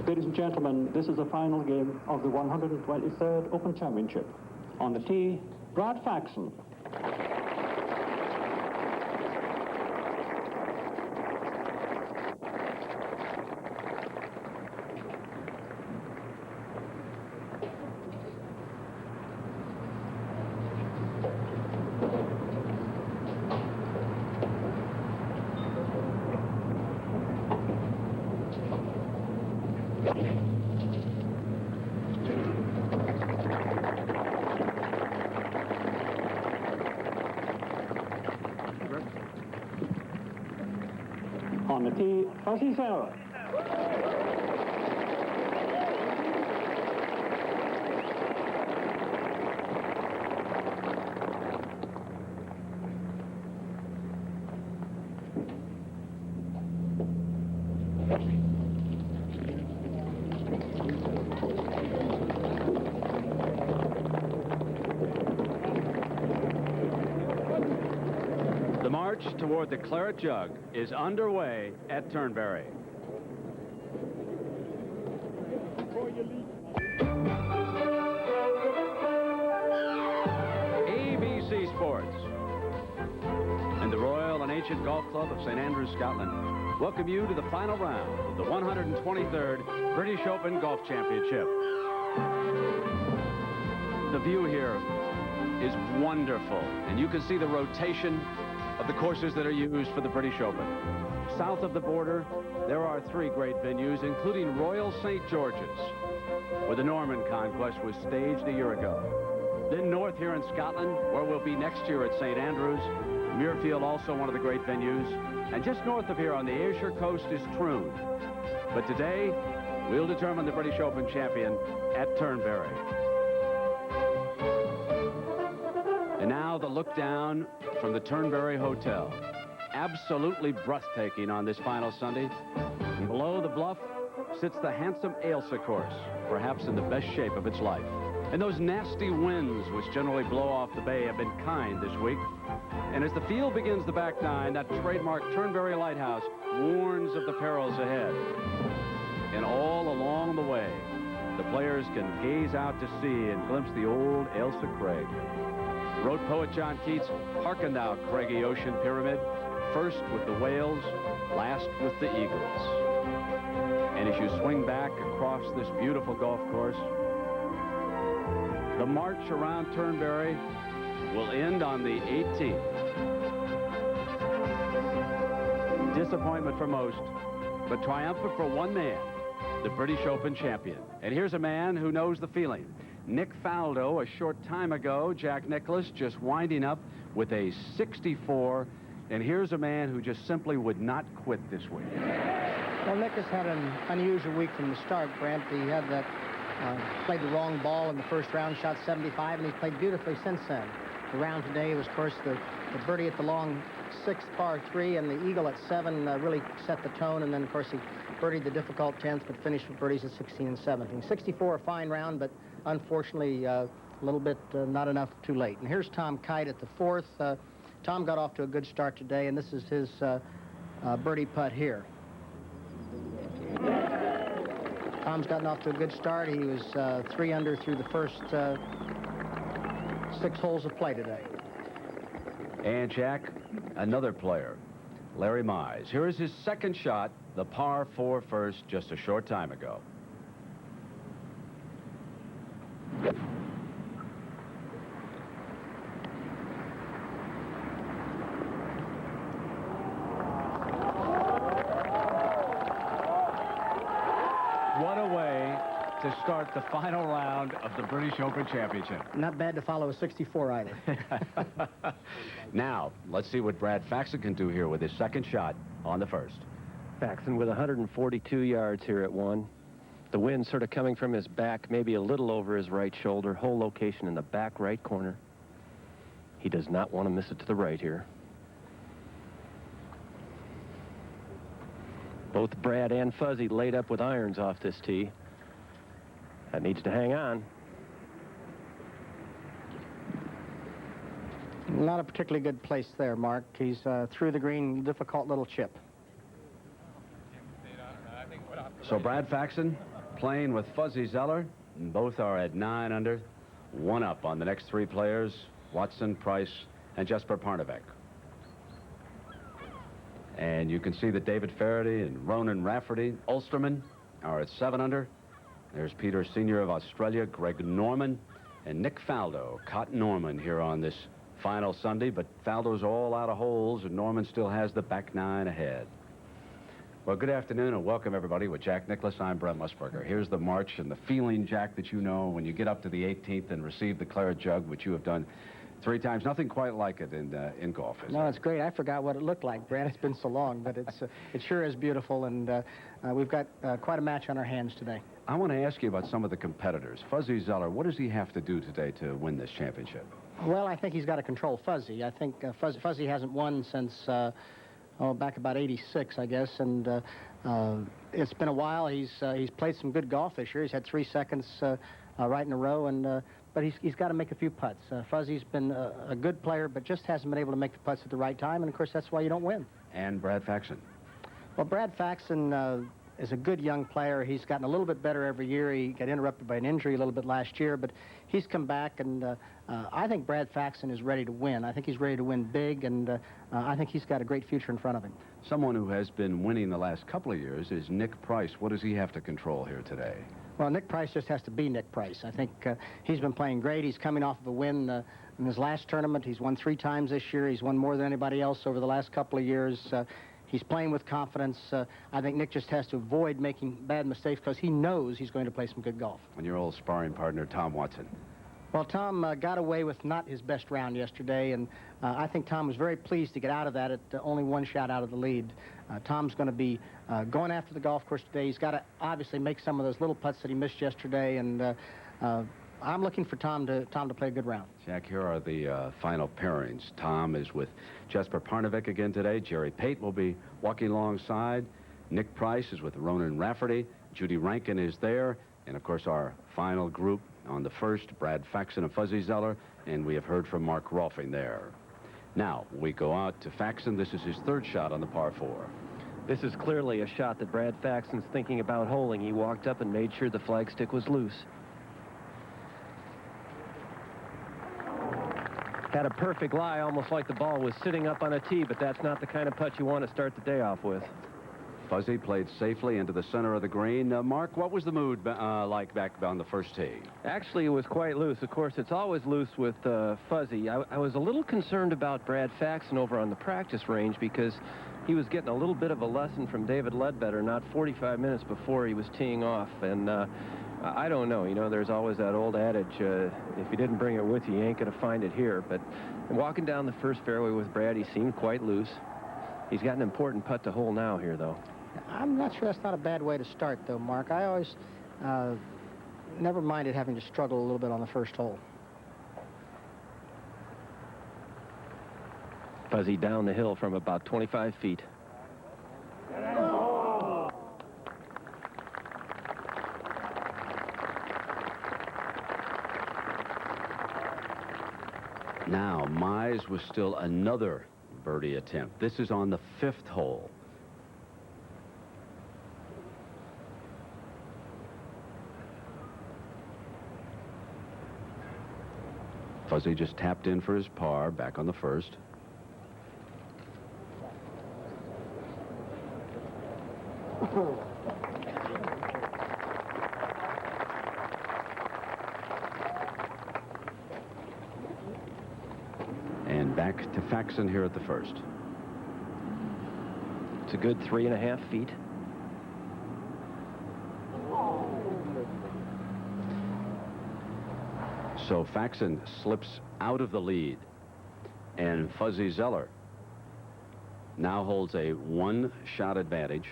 Ladies and gentlemen, this is the final game of the 123rd Open Championship. On the tee, Brad Faxon. On the tee, Fuzzy Sarah. The march toward the Claret Jug is underway at Turnberry. ABC Sports and the Royal and Ancient Golf Club of St. Andrews, Scotland welcome you to the final round of the 123rd British Open Golf Championship. The view here is wonderful, and you can see the rotation of the courses that are used for the British Open. South of the border, there are 3 great venues, including Royal St. George's, where the Norman Conquest was staged a year ago. Then north here in Scotland, where we'll be next year at St. Andrews. Muirfield, also one of the great venues. And just north of here on the Ayrshire coast is Troon. But today, we'll determine the British Open champion at Turnberry. And now the look down from the Turnberry Hotel. Absolutely breathtaking on this final Sunday. And below the bluff sits the handsome Ailsa course, perhaps in the best shape of its life. And those nasty winds which generally blow off the bay have been kind this week. And as the field begins the back nine, that trademark Turnberry lighthouse warns of the perils ahead. And all along the way, the players can gaze out to sea and glimpse the old Ailsa Craig. Wrote poet John Keats, "Hearken thou, craggy ocean pyramid, first with the whales, last with the eagles." And as you swing back across this beautiful golf course, the march around Turnberry will end on the 18th. Disappointment for most, but triumphant for one man, the British Open champion. And here's a man who knows the feeling. Nick Faldo, a short time ago, Jack Nicklaus just winding up with a 64. And here's a man who just simply would not quit this week. Well, Nick has had an unusual week from the start, Brent. He had that, played the wrong ball in the first round, shot 75, and he's played beautifully since then. The round today was, of course, the birdie at the long 6th par 3, and the eagle at 7 really set the tone. And then, of course, he birdied the difficult 10th, but finished with birdies at 16 and 17. 64, a fine round, but unfortunately, a little bit not enough too late. And here's Tom Kite at the 4th. Tom got off to a good start today, and this is his birdie putt here. Tom's gotten off to a good start. He was 3 under through the first 6 holes of play today. And Jack, another player, Larry Mize. Here is his second shot, the par 4 first, just a short time ago. What a way to start the final round of the British Open Championship. Not bad to follow a 64 either. Now, let's see what Brad Faxon can do here with his second shot on the first. Faxon with 142 yards here at 1. The wind sort of coming from his back, maybe a little over his right shoulder. Hole location in the back right corner. He does not want to miss it to the right here. Both Brad and Fuzzy laid up with irons off this tee. That needs to hang on. Not a particularly good place there, Mark. He's through the green, difficult little chip. So Brad Faxon playing with Fuzzy Zeller. Both are at 9 under, 1 up on the next 3 players, Watson, Price, and Jesper Parnevik. And you can see that David Faraday and Ronan Rafferty, Ulsterman, are at 7 under. There's Peter Sr. of Australia, Greg Norman, and Nick Faldo caught Norman here on this final Sunday, but Faldo's all out of holes, and Norman still has the back 9 ahead. Well, good afternoon and welcome everybody with Jack Nicklaus. I'm Brent Musburger. Here's the march and the feeling, Jack, that you know when you get up to the 18th and receive the claret jug, which you have done 3 times. Nothing quite like it in golf, is No, it? it's great. I forgot what it looked like, Brad. It's been so long, but it sure is beautiful, and we've got quite a match on our hands today. I want to ask you about some of the competitors. Fuzzy Zeller, what does he have to do today to win this championship? Well, I think he's got to control Fuzzy. I think Fuzzy hasn't won since, back about '86, I guess, and it's been a while. He's played some good golf this year. He's had 3 seconds right in a row, and but he's got to make a few putts. Fuzzy's been a good player, but just hasn't been able to make the putts at the right time, and of course that's why you don't win. And Brad Faxon. Well, Brad Faxon is a good young player. He's gotten a little bit better every year. He got interrupted by an injury a little bit last year, but he's come back, and I think Brad Faxon is ready to win. I think he's ready to win big, and I think he's got a great future in front of him. Someone who has been winning the last couple of years is Nick Price. What does he have to control here today? Well, Nick Price just has to be Nick Price. I think he's been playing great. He's coming off of a win in his last tournament. He's won 3 times this year. He's won more than anybody else over the last couple of years. He's playing with confidence. I think Nick just has to avoid making bad mistakes because he knows he's going to play some good golf. And your old sparring partner, Tom Watson. Well, Tom got away with not his best round yesterday, and I think Tom was very pleased to get out of that at only 1 shot out of the lead. Tom's going to be going after the golf course today. He's got to obviously make some of those little putts that he missed yesterday, and I'm looking for Tom to play a good round. Jack, here are the final pairings. Tom is with Jesper Parnevik again today. Jerry Pate will be walking alongside. Nick Price is with Ronan Rafferty. Judy Rankin is there. And, of course, our final group on the first, Brad Faxon and Fuzzy Zeller. And we have heard from Mark Rolfing there. Now, we go out to Faxon. This is his 3rd shot on the par 4. This is clearly a shot that Brad Faxon's thinking about holding. He walked up and made sure the flagstick was loose. Had a perfect lie, almost like the ball was sitting up on a tee, but that's not the kind of putt you want to start the day off with. Fuzzy played safely into the center of the green. Mark, what was the mood like back on the first tee? Actually, it was quite loose. Of course, it's always loose with Fuzzy. I was a little concerned about Brad Faxon over on the practice range because he was getting a little bit of a lesson from David Ledbetter not 45 minutes before he was teeing off. And I don't know. You know, there's always that old adage, if you didn't bring it with you, you ain't going to find it here. But walking down the first fairway with Brad, he seemed quite loose. He's got an important putt to hole now here, though. I'm not sure that's not a bad way to start, though, Mark. I always never minded having to struggle a little bit on the first hole. Fuzzy down the hill from about 25 feet. Now, Mize was still another birdie attempt. This is on the 5th hole. Fuzzy just tapped in for his par back on the 1st. And back to Faxon here at the 1st. It's a good 3.5 feet. So Faxon slips out of the lead, and Fuzzy Zeller now holds a 1-shot advantage.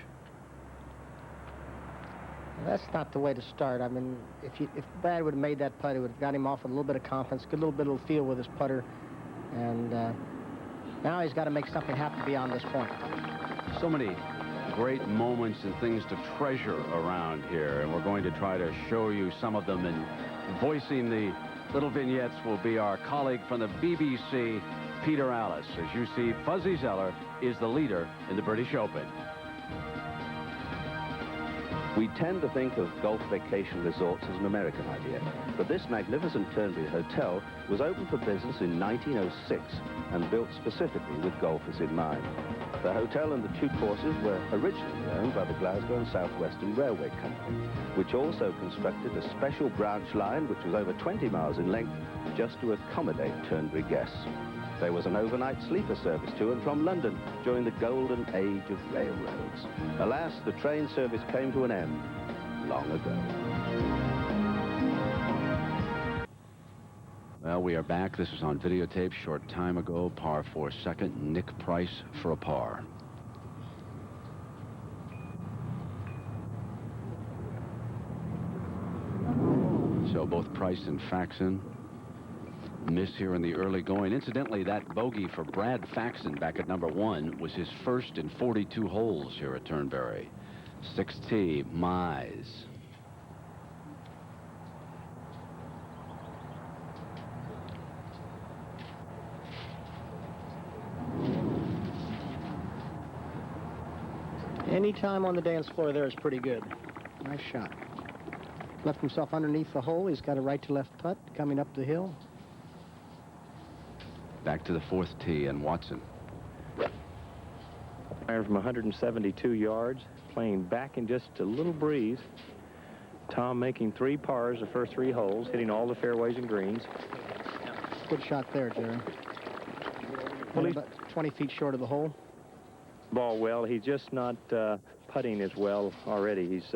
That's not the way to start. I mean, if Brad would have made that putt, it would have got him off with a little bit of confidence, good little bit of feel with his putter, and now he's got to make something happen beyond this point. So many great moments and things to treasure around here, and we're going to try to show you some of them, and voicing the little vignettes will be our colleague from the BBC, Peter Alice. As you see, Fuzzy Zeller is the leader in the British Open. We tend to think of golf vacation resorts as an American idea, but this magnificent Turnberry hotel was opened for business in 1906 and built specifically with golfers in mind. The hotel and the 2 courses were originally owned by the Glasgow and South Western Railway Company, which also constructed a special branch line which was over 20 miles in length just to accommodate Turnberry guests. There was an overnight sleeper service to and from London during the golden age of railroads. Alas, the train service came to an end long ago. Well, we are back. This was on videotape short time ago. Par 4 second. Nick Price for a par. So both Price and Faxon miss here in the early going. Incidentally, that bogey for Brad Faxon back at number 1 was his first in 42 holes here at Turnberry. 6T, Mize. Any time on the dance floor there is pretty good. Nice shot. Left himself underneath the hole. He's got a right to left putt coming up the hill. Back to the 4th tee and Watson. Iron from 172 yards, playing back in just a little breeze. Tom making 3 pars the first 3 holes, hitting all the fairways and greens. Good shot there, Jerry. Well, he's about 20 feet short of the hole. ball well. He's just not putting as well already. He's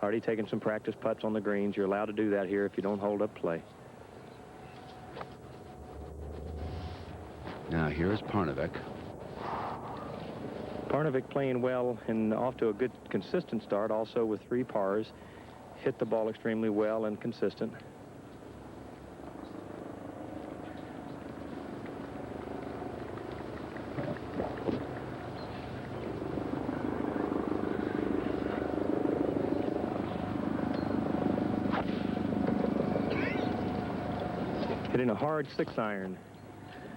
already taken some practice putts on the greens. You're allowed to do that here if you don't hold up play. Now here's Parnevik. Parnevik playing well and off to a good consistent start, also with 3 pars. Hit the ball extremely well and consistent. Hitting a hard 6-iron.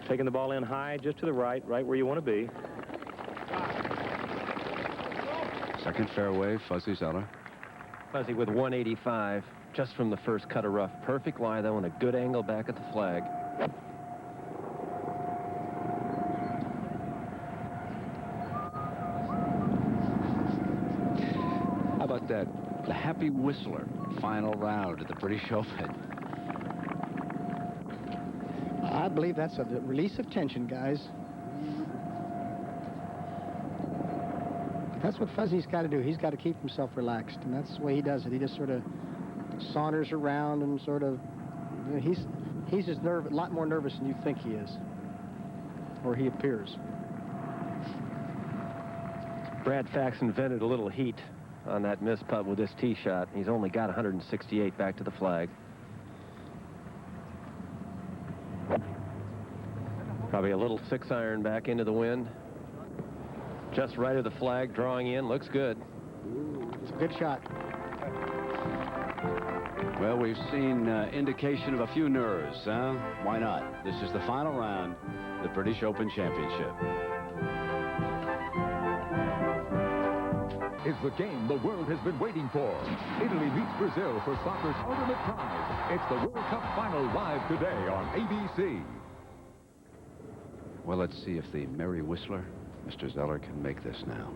Taking the ball in high, just to the right, right where you want to be. Second fairway, Fuzzy Zeller. Fuzzy with 185, just from the first cut of rough. Perfect lie, though, and a good angle back at the flag. How about that? The Happy Whistler, final round at the British Open. I believe that's a release of tension, guys. That's what Fuzzy's got to do. He's got to keep himself relaxed, and that's the way he does it. He just sort of saunters around and sort of, he's just a lot more nervous than you think he is, or he appears. Brad Faxon invented a little heat on that missed putt with this tee shot. He's only got 168 back to the flag. Probably a little 6-iron back into the wind. Just right of the flag, drawing in, looks good. It's a good shot. Well, we've seen indication of a few nerves, huh? Why not? This is the final round, the British Open Championship. Is the game the world has been waiting for. Italy meets Brazil for soccer's ultimate prize. It's the World Cup final live today on ABC. Well, let's see if the Merry Whistler, Mr. Zeller, can make this now.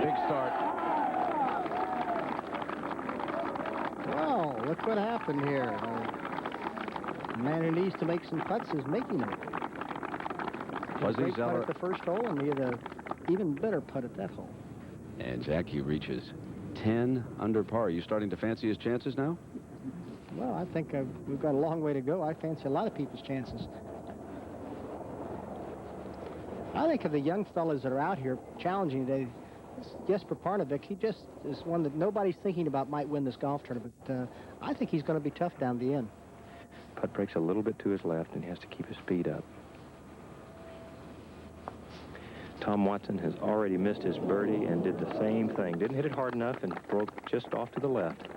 Big start. Wow, look what happened here. The man who needs to make some putts is making it. Fuzzy Great Zeller. putt at the first hole, and he had an even better putt at that hole. And Jackie reaches 10 under par. Are you starting to fancy his chances now? Well, I think we've got a long way to go. I fancy a lot of people's chances. I think of the young fellas that are out here challenging today, Jesper Parnevik, he just is one that nobody's thinking about might win this golf tournament. I think he's going to be tough down the end. Putt breaks a little bit to his left, and he has to keep his speed up. Tom Watson has already missed his birdie and did the same thing. Didn't hit it hard enough and broke just off to the left.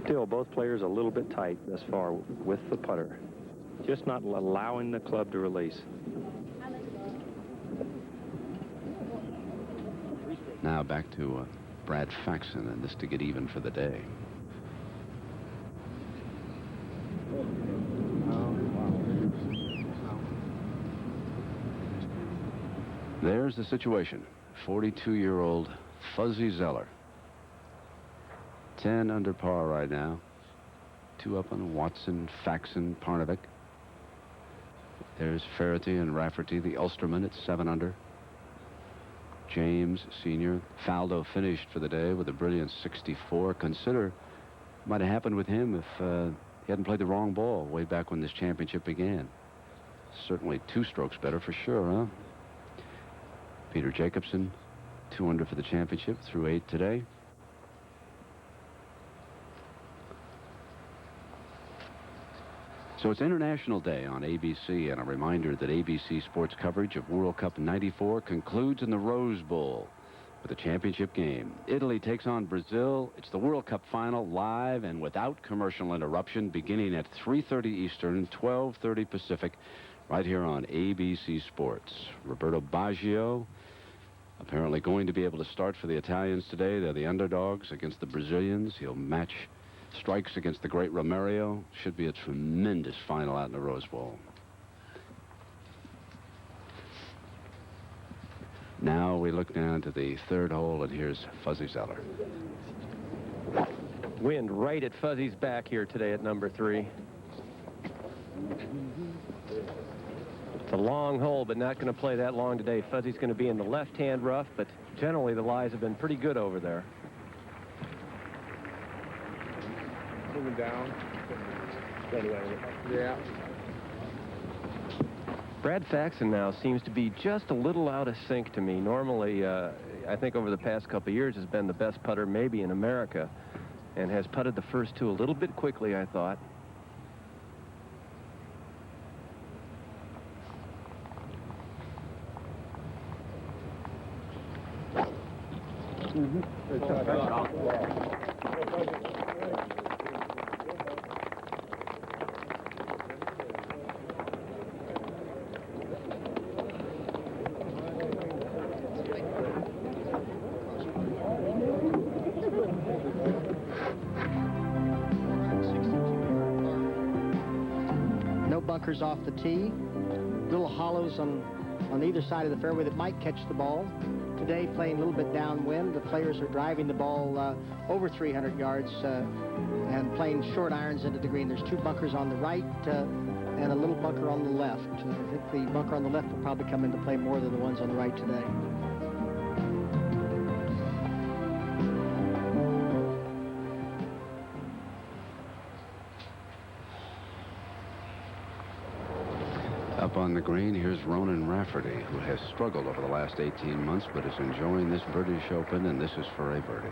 Still, both players a little bit tight thus far with the putter. just not allowing the club to release. Now back to Brad Faxon, and this to get even for the day. There's the situation. 42-year-old Fuzzy Zeller. 10 under par right now. 2 up on Watson, Faxon, Parnevik. There's Ferretti and Rafferty, the Ulsterman, at 7 under. James, senior. Faldo finished for the day with a brilliant 64. Consider might have happened with him if he hadn't played the wrong ball way back when this championship began. Certainly 2 strokes better for sure, huh? Peter Jacobson, 2 under for the championship through 8 today. So it's International Day on ABC, and a reminder that ABC sports coverage of World Cup '94 concludes in the Rose Bowl with a championship game. Italy takes on Brazil. It's the World Cup final, live and without commercial interruption, beginning at 3:30 Eastern, 12:30 Pacific, right here on ABC Sports. Roberto Baggio apparently going to be able to start for the Italians today. They're the underdogs against the Brazilians. He'll match strikes against the great Romario. Should be a tremendous final out in the Rose Bowl. Now we look down to the 3rd hole, and here's Fuzzy Zeller. Wind right at Fuzzy's back here today at number 3. It's a long hole, but not going to play that long today. Fuzzy's going to be in the left-hand rough, but generally the lies have been pretty good over there. Moving down. Yeah. Brad Faxon now seems to be just a little out of sync to me. Normally, I think over the past couple of years has been the best putter maybe in America, and has putted the first 2 a little bit quickly, I thought. No bunkers off the tee. Little hollows on either side of the fairway that might catch the ball. Today, playing a little bit downwind, the players are driving the ball over 300 yards and playing short irons into the green. There's 2 bunkers on the right and a little bunker on the left. I think the bunker on the left will probably come into play more than the ones on the right today. Up on the green, here's Ronan Rafferty, who has struggled over the last 18 months, but is enjoying this British Open, and this is for a birdie.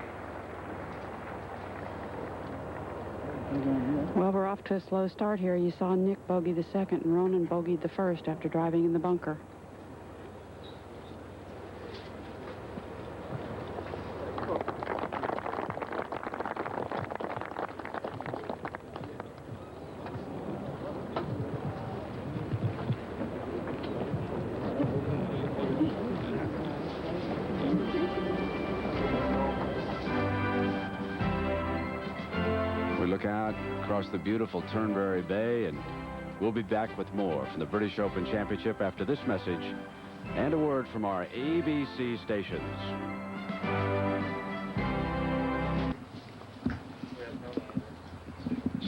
Well, we're off to a slow start here. You saw Nick bogey the second, and Ronan bogeyed the first after driving in the bunker. Out across the beautiful Turnberry Bay, and we'll be back with more from the British Open Championship after this message and a word from our ABC stations.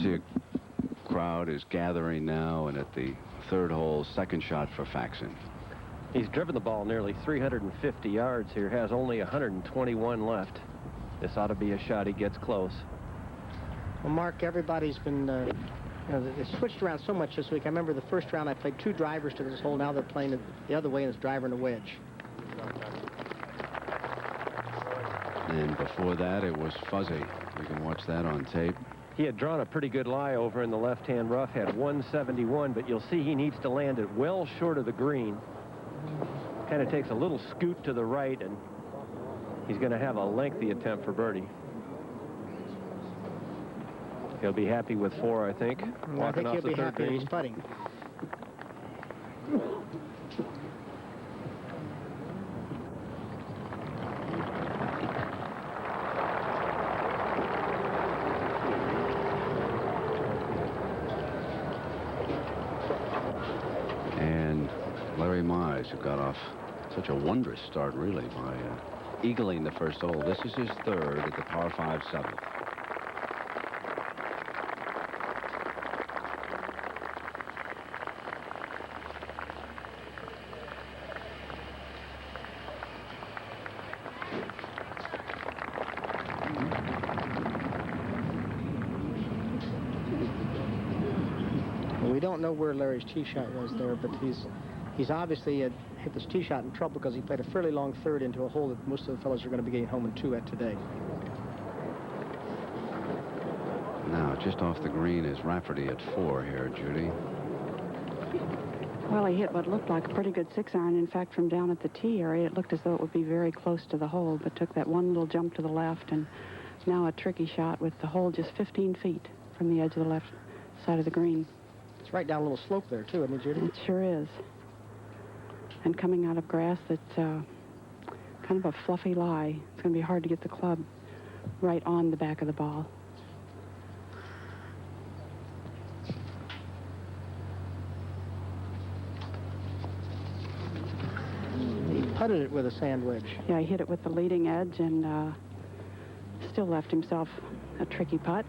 See, a crowd is gathering now, and at the 3rd hole, 2nd shot for Faxon. He's driven the ball nearly 350 yards here, has only 121 left. This ought to be a shot he gets close. Well, Mark, everybody's been, they switched around so much this week. I remember the first round I played 2 drivers to this hole. Now they're playing it the other way, and it's driver and a wedge. And before that, it was Fuzzy. You can watch that on tape. He had drawn a pretty good lie over in the left-hand rough, had 171, but you'll see he needs to land it well short of the green. Kind of takes a little scoot to the right, and he's going to have a lengthy attempt for birdie. He'll be happy with 4, I think. I think he'll be happy when he's putting. Larry Mize, who got off such a wondrous start, really, by eagling the first hole. This is his third at the par 5 7th. We don't know where Larry's tee shot was there, but he's obviously hit this tee shot in trouble because he played a fairly long third into a hole that most of the fellows are going to be getting home in 2 at today. Now, just off the green is Rafferty at 4 here, Judy. Well, he hit what looked like a pretty good 6-iron. In fact, from down at the tee area, it looked as though it would be very close to the hole, but took that one little jump to the left, and now a tricky shot with the hole just 15 feet from the edge of the left side of the green. It's right down a little slope there, too, isn't it, Judy? It sure is. And coming out of grass that's kind of a fluffy lie. It's going to be hard to get the club right on the back of the ball. He putted it with a sand wedge. Yeah, he hit it with the leading edge and still left himself a tricky putt.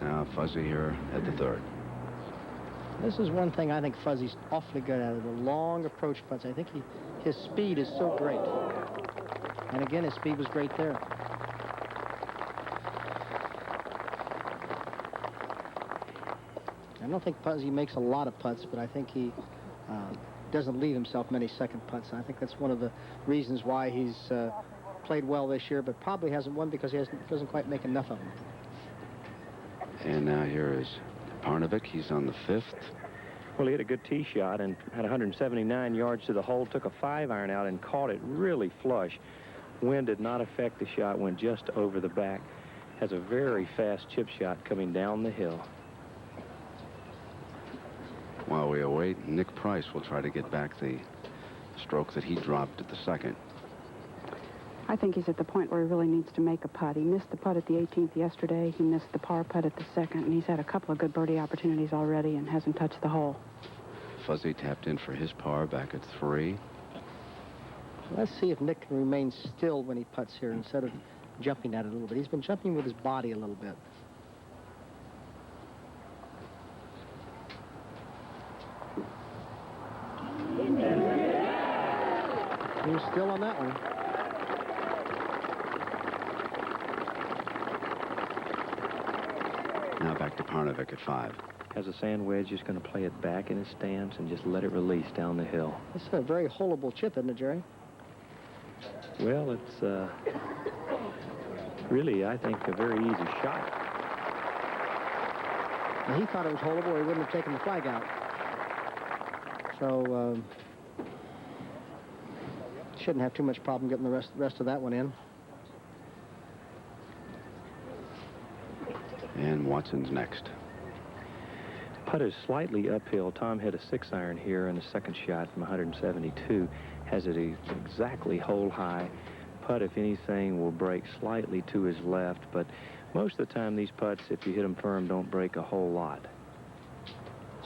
Now Fuzzy here at the 3rd. This is one thing I think Fuzzy's awfully good at, the long approach putts. I think his speed is so great. And again, his speed was great there. I don't think Fuzzy makes a lot of putts, but I think he doesn't leave himself many second putts. I think that's one of the reasons why he's played well this year, but probably hasn't won because he doesn't quite make enough of them. And now here is Parnevik. He's on the 5th. Well, he hit a good tee shot and had 179 yards to the hole, took a 5-iron out and caught it really flush. Wind did not affect the shot, went just over the back. Has a very fast chip shot coming down the hill. While we await, Nick Price will try to get back the stroke that he dropped at the 2nd. I think he's at the point where he really needs to make a putt. He missed the putt at the 18th yesterday. He missed the par putt at the 2nd, and he's had a couple of good birdie opportunities already and hasn't touched the hole. Fuzzy tapped in for his par back at 3. Let's see if Nick can remain still when he putts here instead of jumping at it a little bit. He's been jumping with his body a little bit. He's still on that one. Now back to Parnevik at 5. Has a sand wedge, just going to play it back in his stance and just let it release down the hill. It's a very holeable chip, isn't it, Jerry? Well, it's really, I think, a very easy shot. Well, he thought it was holeable or he wouldn't have taken the flag out. So, shouldn't have too much problem getting the rest of that one in. And Watson's next. Putt is slightly uphill. Tom hit a 6-iron here in the second shot from 172. Has it exactly hole high. Putt, if anything, will break slightly to his left, but most of the time these putts, if you hit them firm, don't break a whole lot.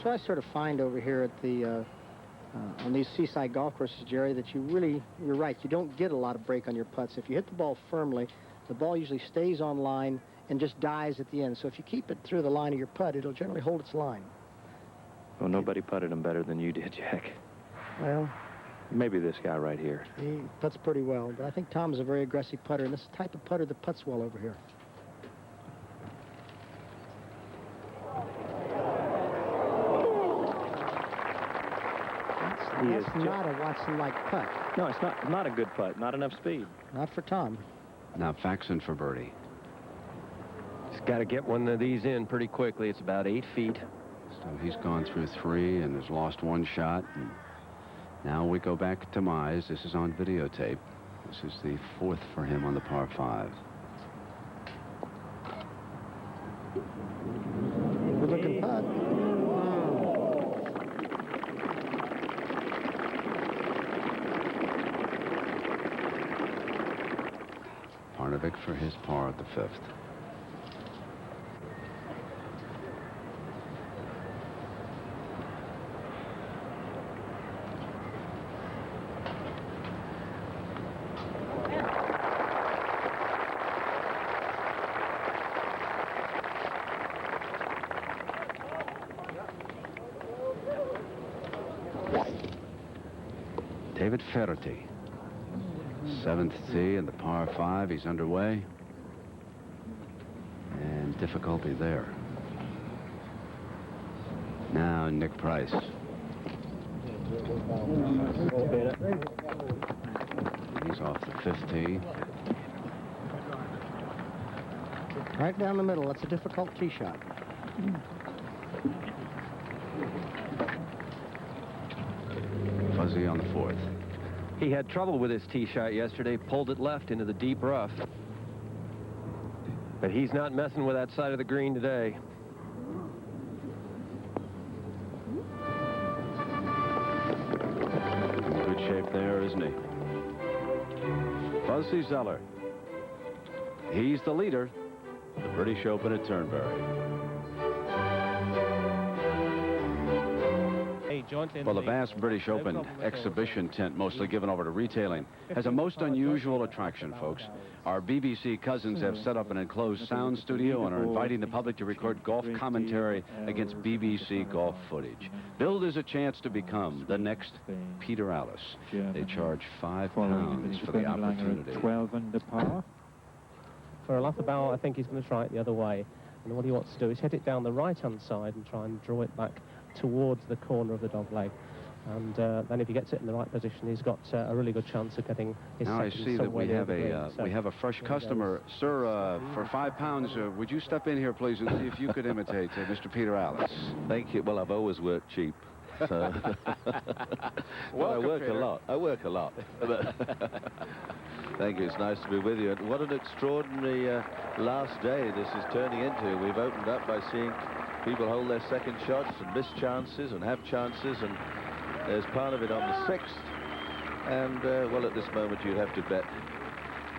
So I sort of find over here at the on these seaside golf courses, Jerry, that you're right, you don't get a lot of break on your putts. If you hit the ball firmly, the ball usually stays on line and just dies at the end. So if you keep it through the line of your putt, it'll generally hold its line. Well, nobody putted them better than you did, Jack. Well, maybe this guy right here. he putts pretty well, but I think Tom's a very aggressive putter, and this is the type of putter that putts well over here. That's not a Watson-like putt. No, it's not a good putt. Not enough speed. Not for Tom. Now Faxon for birdie. He's got to get one of these in pretty quickly. It's about 8 feet. So he's gone through 3 and has lost 1 shot. And now we go back to Mize. This is on videotape. This is the 4th for him on the par 5. Good-looking putt. Parnevik for his par at the 5th. David Ferretti. 7th tee in the par 5. He's underway. And difficulty there. Now Nick Price. He's off the 5th tee. Right down the middle. That's a difficult tee shot. Fuzzy on the 4th. He had trouble with his tee shot yesterday, pulled it left into the deep rough. But he's not messing with that side of the green today. In good shape there, isn't he? Fuzzy Zeller. He's the leader. The British Open at Turnberry. Well, the vast British Open exhibition tent, mostly given over to retailing, has a most unusual attraction, folks. Our BBC cousins have set up an enclosed sound studio and are inviting the public to record golf commentary against BBC golf footage. Billed as a chance to become the next Peter Allis. They charge £5 for the opportunity. 12 under par. For a lap about, I think he's going to try it the other way. And what he wants to do is hit it down the right-hand side and try and draw it back towards the corner of the dog leg. And then if he gets it in the right position, he's got a really good chance of getting his now I second see that somewhere we have near the green. a So we have a fresh customer, sir. For £5, would you step in here, please, and see if you could imitate Mr. Peter Allis? Thank you. Well, I've always worked cheap. So. Well, I work Peter. a lot. I work a lot. Thank you. It's nice to be with you. And what an extraordinary last day this is turning into. We've opened up by seeing people hold their second shots and miss chances and have chances. And there's Parnevik on the 6th. And, well, at this moment you'd have to bet,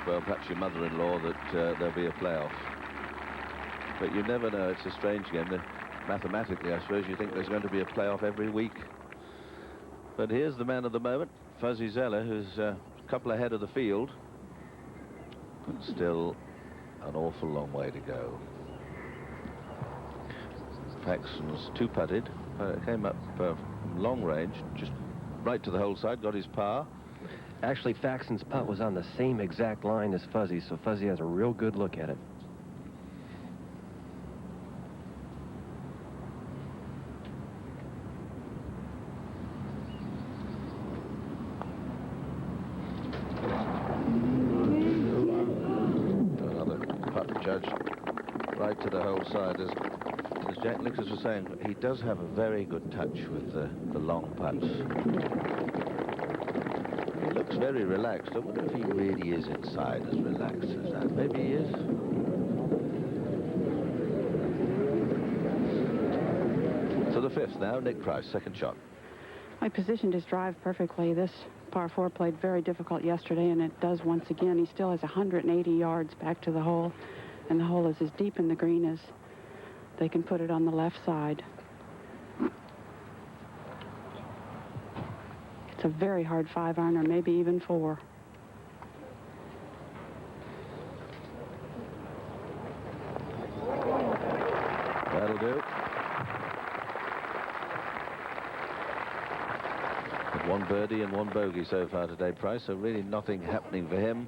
well, perhaps your mother-in-law, that there'll be a playoff. But you never know. It's a strange game. Mathematically, I suppose you think there's going to be a playoff every week. But here's the man of the moment, Fuzzy Zeller, who's a couple ahead of the field. But still an awful long way to go. Paxton's two-putted. Came up from long range, just right to the hole side, got his par. Actually, Faxon's putt was on the same exact line as Fuzzy, so Fuzzy has a real good look at it. Another putt judged right to the hole side. As Jack Nicklaus was saying, he does have a very good touch with the long putts. He looks very relaxed. I wonder if he really is inside as relaxed as that. Maybe he is. To the 5th now, Nick Price, second shot. I positioned his drive perfectly. This par 4 played very difficult yesterday, and it does once again. He still has 180 yards back to the hole, and the hole is as deep in the green as they can put it on the left side. It's a very hard 5-iron, or maybe even 4. That'll do. With 1 birdie and 1 bogey so far today, Price, so really nothing happening for him.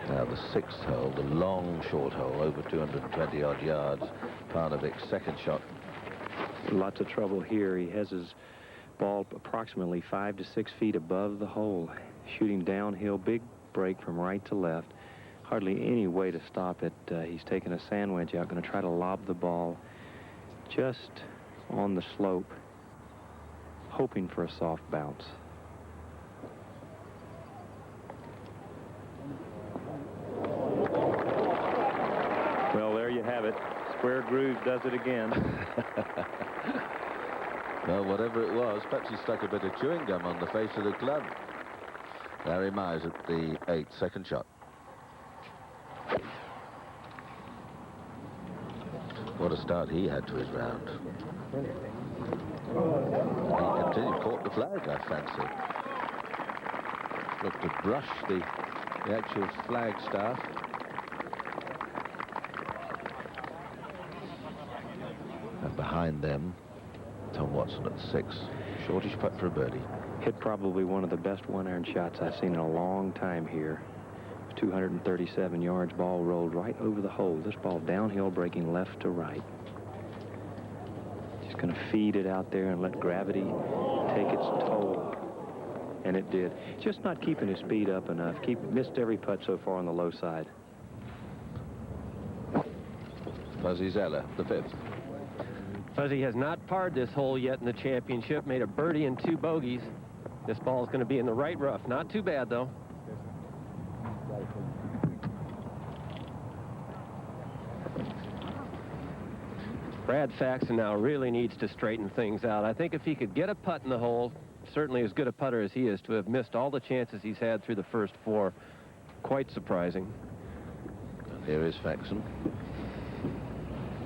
Now the 6th hole, the long short hole, over 220 odd yards. Parnevik's second shot. Lots of trouble here. He has his ball approximately 5 to 6 feet above the hole, shooting downhill, big break from right to left. Hardly any way to stop it. He's taking a sandwich out, going to try to lob the ball just on the slope, hoping for a soft bounce. Well, there you have it. Square groove does it again. Well, whatever it was, perhaps he stuck a bit of chewing gum on the face of the club. Larry Mize at the 8th, second shot. What a start he had to his round. He continued, caught the flag, I fancy. Looked to brush the actual flag staff. behind them. Tom Watson at 6. Shortish putt for a birdie. Hit probably one of the best one-iron shots I've seen in a long time here. 237 yards, ball rolled right over the hole. This ball downhill, breaking left to right. Just going to feed it out there and let gravity take its toll. And it did. Just not keeping his speed up enough. Missed every putt so far on the low side. Fuzzy Zeller, the 5th. Fuzzy has not parred this hole yet in the championship. Made a birdie and 2 bogeys. This ball is going to be in the right rough. Not too bad, though. Brad Faxon now really needs to straighten things out. I think if he could get a putt in the hole, certainly as good a putter as he is, to have missed all the chances he's had through the first 4, quite surprising. And here is Faxon.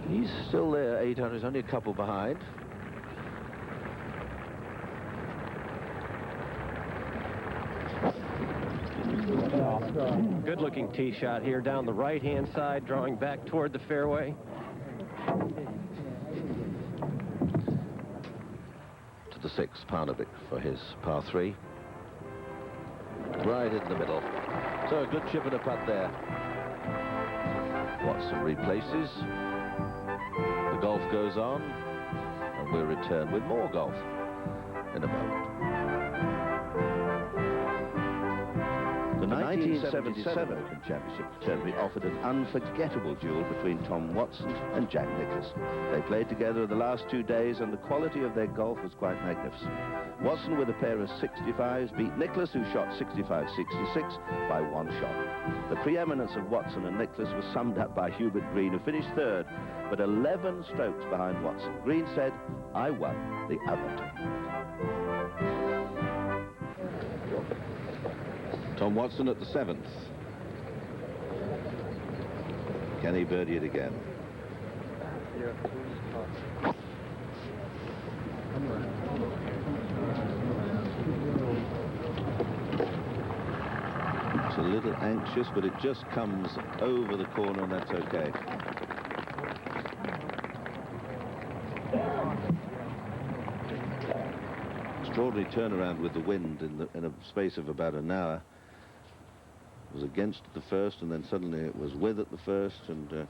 He's still there, 800. He's only a couple behind. Good-looking tee shot here down the right-hand side, drawing back toward the fairway. To the 6th, Parnevik for his par 3. Right in the middle. So a good chip and a putt there. Watson replaces. The golf goes on, and we'll return with more golf in a moment. The 1977 Open Championship at Turnberry offered an unforgettable duel between Tom Watson and Jack Nicklaus. They played together the last 2 days, and the quality of their golf was quite magnificent. Watson, with a pair of 65s, beat Nicklaus, who shot 65-66 by 1 shot. The preeminence of Watson and Nicklaus was summed up by Hubert Green, who finished 3rd, but 11 strokes behind Watson. Green said, "I won the Everton." Tom Watson at the 7th. Can he birdie it again? It's a little anxious, but it just comes over the corner, and that's okay. Extraordinary turnaround with the wind in a space of about an hour. It was against the first, and then suddenly it was with at the first, and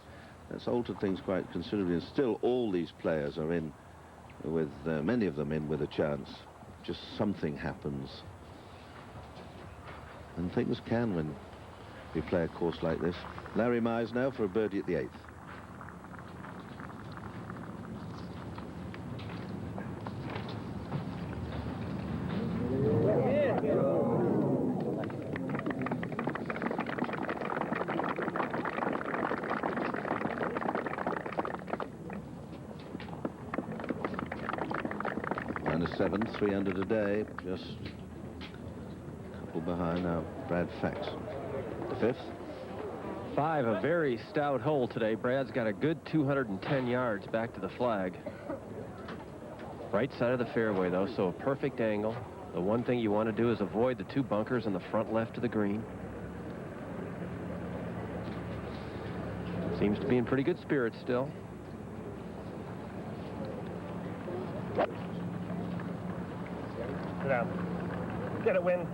that's altered things quite considerably. And still, all these players are in with, many of them in with a chance. Just something happens. And things can when we play a course like this. Larry Mize now for a birdie at the 8th. -7, 300 a day, just a couple behind now. Brad Faxon, the 5th. 5, a very stout hole today. Brad's got a good 210 yards back to the flag. Right side of the fairway, though, so a perfect angle. The one thing you want to do is avoid the 2 bunkers on the front left of the green. Seems to be in pretty good spirits still. Get out. Get a win.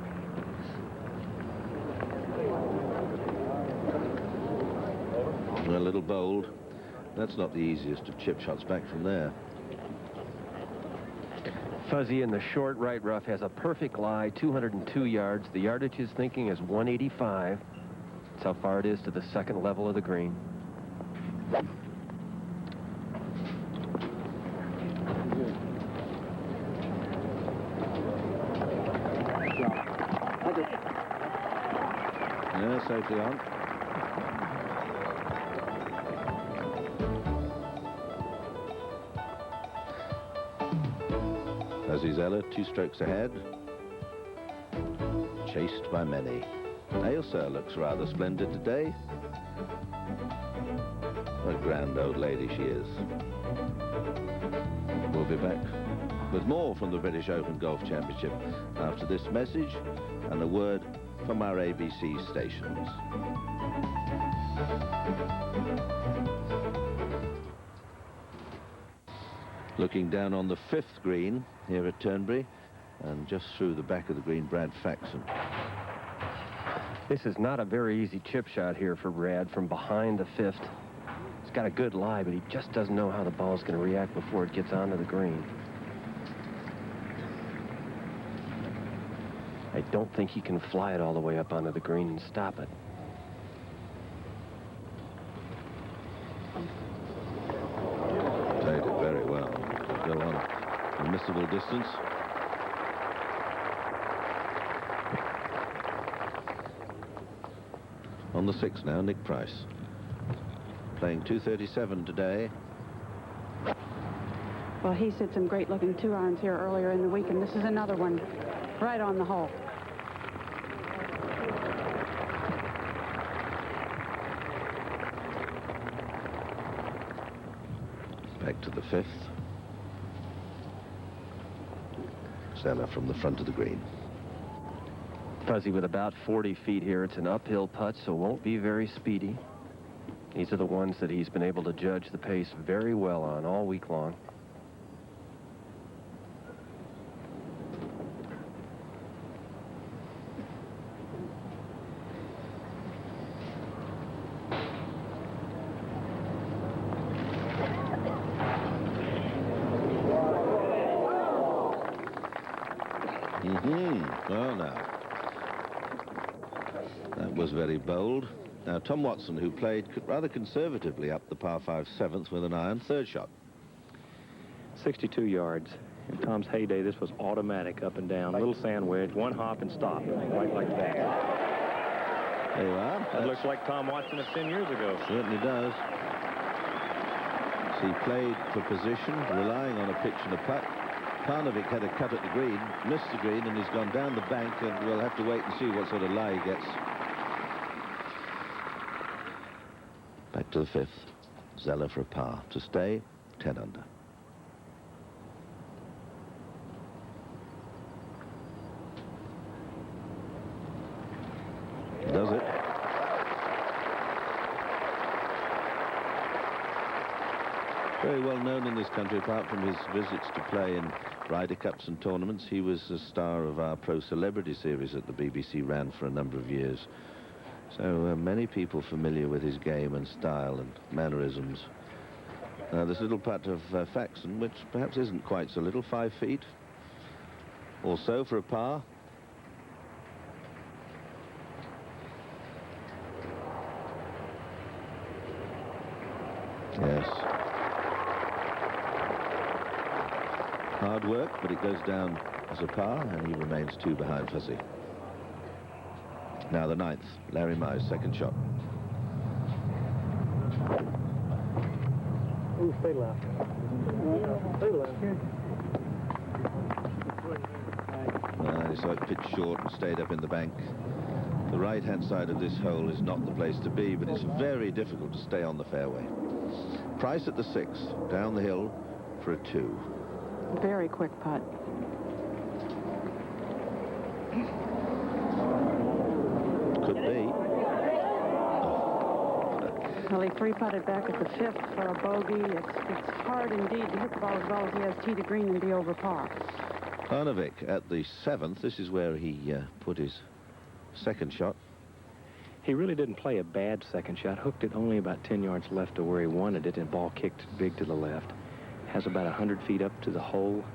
A little bold. That's not the easiest of chip shots back from there. Fuzzy in the short right rough has a perfect lie, 202 yards. The yardage he's thinking is 185. That's how far it is to the second level of the green. Yeah, safely on. Fuzzy Zeller, 2 strokes ahead. Chased by many. Ailsa looks rather splendid today. What a grand old lady she is. We'll be back with more from the British Open Golf Championship after this message and a word from our ABC stations. Looking down on the 5th green here at Turnberry, and just through the back of the green, Brad Faxon. This is not a very easy chip shot here for Brad from behind the 5th. He's got a good lie, but he just doesn't know how the ball's going to react before it gets onto the green. I don't think he can fly it all the way up onto the green and stop it. Played it very well. Go on a missable distance. On the 6th now, Nick Price. Playing 237 today. Well, he's hit some great-looking 2-irons here earlier in the week, and this is another one right on the hole. Back to the 5th. Zeller from the front of the green. Fuzzy with about 40 feet here. It's an uphill putt, so won't be very speedy. These are the ones that he's been able to judge the pace very well on all week long. Well, now, that was very bold. Now, Tom Watson, who played rather conservatively up the par 5 7th with an iron, 3rd shot. 62 yards. In Tom's heyday, this was automatic up and down. Little sand wedge, one hop and stop, right like that. There you are. That looks like Tom Watson of 10 years ago. Certainly does. So he played for position, relying on a pitch and a putt. Parnevik had a cut at the green, missed the green, and he's gone down the bank, and we'll have to wait and see what sort of lie he gets. Back to the 5th. Zeller for a par. To stay, 10 under. Does it? Very well known in this country, apart from his visits to play in Ryder Cups and tournaments. He was a star of our Pro Celebrity series that the BBC ran for a number of years. So many people familiar with his game and style and mannerisms. This little putt of Faxon, which perhaps isn't quite so little, 5 feet. Also for a par. Yes. Hard work, but it goes down as a par, and he remains 2 behind Fuzzy. Now the 9th, Larry Mize, 2nd shot. Ooh, stay left. Stay left. He saw it pitch short and stayed up in the bank. The right-hand side of this hole is not the place to be, but it's very difficult to stay on the fairway. Price at the 6th, down the hill for a 2. Very quick putt. Could be. Well, he 3-putted back at the 5th for a bogey. It's hard indeed to hit the ball as well as he has tee to green and be over par. Parnevik at the 7th. This is where he put his 2nd shot. He really didn't play a bad 2nd shot. Hooked it only about 10 yards left to where he wanted it, and ball kicked big to the left. Has about 100 feet up to the hole.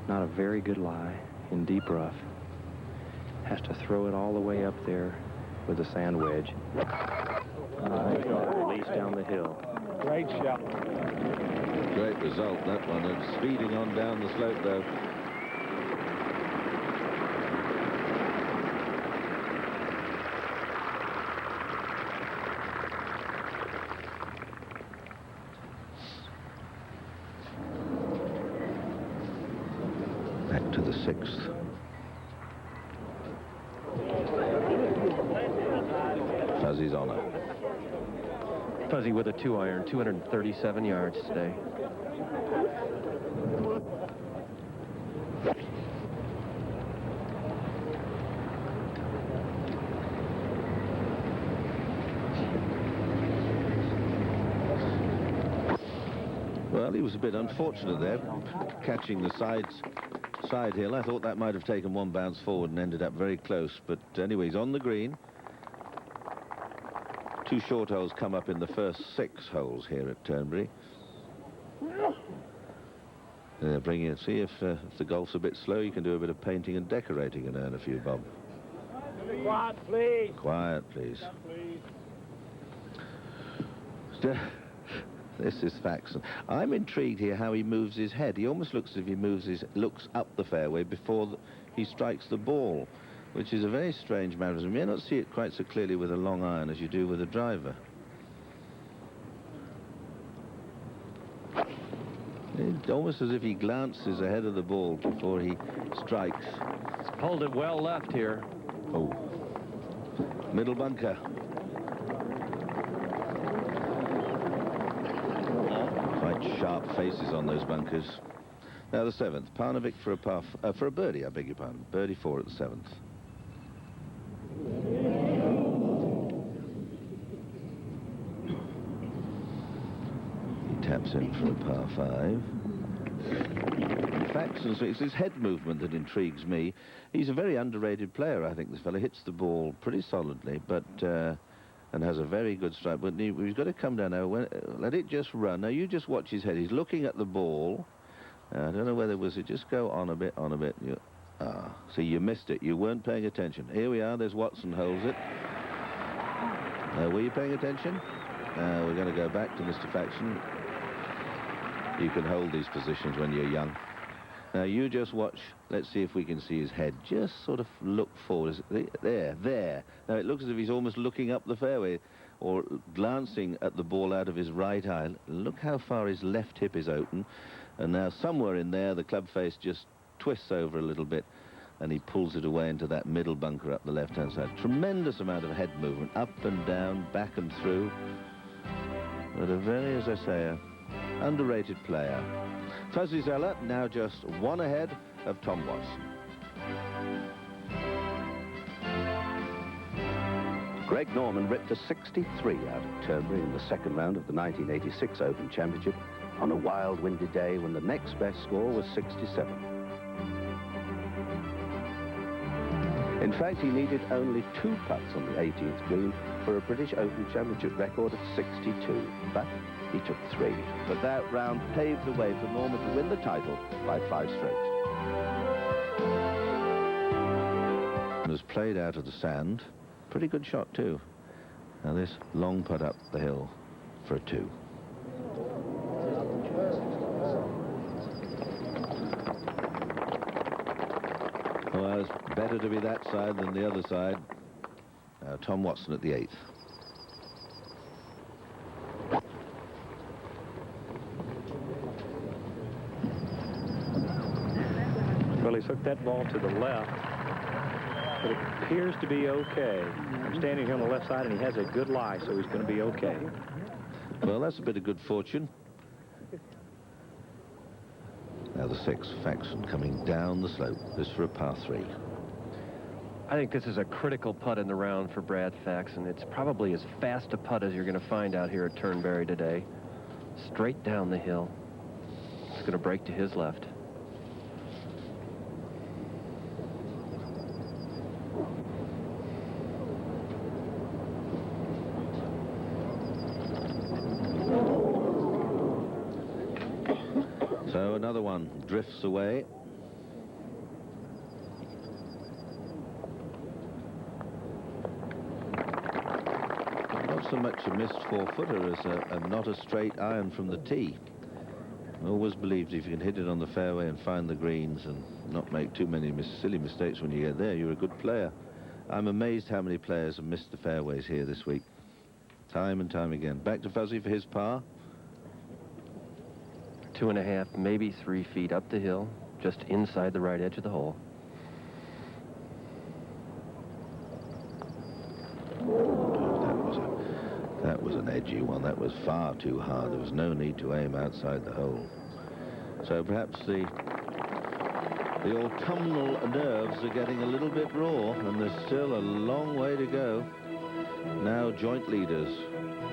Not a very good lie in deep rough. Has to throw it all the way up there with a sand wedge. Release down the hill. Great shot. Great result, that one. It's speeding on down the slope, though. Back to the 6th. Fuzzy's on it. Fuzzy with a 2-iron, 237 yards today. Well, he was a bit unfortunate there, catching the side hill. I thought that might have taken one bounce forward and ended up very close. But anyway, he's on the green. 2 short holes come up in the first 6 holes here at Turnberry. Bring it. See if the golf's a bit slow, you can do a bit of painting and decorating and earn a few bob. Quiet, please. Quiet, please. This is Faxon. I'm intrigued here how he moves his head. He almost looks as if he looks up the fairway before he strikes the ball, which is a very strange mannerism. You may not see it quite so clearly with a long iron as you do with a driver. It's almost as if he glances ahead of the ball before he strikes. He's pulled it well left here. Oh. Middle bunker. Quite sharp faces on those bunkers. Now the 7th. Parnevik for a birdie, I beg your pardon. Birdie 4 at the 7th. He taps in for a par 5. In fact, it's his head movement that intrigues me. He's a very underrated player, I think. This fellow hits the ball pretty solidly, but and has a very good strike. But he's got to come down now. Let it just run. Now you just watch his head. He's looking at the ball. I don't know whether it just go on a bit, see, you missed it. You weren't paying attention. Here we are. There's Watson, holds it. Were you paying attention? We're going to go back to Mr. Faxon. You can hold these positions when you're young. Now you just watch. Let's see if we can see his head. Just sort of look forward. There. Now it looks as if he's almost looking up the fairway or glancing at the ball out of his right eye. Look how far his left hip is open. And now somewhere in there, the club face just twists over a little bit and he pulls it away into that middle bunker up the left-hand side. Tremendous amount of head movement, up and down, back and through. But a very, as I say, underrated player. Fuzzy Zeller now just 1 ahead of Tom Watson. Greg Norman ripped a 63 out of Turnberry in the 2nd round of the 1986 Open Championship on a wild, windy day when the next best score was 67. In fact, he needed only 2 putts on the 18th green for a British Open Championship record of 62, but he took 3. But that round paved the way for Norman to win the title by 5 strokes. Was played out of the sand. Pretty good shot, too. Now this long putt up the hill for a 2. Well, it's better to be that side than the other side. Tom Watson at the 8th. Well, he's hooked that ball to the left, but it appears to be okay. I'm standing here on the left side, and he has a good lie, so he's going to be okay. Well, that's a bit of good fortune. Now the 6th, Faxon coming down the slope. This for a par 3. I think this is a critical putt in the round for Brad Faxon. It's probably as fast a putt as you're going to find out here at Turnberry today. Straight down the hill. It's going to break to his left. So another one drifts away. Not so much a missed 4-footer as not a straight iron from the tee. I always believed if you can hit it on the fairway and find the greens and not make too many silly mistakes when you get there, you're a good player. I'm amazed how many players have missed the fairways here this week. Time and time again. Back to Fuzzy for his par. 2.5, maybe 3 feet up the hill, just inside the right edge of the hole. That was an edgy one. That was far too hard. There was no need to aim outside the hole. So perhaps the autumnal nerves are getting a little bit raw, and there's still a long way to go. Now joint leaders,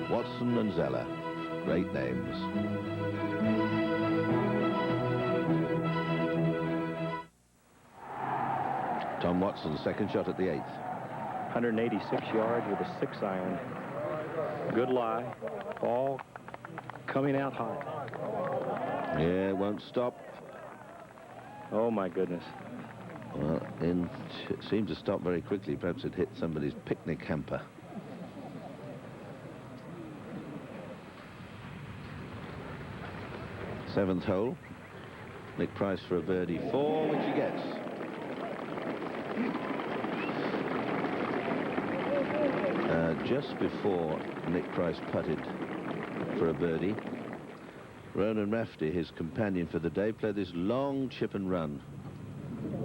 Watson and Zeller. Great names. Tom Watson, second shot at the 8th. 186 yards with a 6-iron. Good lie. Ball coming out hot. Yeah, it won't stop. Oh, my goodness. Well, it seemed to stop very quickly. Perhaps it hit somebody's picnic hamper. Seventh hole. Nick Price for a birdie 4, which he gets. Just before Nick Price putted for a birdie, Ronan Rafferty, his companion for the day, played this long chip and run.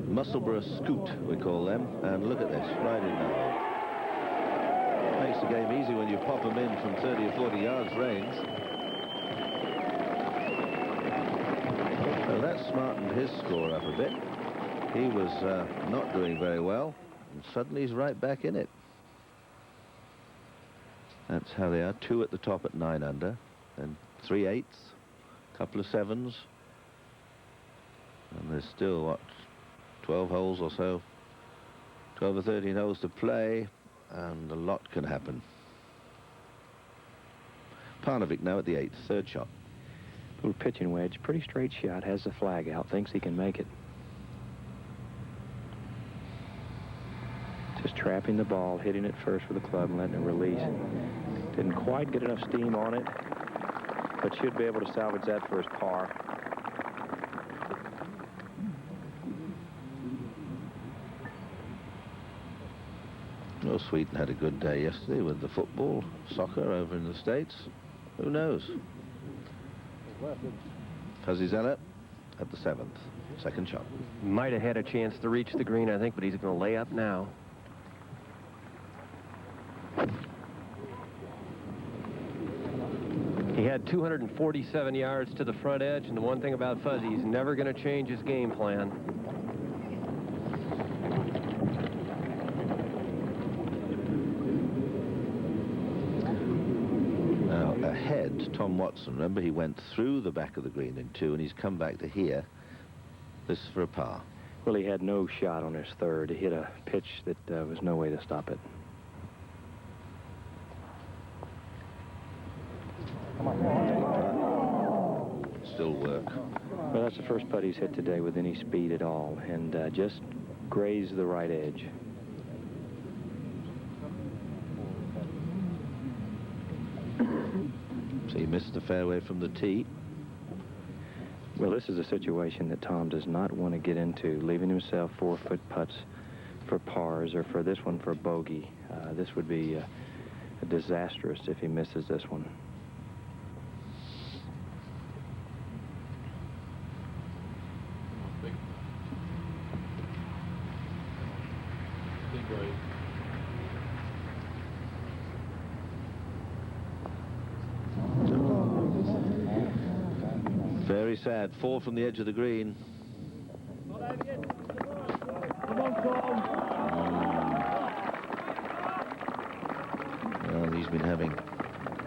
Musselburgh scoot, we call them. And look at this, right in the hole. Makes the game easy when you pop them in from 30 or 40 yards range. So that smartened his score up a bit. He was not doing very well, and suddenly he's right back in it. That's how they are. 2 at the top at 9 under, and 3 8s, couple of 7s, and there's still, what, 12 holes or so, 12 or 13 holes to play, and a lot can happen. Parnevik now at the 8th, third shot. Little pitching wedge, pretty straight shot, has the flag out, thinks he can make it. Just trapping the ball, hitting it first with the club and letting it release. Didn't quite get enough steam on it, but should be able to salvage that for his par. Well, Sweden had a good day yesterday with the football, soccer over in the States. Who knows? Fuzzy Zeller at the 7th, second shot. Might have had a chance to reach the green, I think, but he's going to lay up now. He had 247 yards to the front edge, and the one thing about Fuzzy, he's never going to change his game plan. Now, ahead, Tom Watson, remember, he went through the back of the green in 2, and he's come back to here. This is for a par. Well, he had no shot on his third. He hit a pitch that was no way to stop it. Still work. Well, that's the first putt he's hit today with any speed at all, and just grazed the right edge. So he missed the fairway from the tee. Well, this is a situation that Tom does not want to get into, leaving himself 4-foot putts for pars, or for this one for bogey. This would be disastrous if he misses this one. Very sad. 4 from the edge of the green. Well, he's been having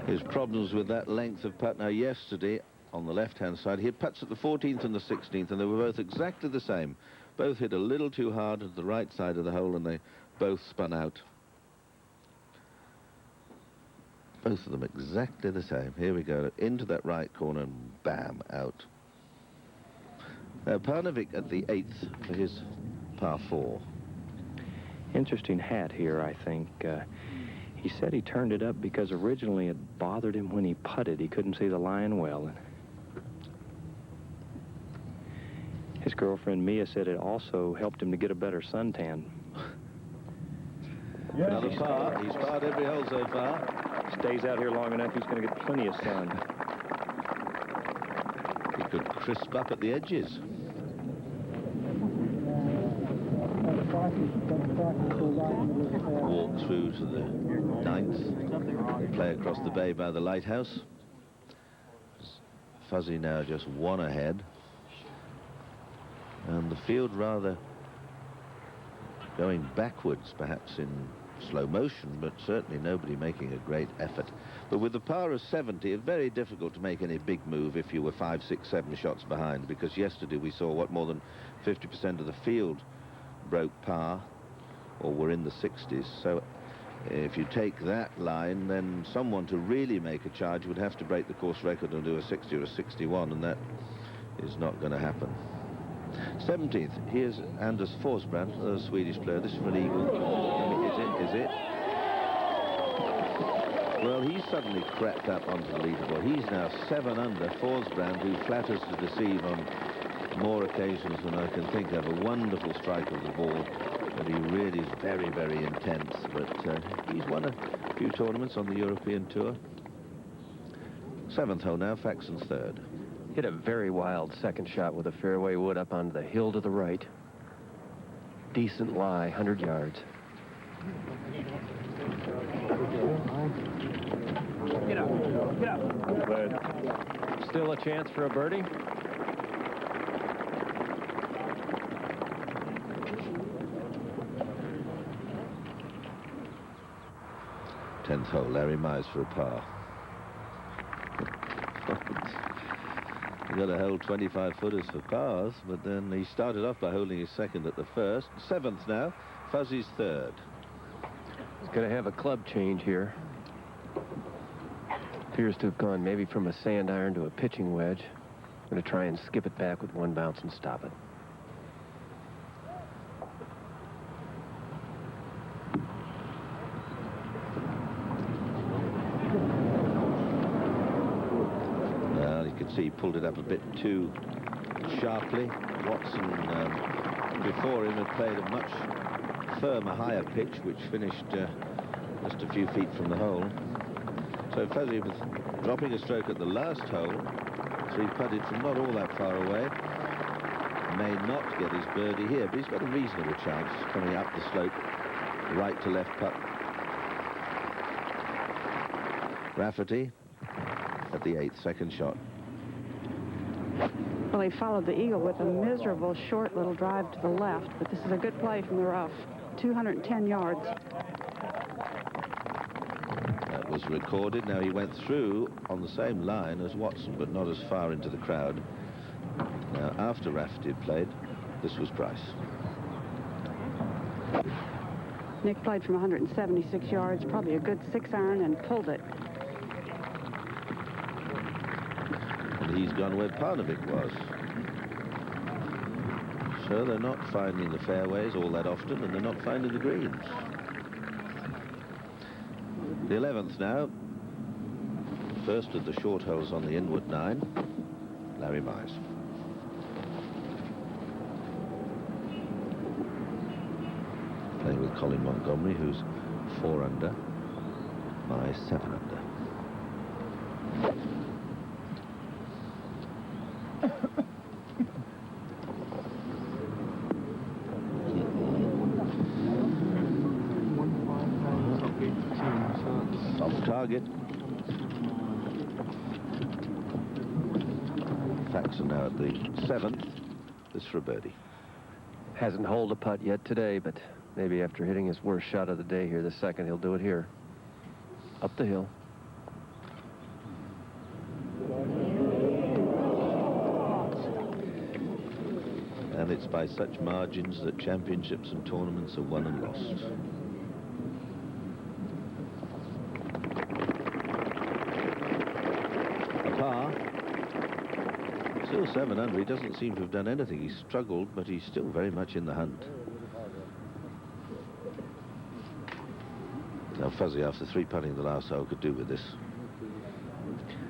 his problems with that length of putt. Now, yesterday, on the left-hand side, he had putts at the 14th and the 16th, and they were both exactly the same. Both hit a little too hard at the right side of the hole, and they both spun out. Both of them exactly the same. Here we go, into that right corner, and bam, out. Parnevik at the 8th for his par 4. Interesting hat here, I think. He said he turned it up because originally it bothered him when he putted. He couldn't see the line well. His girlfriend Mia said it also helped him to get a better suntan. Another par. He's parred every hole so far. Stays out here long enough, he's going to get plenty of sun. He could crisp up at the edges. Walk through to the 9th. Play across the bay by the lighthouse. Fuzzy now just 1 ahead. And the field rather going backwards, perhaps in slow motion, but certainly nobody making a great effort. But with the par of 70, it's very difficult to make any big move if you were 5, 6, 7 shots behind, because yesterday we saw what, more than 50% of the field broke par or were in the 60s. So if you take that line, then someone to really make a charge would have to break the course record and do a 60 or a 61, and that is not going to happen. 17th, here's Anders Forsbrand, a Swedish player. This is for an eagle. Is it? Well, he's suddenly crept up onto the leaderboard. He's now 7 under. Forsbrand, who flatters to deceive on more occasions than I can think of. A wonderful strike of the ball, but he really is very, very intense. But he's won a few tournaments on the European Tour. 7th hole now, Faxon's third. Hit a very wild second shot with a fairway wood up onto the hill to the right. Decent lie, 100 yards. Get up. Still a chance for a birdie. Tenth hole, Larry Mize for a par. He got to hold 25-footers for pars, but then he started off by holding his second at the first. 7th now, Fuzzy's third. He's going to have a club change here. Appears to have gone maybe from a sand iron to a pitching wedge. Going to try and skip it back with one bounce and stop it. Well, you can see he pulled it up a bit too sharply. Watson, before him, had played a much firmer, higher pitch, which finished just a few feet from the hole. So Fuzzy, with dropping a stroke at the last hole, 3-putted from not all that far away, may not get his birdie here, but he's got a reasonable chance coming up the slope, right to left putt. Rafferty at the 8th, second shot. Well, he followed the eagle with a miserable short little drive to the left, but this is a good play from the rough. 210 yards. That was recorded. Now he went through on the same line as Watson, but not as far into the crowd. Now, after Rafferty had played, this was Price. Nick played from 176 yards, probably a good 6-iron, and pulled it. And he's gone where Parnevik was. So they're not finding the fairways all that often, and they're not finding the greens. The 11th now. First of the short holes on the inward 9. Larry Mize. Playing with Colin Montgomery, who's 4 under. Mize 7 under. Off target. Faxon now at the 7th. This for a birdie. Hasn't holed a putt yet today, but maybe after hitting his worst shot of the day here, the second, he'll do it here. Up the hill. And it's by such margins that championships and tournaments are won and lost. A par. Still 7 under. He doesn't seem to have done anything. He's struggled, but he's still very much in the hunt. Now Fuzzy, after 3-putting the last hole, could do with this.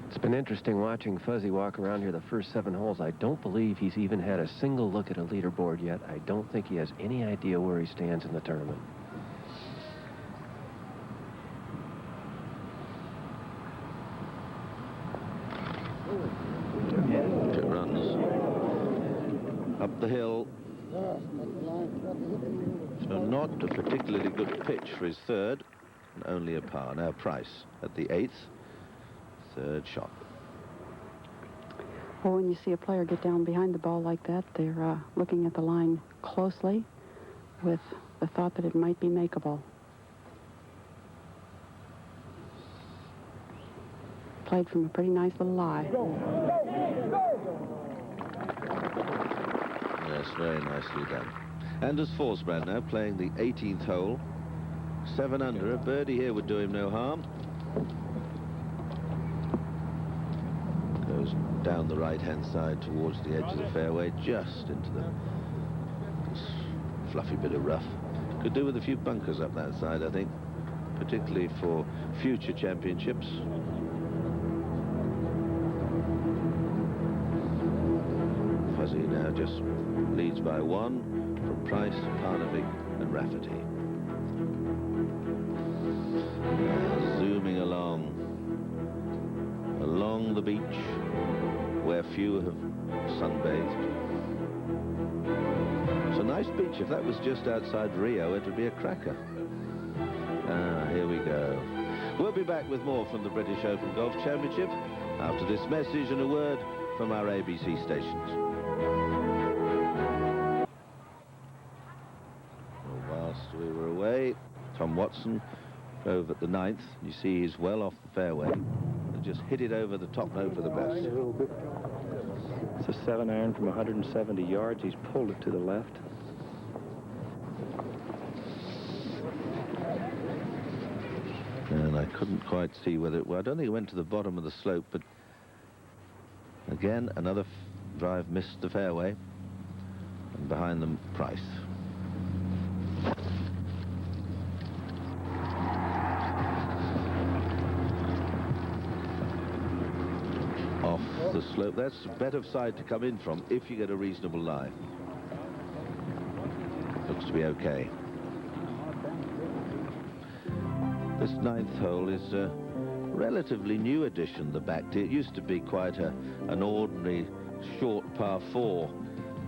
It's been interesting watching Fuzzy walk around here the first 7 holes. I don't believe he's even had a single look at a leaderboard yet. I don't think he has any idea where he stands in the tournament. It runs up the hill. So not a particularly good pitch for his third, and only a par. Now Price at the 8th. Third shot. Well, when you see a player get down behind the ball like that, they're looking at the line closely with the thought that it might be makeable. Played from a pretty nice little lie. Yes, very nicely done. Anders Forsbrand now playing the 18th hole. 7 under. A birdie here would do him no harm. Goes down the right-hand side towards the edge of the fairway, just into the fluffy bit of rough. Could do with a few bunkers up that side, I think, particularly for future championships. Fuzzy now just leads by 1 from Price, Parnevik and Rafferty. Zooming along the beach where few have sunbathed. It's a nice beach. If that was just outside Rio, it would be a cracker. Here we go. We'll be back with more from the British Open Golf Championship after this message and a word from our ABC stations. Well, whilst we were away, Tom Watson drove at the 9th. You see he's well off the fairway and just hit it over the top note for the best. It's a 7-iron from 170 yards. He's pulled it to the left. And I couldn't quite see whether well, I don't think it went to the bottom of the slope, but again, another drive missed the fairway. And behind them, Price. Off the slope. That's a better side to come in from if you get a reasonable lie. Looks to be okay. This 9th hole is a relatively new addition, the back tee. It used to be quite an ordinary short par 4.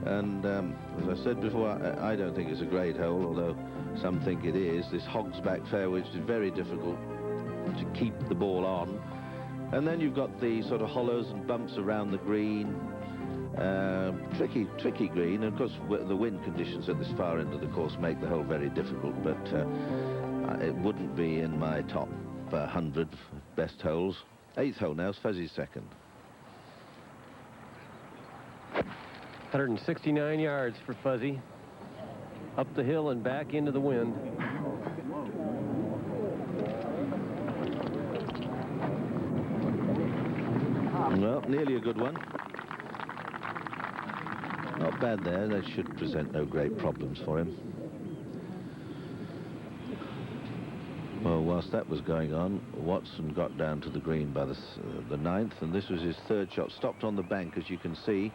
And as I said before, I don't think it's a great hole, although some think it is. This hog's back fairway, which is very difficult to keep the ball on. And then you've got the sort of hollows and bumps around the green. Tricky green. And of course, the wind conditions at this far end of the course make the hole very difficult, but it wouldn't be in my top 100 best holes. 8th hole now is Fuzzy's second. 169 yards for Fuzzy. Up the hill and back into the wind. Well, nearly a good one. Not bad there. That should present no great problems for him. Well, whilst that was going on, Watson got down to the green by the 9th, and this was his 3rd shot. Stopped on the bank, as you can see.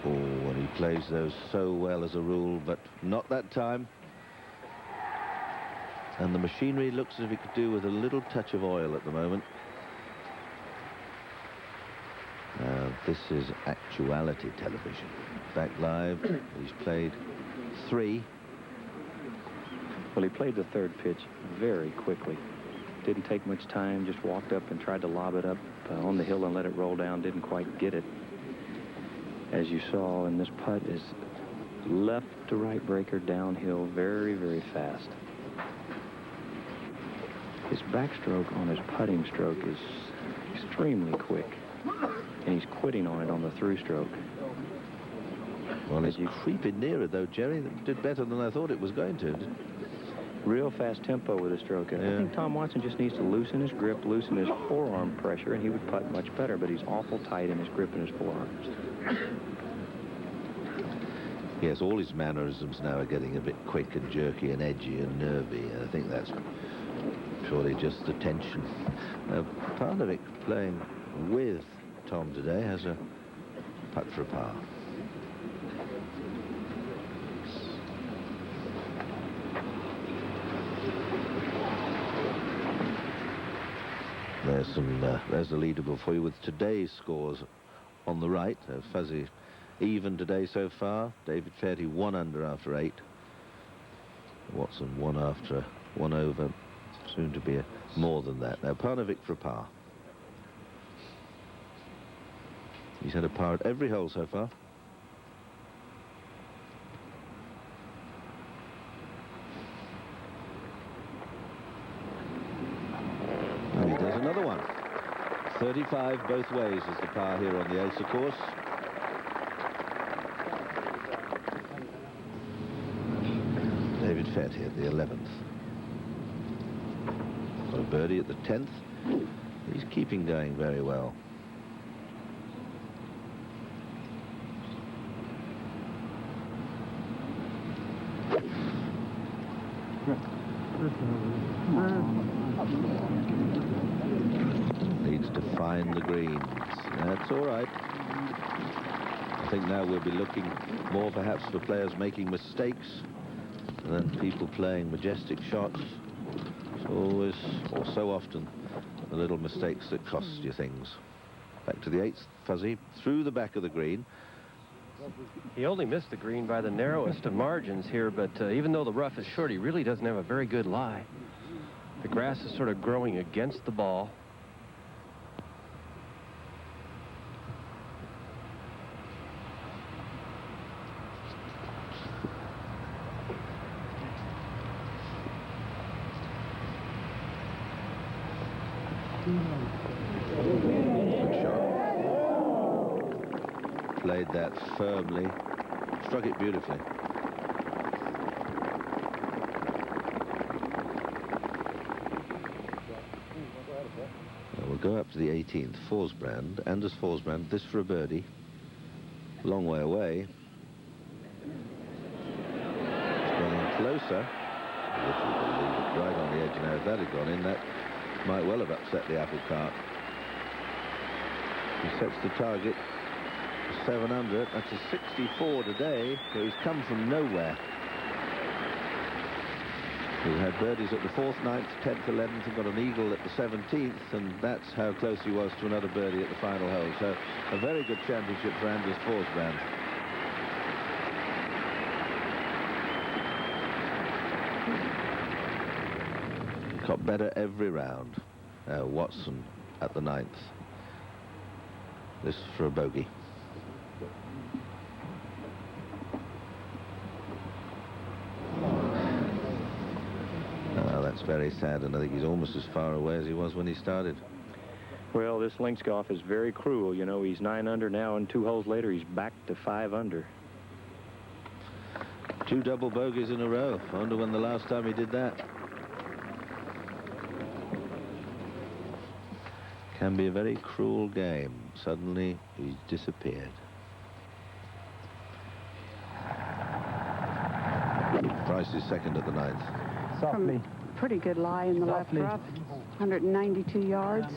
And he plays those so well as a rule, but not that time. And the machinery looks as if it could do with a little touch of oil at the moment. This is actuality television. Back live, he's played 3. Well, he played the 3rd pitch very quickly. Didn't take much time, just walked up and tried to lob it up on the hill and let it roll down. Didn't quite get it. As you saw, and this putt is left to right breaker downhill very, very fast. His backstroke on his putting stroke is extremely quick, and he's quitting on it on the through stroke. Well, he's creeping nearer, though, Jerry. It did better than I thought it was going to. Real fast tempo with a stroke. And I think Tom Watson just needs to loosen his grip, loosen his forearm pressure, and he would putt much better, but he's awful tight in his grip and his forearms. Yes, all his mannerisms now are getting a bit quick and jerky and edgy and nervy. I think that's surely just the tension. Parnevik playing with Tom today has a putt for a par. There's the leaderboard for you with today's scores on the right. Fuzzy even today so far. David Fairty 1 under after 8. Watson 1 after 1 over. Soon to be more than that. Now Parnevik for a par. He's had a par at every hole so far. And he does another one. 35 both ways is the par here on the Ailsa course. Ferty at the 11th. Got a birdie at the 10th. He's keeping going very well. Needs to find the greens. That's all right. I think now we'll be looking more perhaps for players making mistakes than people playing majestic shots. It's always, or so often, the little mistakes that cost you things. Back to the 8th, Fuzzy, through the back of the green. He only missed the green by the narrowest of margins here, but even though the rough is short, he really doesn't have a very good lie. The grass is sort of growing against the ball. Good shot. Played that firmly, struck it beautifully. Well, we'll go up to the 18th, Forsbrand, Anders Forsbrand, this for a birdie. Long way away. It's going closer. Literally believe it, right on the edge now. If that had gone in, that might well have upset the apple cart. He sets the target. 7 under. That's a 64 today, so he's come from nowhere. He had birdies at the 4th, 9th, 10th, 11th, and got an eagle at the 17th, and that's how close he was to another birdie at the final hole. So a very good championship for Anders Forsbrand. Got better every round. Watson at the 9th. This for a bogey. That's very sad, and I think he's almost as far away as he was when he started. Well, this links golf is very cruel. You know, he's 9 under now, and 2 holes later, he's back to 5 under. 2 double bogeys in a row. I wonder when the last time he did that. Can be a very cruel game. Suddenly, he's disappeared. Price is second at the 9th. Softly. Pretty good lie in the left rough. 192 yards.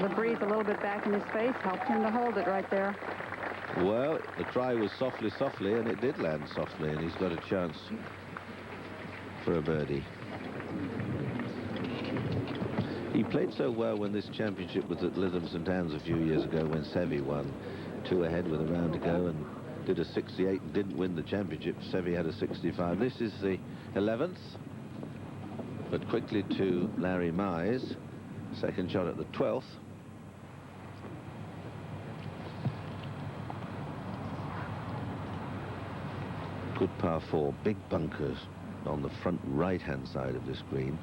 The breeze a little bit back in his face helped him to hold it right there. Well, the try was softly, softly, and it did land softly, and he's got a chance for a birdie. He played so well when this championship was at Lytham St Anne's a few years ago when Seve won. 2 ahead with a round to go and did a 68 and didn't win the championship. Seve had a 65. This is the 11th, but quickly to Larry Mize. Second shot at the 12th. Good par 4, big bunkers on the front right-hand side of this green.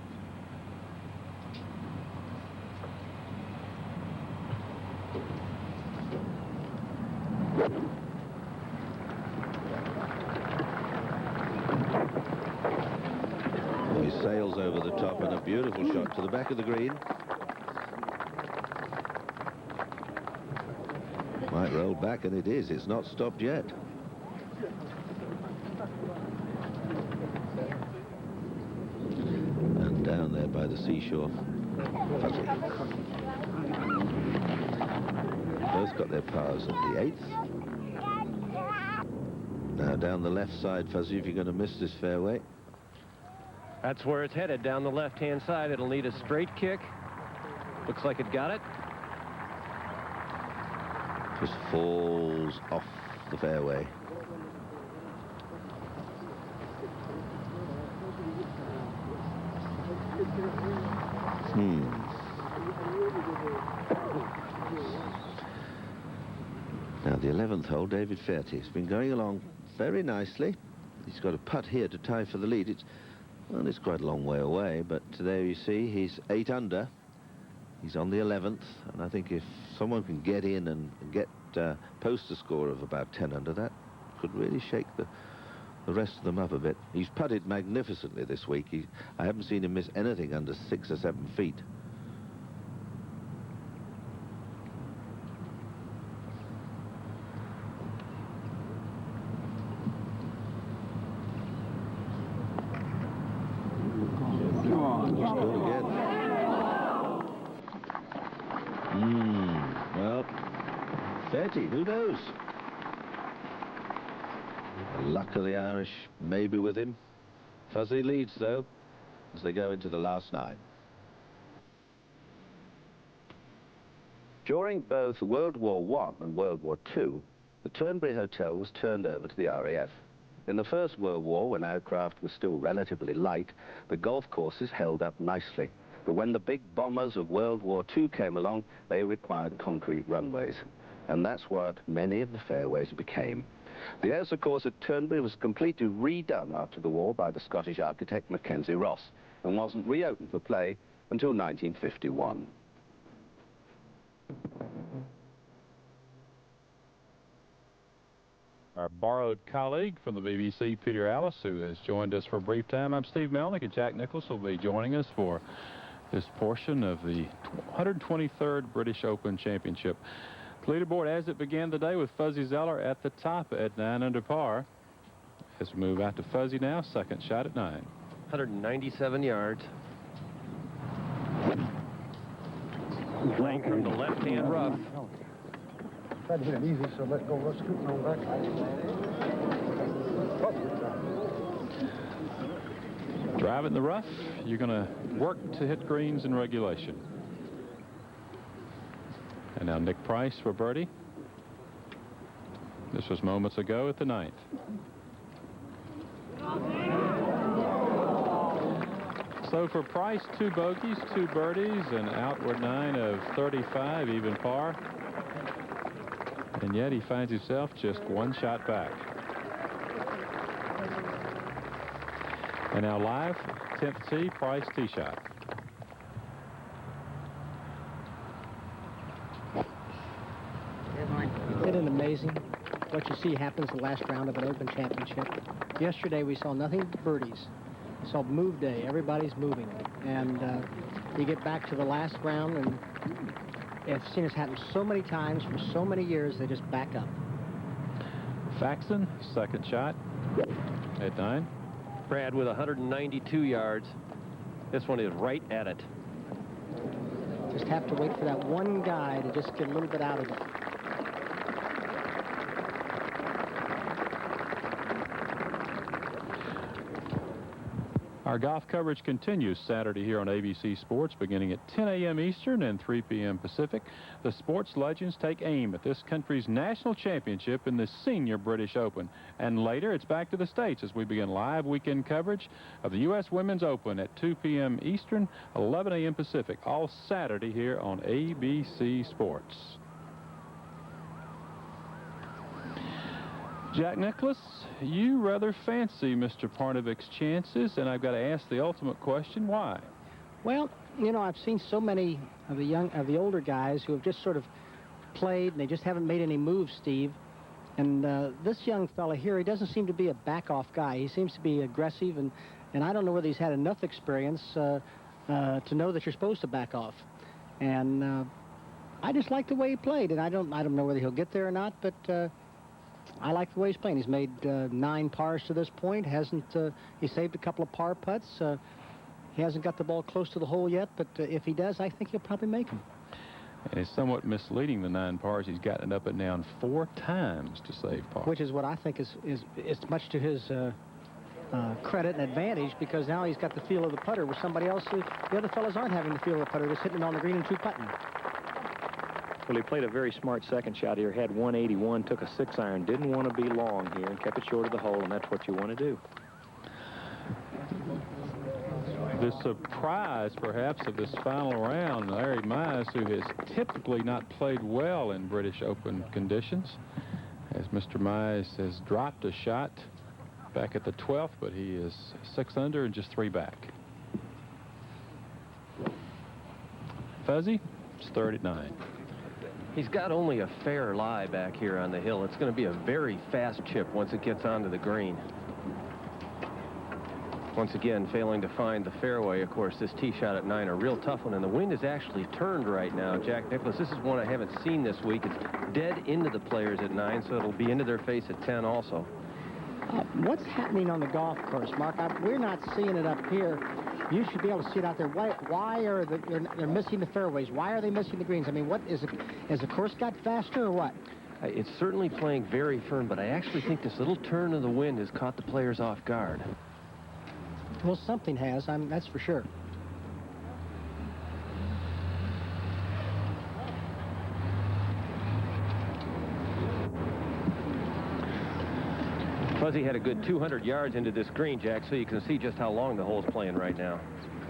He sails over the top and a beautiful shot to the back of the green. Might roll back, and it is. It's not stopped yet. And down there by the seashore, Fuzzy. Both got their pars at the 8th. Now down the left side, Fuzzy, if you're going to miss this fairway. That's where it's headed, down the left-hand side. It'll need a straight kick. Looks like it got it. Just falls off the fairway. Now the 11th hole, David Ferty. It's been going along very nicely. He's got a putt here to tie for the lead. Well, it's quite a long way away, but there you see he's 8 under. He's on the 11th, and I think if someone can get in and get post a score of about 10 under, that could really shake the the rest of them up a bit. He's putted magnificently this week. I haven't seen him miss anything under 6 or 7 feet. Well, 30, who knows? The luck of the Irish may be with him. Fuzzy leads, though, as they go into the last 9. During both World War I and World War II, the Turnberry Hotel was turned over to the RAF. In the First World War, when aircraft were still relatively light, the golf courses held up nicely. But when the big bombers of World War II came along, they required concrete runways. And that's what many of the fairways became. The Ailsa course at Turnberry was completely redone after the war by the Scottish architect Mackenzie Ross and wasn't reopened for play until 1951. Our borrowed colleague from the BBC, Peter Alice, who has joined us for a brief time. I'm Steve Melnick, and Jack Nicklaus will be joining us for this portion of the 123rd British Open Championship. Leaderboard as it began the day with Fuzzy Zoeller at the top at 9 under par. As we move out to Fuzzy now, second shot at 9. 197 yards. Playing from the left-hand rough. Tried to hit it easy, so let go. Let's scoot on back. Drive it in the rough. You're going to work to hit greens in regulation. And now Nick Price for birdie. This was moments ago at the 9th. So for Price, 2 bogeys, 2 birdies, an outward 9 of 35, even par. And yet he finds himself just 1 shot back. And now live, 10th tee, Price tee shot. Isn't it amazing what you see happens the last round of an Open Championship? Yesterday we saw nothing but birdies. We saw move day. Everybody's moving. And you get back to the last round, and I've seen this happen so many times for so many years, they just back up. Faxon, second shot at 9. Brad with 192 yards. This one is right at it. Just have to wait for that one guy to just get a little bit out of it. Our golf coverage continues Saturday here on ABC Sports, beginning at 10 a.m. Eastern and 3 p.m. Pacific. The sports legends take aim at this country's national championship in the Senior British Open. And later, it's back to the States as we begin live weekend coverage of the U.S. Women's Open at 2 p.m. Eastern, 11 a.m. Pacific, all Saturday here on ABC Sports. Jack Nicklaus, you rather fancy Mr. Parnevik's chances, and I've got to ask the ultimate question, why? Well, you know, I've seen so many of the older guys who have just sort of played, and they just haven't made any moves, Steve. And this young fella here, he doesn't seem to be a back-off guy. He seems to be aggressive, and I don't know whether he's had enough experience to know that you're supposed to back off. And I just like the way he played, and I don't know whether he'll get there or not, but I like the way he's playing. He's made 9 pars to this point. He saved a couple of par putts. He hasn't got the ball close to the hole yet, but if he does, I think he'll probably make them. And it's somewhat misleading, the 9 pars. He's gotten it up and down 4 times to save par. Which is what I think is much to his credit and advantage, because now he's got the feel of the putter where somebody else, the other fellas aren't having the feel of the putter. They're sitting on the green and 2-putting. Well, he played a very smart second shot here, had 181, took a 6-iron, didn't want to be long here, and kept it short of the hole, and that's what you want to do. The surprise, perhaps, of this final round, Larry Mize, who has typically not played well in British Open conditions, as Mr. Mize has dropped a shot back at the 12th, but he is 6 under and just 3 back. Fuzzy, it's 3rd at 9. He's got only a fair lie back here on the hill. It's going to be a very fast chip once it gets onto the green. Once again, failing to find the fairway. Of course, this tee shot at 9, a real tough one, and the wind is actually turned right now. Jack Nicklaus, this is one I haven't seen this week. It's dead into the players at 9, so it'll be into their face at 10 also. What's happening on the golf course, Mark? We're not seeing it up here. You should be able to see it out there. Why are they're missing the fairways? Why are they missing the greens? I mean, what is it? Has the course got faster or what? It's certainly playing very firm, but I actually think this little turn of the wind has caught the players off guard. Well, something has. That's for sure. Fuzzy had a good 200 yards into this green, Jack, so you can see just how long the hole's playing right now.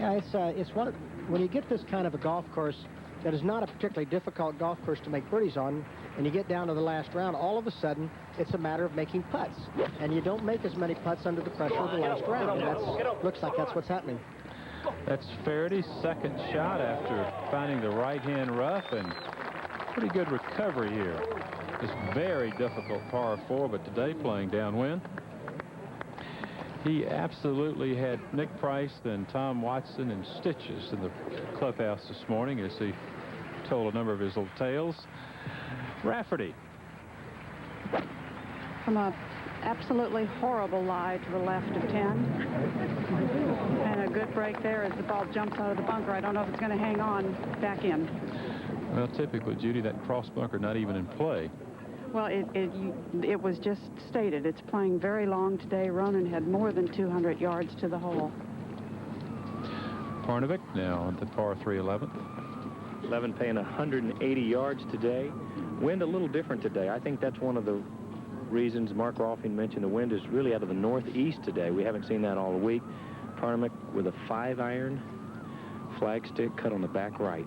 Yeah, it's one. When you get this kind of a golf course that is not a particularly difficult golf course to make birdies on, and you get down to the last round, all of a sudden, it's a matter of making putts. And you don't make as many putts under the pressure of the last round. Looks like that's what's happening. That's Faherty's second shot after finding the right-hand rough, and pretty good recovery here. It's very difficult par 4, but today playing downwind. He absolutely had Nick Price and Tom Watson in stitches in the clubhouse this morning as he told a number of his little tales. Rafferty. From a absolutely horrible lie to the left of 10. And a good break there as the ball jumps out of the bunker. I don't know if it's going to hang on back in. Well, typically, Judy, that cross bunker not even in play. Well, it was just stated. It's playing very long today. Ronan had more than 200 yards to the hole. Parnevik now on the par 3 11th. 11 paying 180 yards today. Wind a little different today. I think that's one of the reasons Mark Rolfing mentioned the wind is really out of the northeast today. We haven't seen that all week. Parnevik with a 5-iron, flagstick cut on the back right.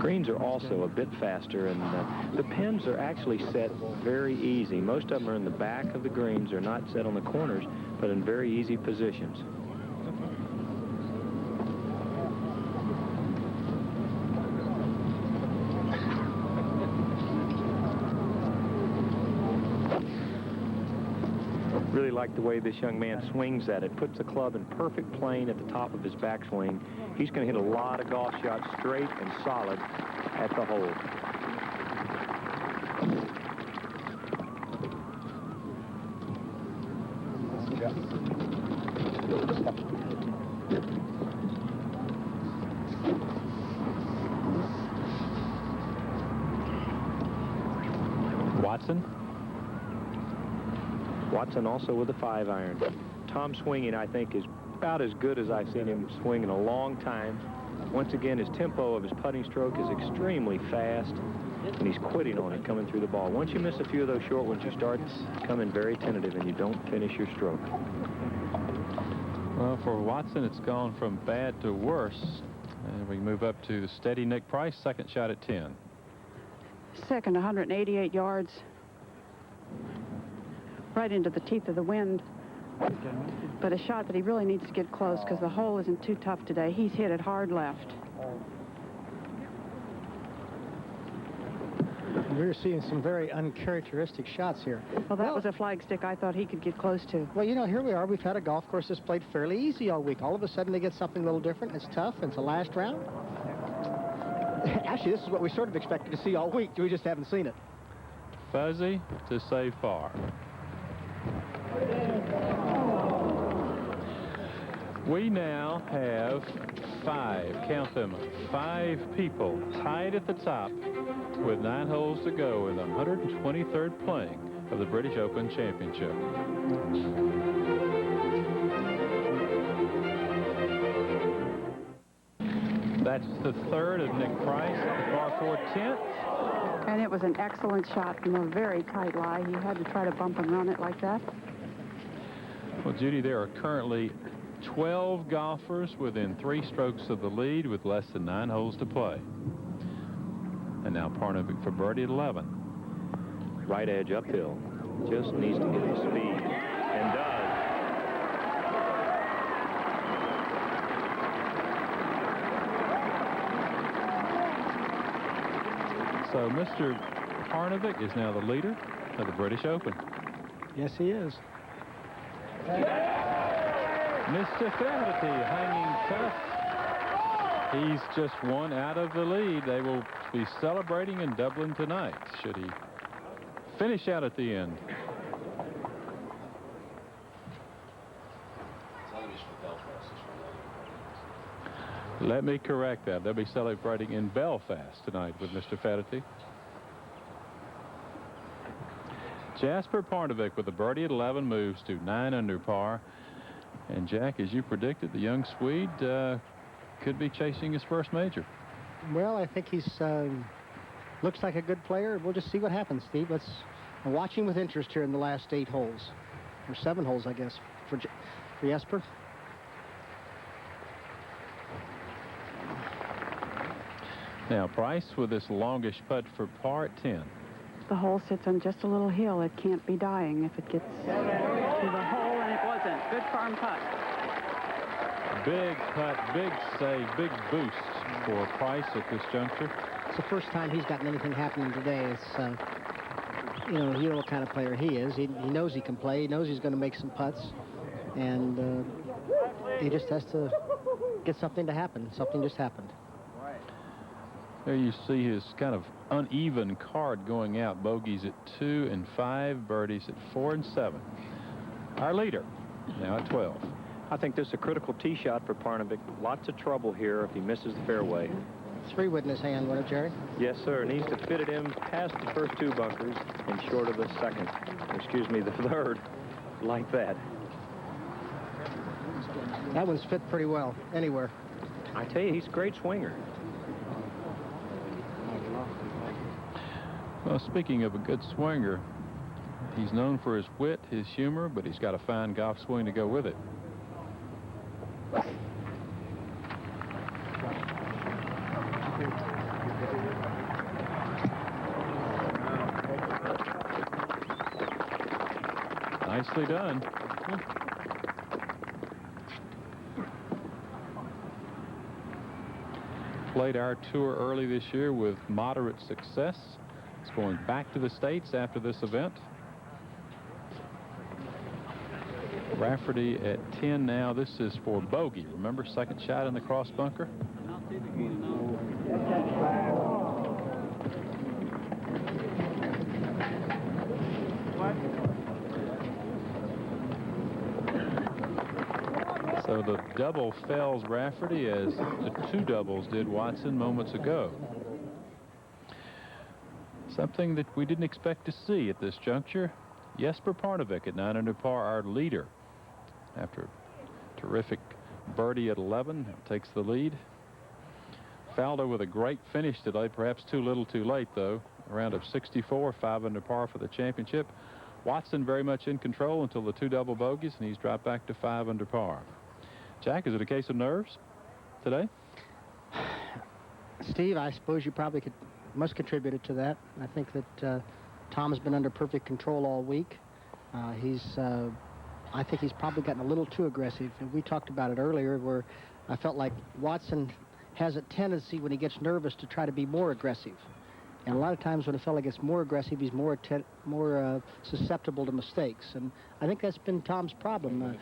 Greens are also a bit faster, and the pins are actually set very easy. Most of them are in the back of the greens. They're not set on the corners, but in very easy positions. Really like the way this young man swings at it. Puts the club in perfect plane at the top of his backswing. He's going to hit a lot of golf shots straight and solid at the hole. Watson. Watson also with a 5-iron. Tom swinging, I think, is about as good as I've seen him swing in a long time. Once again, his tempo of his putting stroke is extremely fast, and he's quitting on it coming through the ball. Once you miss a few of those short ones, you start coming very tentative, and you don't finish your stroke. Well, for Watson, it's gone from bad to worse. And we move up to the steady Nick Price, second shot at 10. Second, 188 yards. Right into the teeth of the wind. But a shot that he really needs to get close because the hole isn't too tough today. He's hit it hard left. We're seeing some very uncharacteristic shots here. Well, that was a flagstick I thought he could get close to. Well, you know, here we are. We've had a golf course that's played fairly easy all week. All of a sudden, they get something a little different. It's tough. It's the last round. Actually, this is what we sort of expected to see all week. We just haven't seen it. Fuzzy to save par. We now have 5, count them, 5 people tied at the top with 9 holes to go in the 123rd playing of the British Open Championship. That's the third of Nick Price at the par 4 10th. And it was an excellent shot from a very tight lie. He had to try to bump and run it like that. Well, Judy, there are currently 12 golfers within 3 strokes of the lead with less than 9 holes to play. And now Parnevik for birdie at 11. Right edge uphill. Just needs to get the speed. And does. So Mr. Parnevik is now the leader. of the British Open. Yes, he is. Mr. Flaherty hanging tough. He's just one out of the lead. They will be celebrating in Dublin tonight, should he finish out at the end. Let me correct that. They'll be celebrating in Belfast tonight with Mr. Flaherty. Jasper Parnevik with a birdie at 11 moves to 9 under par. And Jack, as you predicted, the young Swede could be chasing his first major. Well, I think he's looks like a good player. We'll just see what happens, Steve. Let's watch him with interest here in the last 8 holes, or 7 holes, I guess, for Jesper. Now Price with this longish putt for par at 10. The hole sits on just a little hill. It can't be dying if it gets to the hole, and it wasn't. Good firm putt. Big putt, big save, big boost for Price at this juncture. It's the first time he's gotten anything happening today. It's, you know what kind of player he is. He knows he can play. He knows he's going to make some putts. And he just has to get something to happen. Something just happened. There you see his kind of uneven card going out. Bogeys at 2 and 5, birdies at 4 and 7. Our leader now at 12. I think this is a critical tee shot for Parnevik. Lots of trouble here if he misses the fairway. 3 wood in his hand, wasn't it, Jerry? Yes, sir. Needs to fit it in past the first 2 bunkers and short of the second. Excuse me, the third. Like that. That one's fit pretty well anywhere. I tell you, he's a great swinger. Well, speaking of a good swinger, he's known for his wit, his humor, but he's got a fine golf swing to go with it. Nicely done. Played our tour early this year with moderate success. It's going back to the States after this event. Rafferty at 10 now. This is for bogey. Remember, second shot in the cross bunker. So the double fells Rafferty as the 2 doubles did Watson moments ago. Something that we didn't expect to see at this juncture. Jesper Parnevik at 9 under par, our leader. After a terrific birdie at 11, takes the lead. Faldo with a great finish today, perhaps too little too late though. A round of 64, 5 under par for the championship. Watson very much in control until the 2 double bogeys, and he's dropped back to 5 under par. Jack, is it a case of nerves today? Steve, I suppose you probably must contribute to that. I think that Tom's been under perfect control all week. I think he's probably gotten a little too aggressive. And we talked about it earlier, where I felt like Watson has a tendency when he gets nervous to try to be more aggressive. And a lot of times when a fella gets more aggressive, he's more susceptible to mistakes. And I think that's been Tom's problem.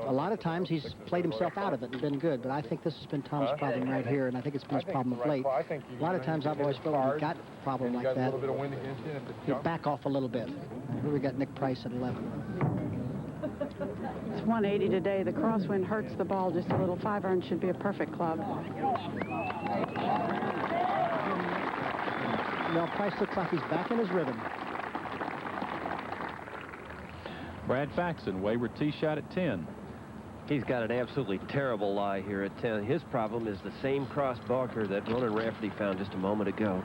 A lot of times he's played himself out of it and been good, but I think this has been Tom's problem right here, and I think it's been his problem of late. A lot of times I've always felt when he got a problem like that, he'd back off a little bit. Here we got Nick Price at 11. It's 180 today. The crosswind hurts the ball just a little. 5-iron should be a perfect club. Well, Price looks like he's back in his rhythm. Brad Faxon, wayward tee shot at 10. He's got an absolutely terrible lie here at 10. His problem is the same cross bunker that Ronan Rafferty found just a moment ago.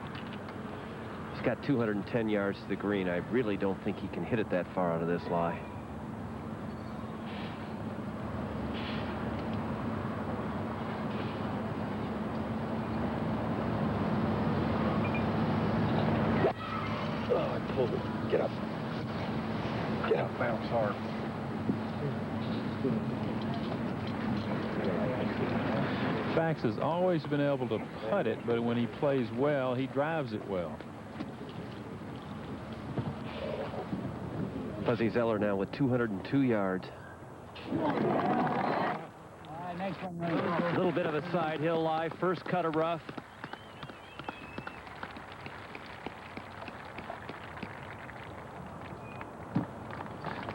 He's got 210 yards to the green. I really don't think he can hit it that far out of this lie. Get up. Get up, bounce hard. Fax has always been able to putt it, but when he plays well, he drives it well. Fuzzy Zeller now with 202 yards. A little bit of a side hill lie. First cut of rough.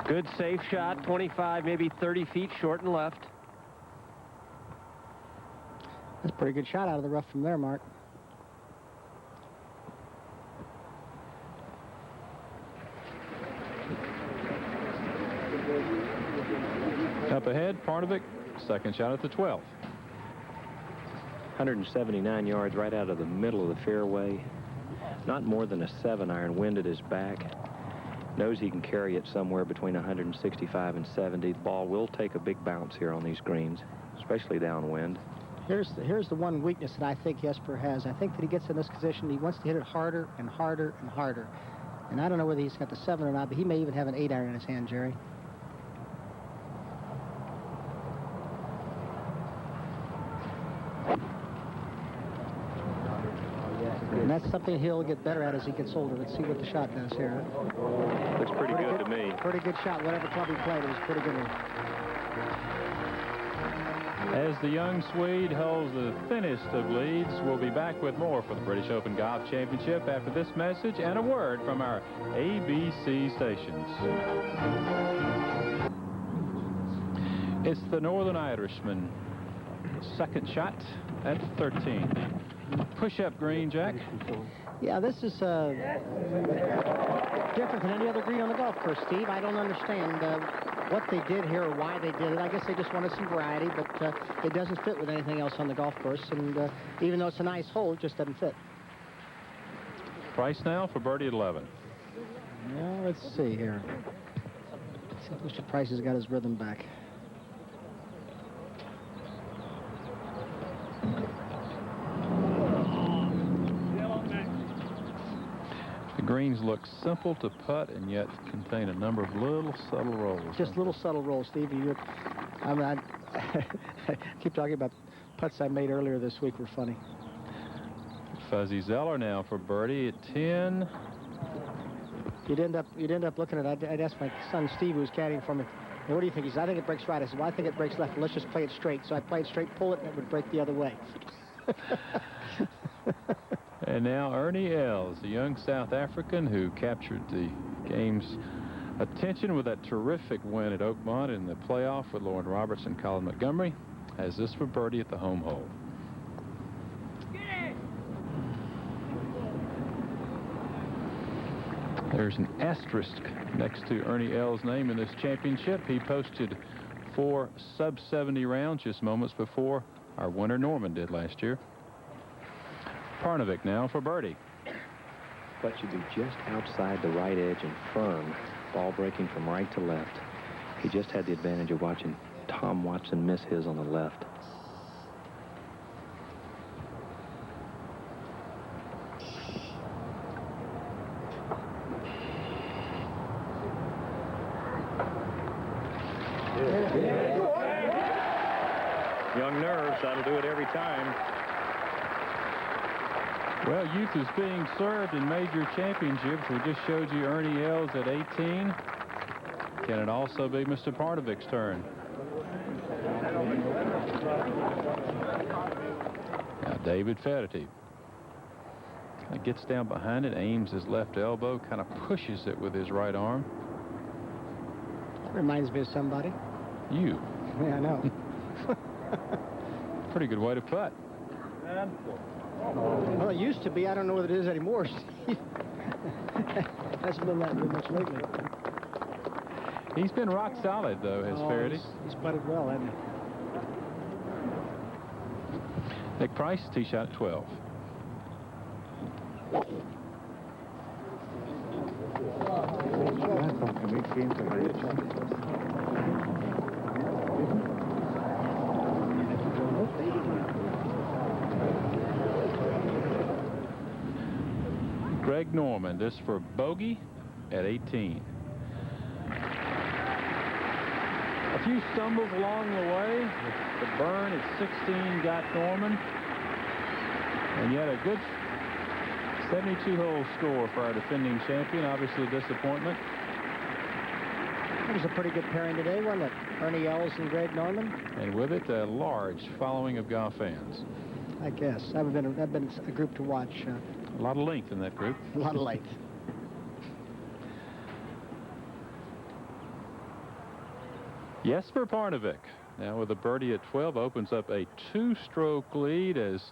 Good safe shot, 25, maybe 30 feet short and left. That's a pretty good shot out of the rough from there, Mark. Up ahead, Parnevik, second shot at the 12th. 179 yards right out of the middle of the fairway. Not more than a 7-iron, wind at his back. Knows he can carry it somewhere between 165 and 70. The ball will take a big bounce here on these greens, especially downwind. Here's the one weakness that I think Jesper has. I think that he gets in this position, he wants to hit it harder and harder and harder. And I don't know whether he's got the 7 or not, but he may even have an 8-iron in his hand, Jerry. And that's something he'll get better at as he gets older. Let's see what the shot does here. Looks pretty good to me. Pretty good shot. Whatever club he played, it was a pretty good one. As the young Swede holds the thinnest of leads, we'll be back with more for the British Open Golf Championship after this message and a word from our ABC stations. It's the Northern Irishman. Second shot at 13. Push-up green, Jack. Yeah, this is different than any other green on the golf course, Steve. I don't understand what they did here or why they did it. I guess they just wanted some variety, but it doesn't fit with anything else on the golf course. And even though it's a nice hole, it just doesn't fit. Price now for birdie at 11. Well, let's see here. Let's see if Mr. Price has got his rhythm back. The greens look simple to putt and yet contain a number of little subtle rolls. Just little subtle rolls, Steve. I mean, I keep talking about putts I made earlier this week were funny. Fuzzy Zeller now for birdie at 10. You'd end up looking at it. I'd ask my son Steve, who's caddying for me, hey, what do you think? He said, I think it breaks right. I said, well, I think it breaks left. Let's just play it straight. So I played straight, pull it, and it would break the other way. And now Ernie Els, a young South African who captured the game's attention with that terrific win at Oakmont in the playoff with Lauren Roberts and Colin Montgomery, has this for birdie at the home hole. There's an asterisk next to Ernie Els' name in this championship. He posted 4 sub-70 rounds just moments before our winner Norman did last year. Parnevik now for birdie. Putt should be just outside the right edge and firm. Ball breaking from right to left. He just had the advantage of watching Tom Watson miss his on the left. Young nerves, that'll do it every time. Well, youth is being served in major championships. We just showed you Ernie Els at 18. Can it also be Mr. Parnevik's turn? Now David Fetty gets down behind it, aims his left elbow, kind of pushes it with his right arm. That reminds me of somebody. You. Yeah, I know. Pretty good way to putt. Well, it used to be. I don't know what it is anymore, Steve. Hasn't been that much lately. He's been rock solid, though, has Faraday. He's putted well, hasn't he? Nick Price, tee shot at 12. Greg Norman, this for bogey at 18. A few stumbles along the way. The burn at 16 got Norman. And yet a good 72-hole score for our defending champion. Obviously a disappointment. It was a pretty good pairing today, wasn't it? Ernie Els and Greg Norman. And with it, a large following of golf fans. I guess. That would have been a group to watch. A lot of length in that group. A lot of length. Jesper Parnevik, now with a birdie at 12, opens up a 2-stroke lead as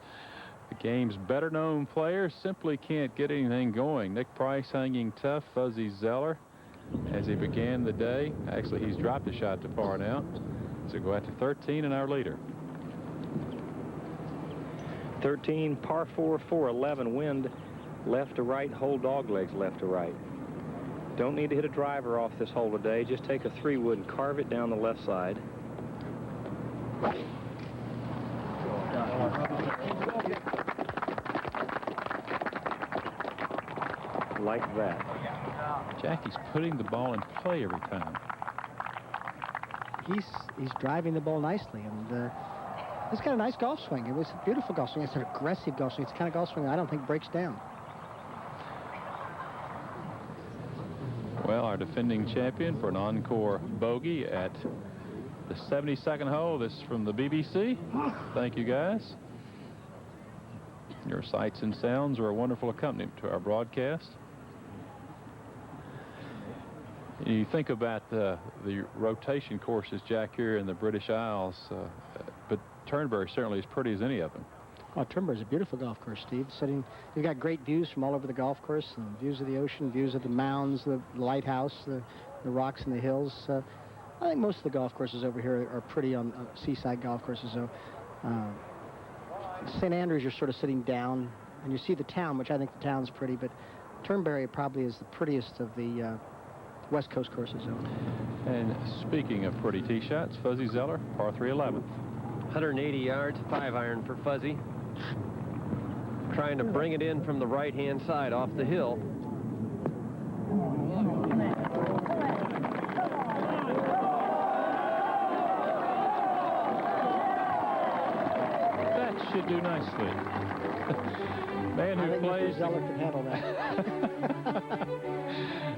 the game's better-known players simply can't get anything going. Nick Price hanging tough, Fuzzy Zeller, as he began the day. Actually, he's dropped a shot to par now. So go out to 13 and our leader. 13, par 4, 411, wind left to right, hole dog legs left to right. Don't need to hit a driver off this hole today. Just take a 3-wood and carve it down the left side. Like that. Jackie's putting the ball in play every time. He's driving the ball nicely, and he's got a nice golf swing. It was a beautiful golf swing. It's an aggressive golf swing. It's the kind of golf swing I don't think breaks down. Well, our defending champion for an encore bogey at the 72nd hole. This is from the BBC. Thank you, guys. Your sights and sounds are a wonderful accompaniment to our broadcast. You think about the rotation courses, Jack, here in the British Isles, but Turnberry certainly as pretty as any of them. Oh, Turnberry's a beautiful golf course, Steve. You've got great views from all over the golf course, and views of the ocean, views of the mounds, the lighthouse, the rocks and the hills. I think most of the golf courses over here are pretty on seaside golf courses. So, St. Andrews, you're sort of sitting down, and you see the town, which I think the town's pretty, but Turnberry probably is the prettiest of the West Coast courses. And speaking of pretty tee shots, Fuzzy Zeller, par 3 11th. 180 yards, 5-iron for Fuzzy. Trying to bring it in from the right-hand side off the hill. That should do nicely. Man who plays... Zeller can handle that.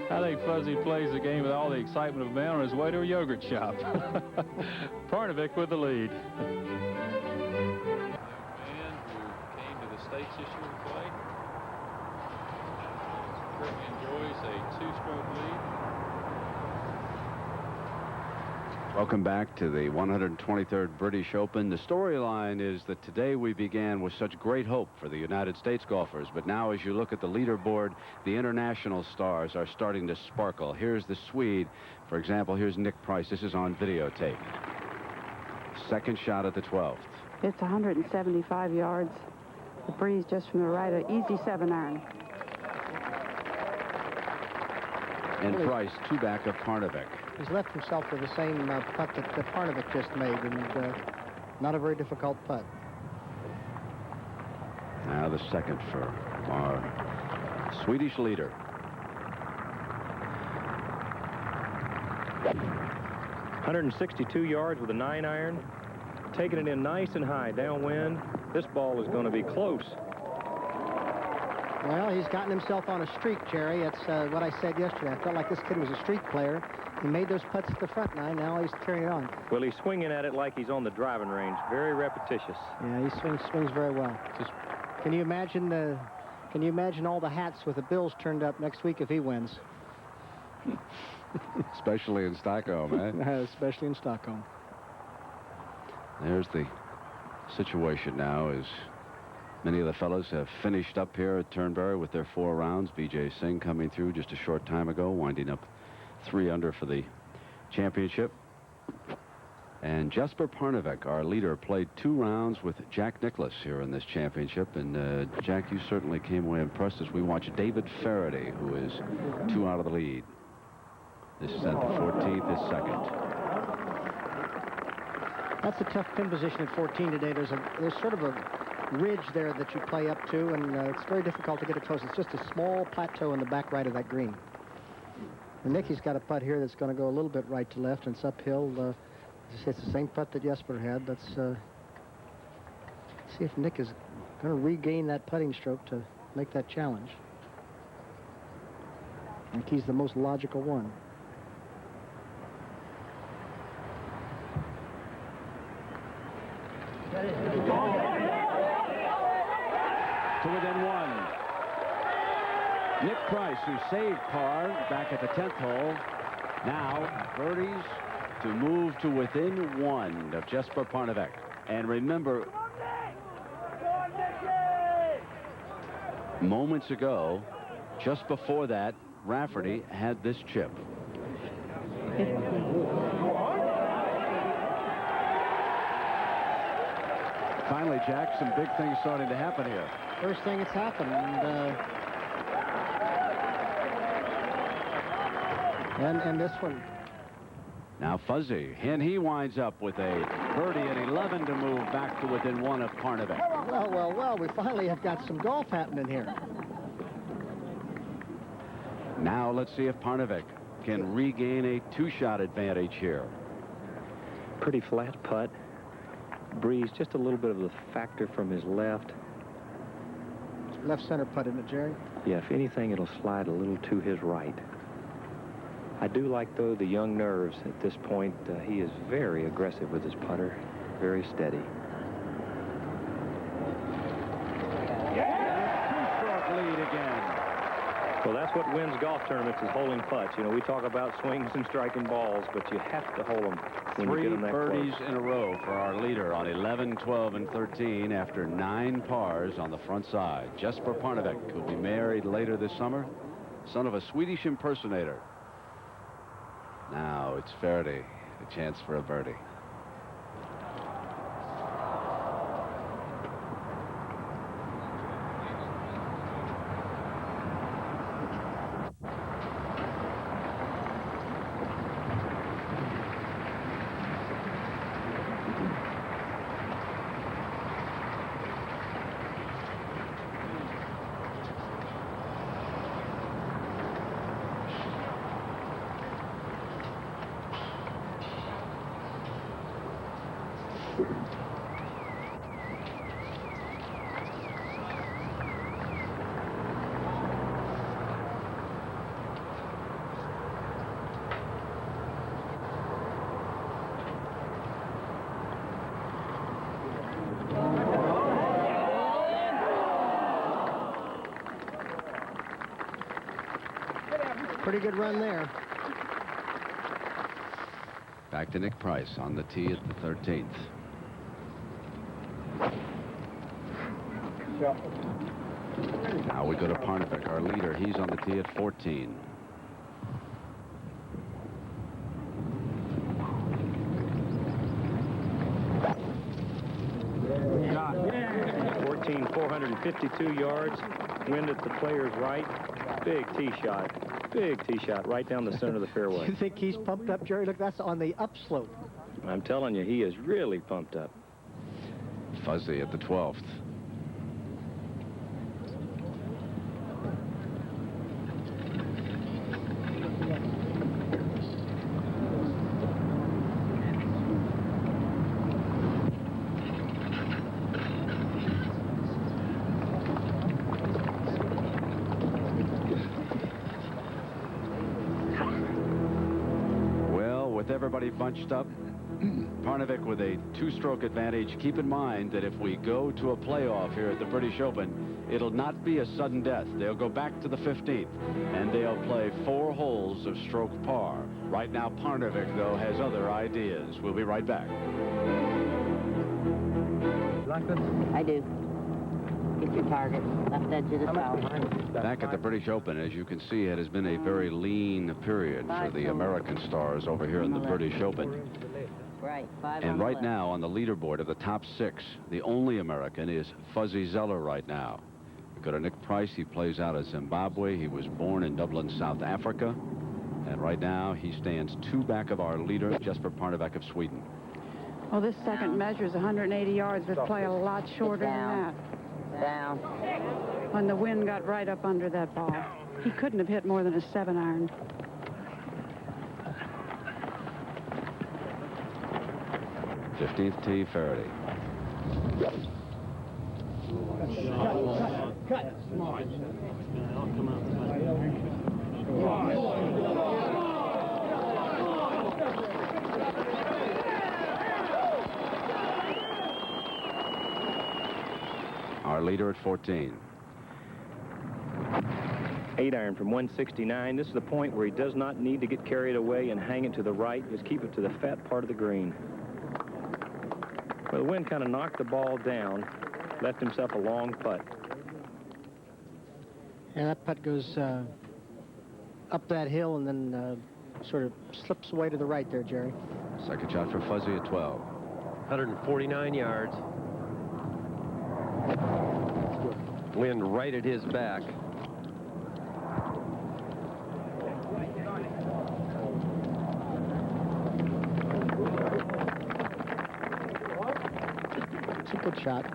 I think Fuzzy plays the game with all the excitement of a man on his way to a yogurt shop. Parnevik with the lead. Man who came to the stakes this year to play. Currently enjoys a 2-stroke lead. Welcome back to the 123rd British Open. The storyline is that today we began with such great hope for the United States golfers, but now as you look at the leaderboard, the international stars are starting to sparkle. Here's the Swede. For example, here's Nick Price. This is on videotape. Second shot at the 12th. It's 175 yards. The breeze just from the right, an easy 7-iron. And Price, 2 back of Parnevik. He's left himself with the same putt that Parnevik just made, and not a very difficult putt. Now the second for our Swedish leader. 162 yards with a 9-iron. Taking it in nice and high downwind. This ball is going to be close. Well, he's gotten himself on a streak, Jerry. That's what I said yesterday. I felt like this kid was a streak player. He made those putts at the front nine. Now he's carrying it on. Well, he's swinging at it like he's on the driving range. Very repetitious. Yeah, he swings very well. Can you imagine all the hats with the Bills turned up next week if he wins? Especially in Stockholm, eh? Especially in Stockholm. There's the situation now as many of the fellows have finished up here at Turnberry with their 4 rounds. B.J. Singh coming through just a short time ago, winding up 3 under for the championship. And Jesper Parnevik, our leader, played 2 rounds with Jack Nicklaus here in this championship. And Jack, you certainly came away impressed as we watched David Faraday, who is 2 out of the lead. This is at the 14th, his second. That's a tough pin position at 14 today. There's sort of a ridge there that you play up to, and it's very difficult to get it close. It's just a small plateau in the back right of that green. And Nicky's got a putt here that's going to go a little bit right to left, and it's uphill. It's the same putt that Jesper had. Let's see if Nick is going to regain that putting stroke to make that challenge. I think he's the most logical one. to within 1. Nick Price, who saved par back at the 10th hole, now birdies to move to within 1 of Jesper Parnevik. And remember, moments ago, just before that, Rafferty had this chip. Finally, Jack, some big things starting to happen here. First thing that's happened. And this one. Now Fuzzy, and he winds up with a birdie at 11 to move back to within 1 of Parnevik. Well, we finally have got some golf happening here. Now let's see if Parnevik can regain a 2-shot advantage here. Pretty flat putt. Breeze, just a little bit of a factor from his left. Left center putt, isn't it, Jerry? Yeah, if anything, it'll slide a little to his right. I do like, though, the young nerves at this point. He is very aggressive with his putter, very steady. Two-stroke lead again. Well, that's what wins golf tournaments, is holding putts. You know, we talk about swings and striking balls, but you have to hold them when you get them that close. 3 birdies in a row for our leader on 11, 12, and 13 after 9 pars on the front side. Jesper Parnevik, who'll be married later this summer, son of a Swedish impersonator. Now it's Faraday, a chance for a birdie. Pretty good run there. Back to Nick Price on the tee at the 13th. Now we go to Parnevik, our leader. He's on the tee at 14. Yeah. 14, 452 yards. Wind at the player's right. Big tee shot. Big tee shot right down the center of the fairway. You think he's pumped up, Jerry? Look, that's on the upslope. I'm telling you, he is really pumped up. Fuzzy at the 12th. Everybody bunched up. Parnevik with a 2-stroke advantage. Keep in mind that if we go to a playoff here at the British Open, it'll not be a sudden death. They'll go back to the 15th, and they'll play 4 holes of stroke par. Right now, Parnevik, though, has other ideas. We'll be right back. Like this? I do. Get your target. Left edge of the tower. Back at the British Open, as you can see, it has been a very lean period for the American stars over here in the British Open. Right. 5 And right now on the leaderboard of the top 6, the only American is Fuzzy Zeller right now. We go to Nick Price. He plays out of Zimbabwe. He was born in Dublin, South Africa. And right now he stands 2 back of our leader, Jesper Parnevik of Sweden. Well, this second measures 180 yards, but play a lot shorter than that. Down. When the wind got right up under that ball. He couldn't have hit more than a 7-iron. '15th tee, Faraday. Cut. our leader at 14. 8-iron from 169. This is the point where he does not need to get carried away and hang it to the right. Just keep it to the fat part of the green. Well, the wind kind of knocked the ball down, left himself a long putt. And that putt goes up that hill and then sort of slips away to the right there, Jerry. Second shot for Fuzzy at 12. 149 yards. Wind right at his back. It's a good shot.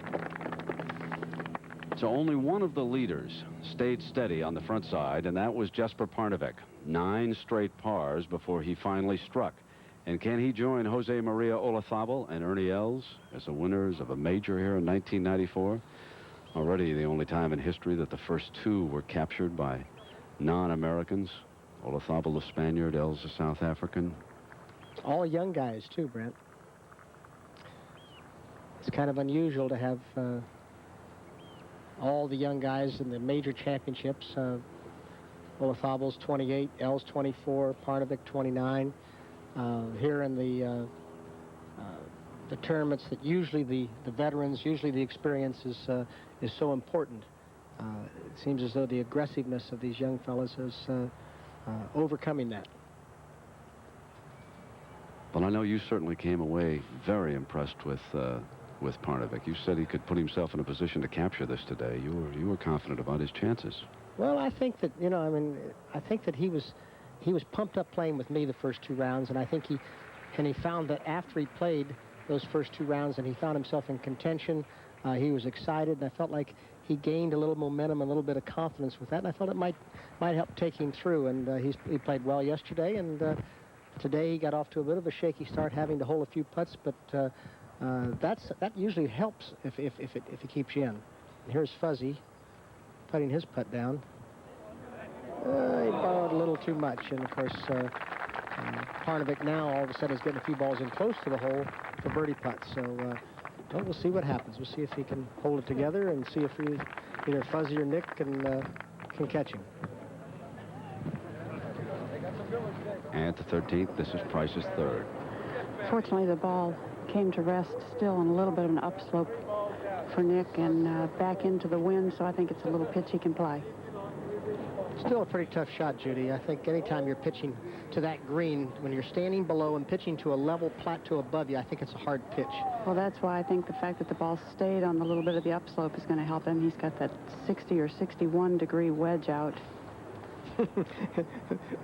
So only one of the leaders stayed steady on the front side, and that was Jesper Parnevik. 9 straight pars before he finally struck. And can he join Jose Maria Olazabal and Ernie Els as the winners of a major here in 1994? Already the only time in history that the first 2 were captured by non-Americans. Olazabal, the Spaniard, Els, the South African. All young guys, too, Brent. It's kind of unusual to have all the young guys in the major championships. Olazabal's 28, Els 24, Parnevik 29. Here in the tournaments that usually the veterans, usually the experience is so important. It seems as though the aggressiveness of these young fellas is overcoming that. Well, I know you certainly came away very impressed with Parnevik. You said he could put himself in a position to capture this today. You were confident about his chances. Well, I think that, you know, I mean, I think that he was pumped up playing with me the first 2 rounds, and I think he found that after he played those first 2 rounds and he found himself in contention, he was excited, and I felt like he gained a little momentum, a little bit of confidence with that, and I felt it might help take him through, and he played well yesterday, and today he got off to a bit of a shaky start, having to hold a few putts, but that usually helps if he keeps you in. And here's Fuzzy putting his putt down. He borrowed a little too much, and of course Parnevik now all of a sudden is getting a few balls in close to the hole for birdie putts. So well, we'll see what happens. We'll see if he can hold it together and see if either Fuzzy or Nick can catch him. And at the 13th, this is Price's 3rd. Fortunately, the ball came to rest still on a little bit of an upslope for Nick and back into the wind, so I think it's a little pitch he can play. Still a pretty tough shot, Judy. I think anytime you're pitching to that green, when you're standing below and pitching to a level plateau above you, I think it's a hard pitch. Well, that's why I think the fact that the ball stayed on the little bit of the upslope is going to help him. He's got that 60 or 61 degree wedge out.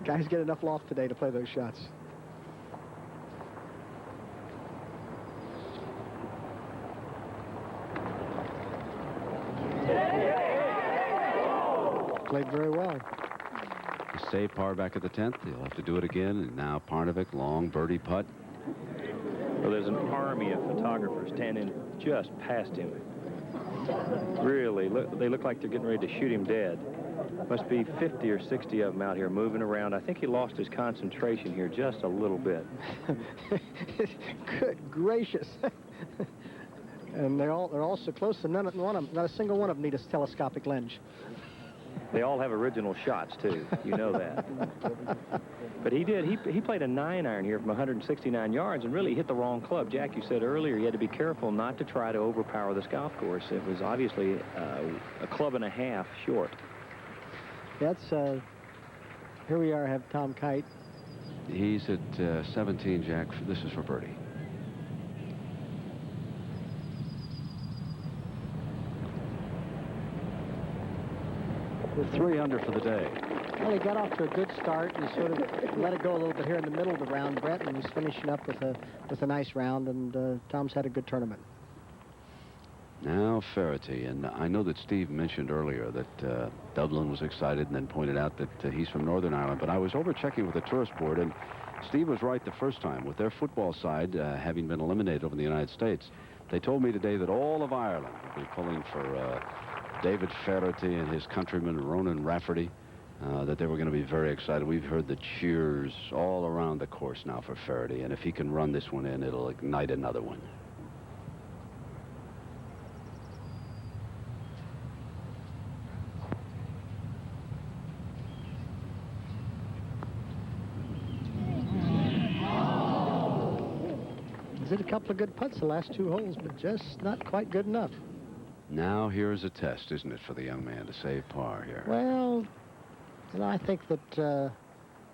Guys get enough loft today to play those shots. Played very well. He saved par back at the 10th. He'll have to do it again. And now Parnevik, long birdie putt. Well, there's an army of photographers standing just past him. Really, they look like they're getting ready to shoot him dead. Must be 50 or 60 of them out here moving around. I think he lost his concentration here just a little bit. Good gracious. And they're all so close, and not a single one of them need a telescopic lens. They all have original shots, too. You know that. But he did. He played a 9-iron here from 169 yards and really hit the wrong club. Jack, you said earlier he had to be careful not to try to overpower this golf course. It was obviously a club and a half short. That's, here we are, have Tom Kite. He's at 17, Jack. This is for birdie. With 3 under for the day. Well, he got off to a good start. He sort of let it go a little bit here in the middle of the round, Brett, and he's finishing up with a nice round, and Tom's had a good tournament. Now Faraday, and I know that Steve mentioned earlier that Dublin was excited and then pointed out that he's from Northern Ireland, but I was over checking with the tourist board, and Steve was right the first time. With their football side having been eliminated over the United States, they told me today that all of Ireland will be pulling for David Faraday and his countryman Ronan Rafferty, that they were going to be very excited. We've heard the cheers all around the course now for Faraday, and if he can run this one in, it'll ignite another one. hit a couple of good putts the last 2 holes, but just not quite good enough. Now here's a test, isn't it, for the young man to save par here? Well, you know, I think that,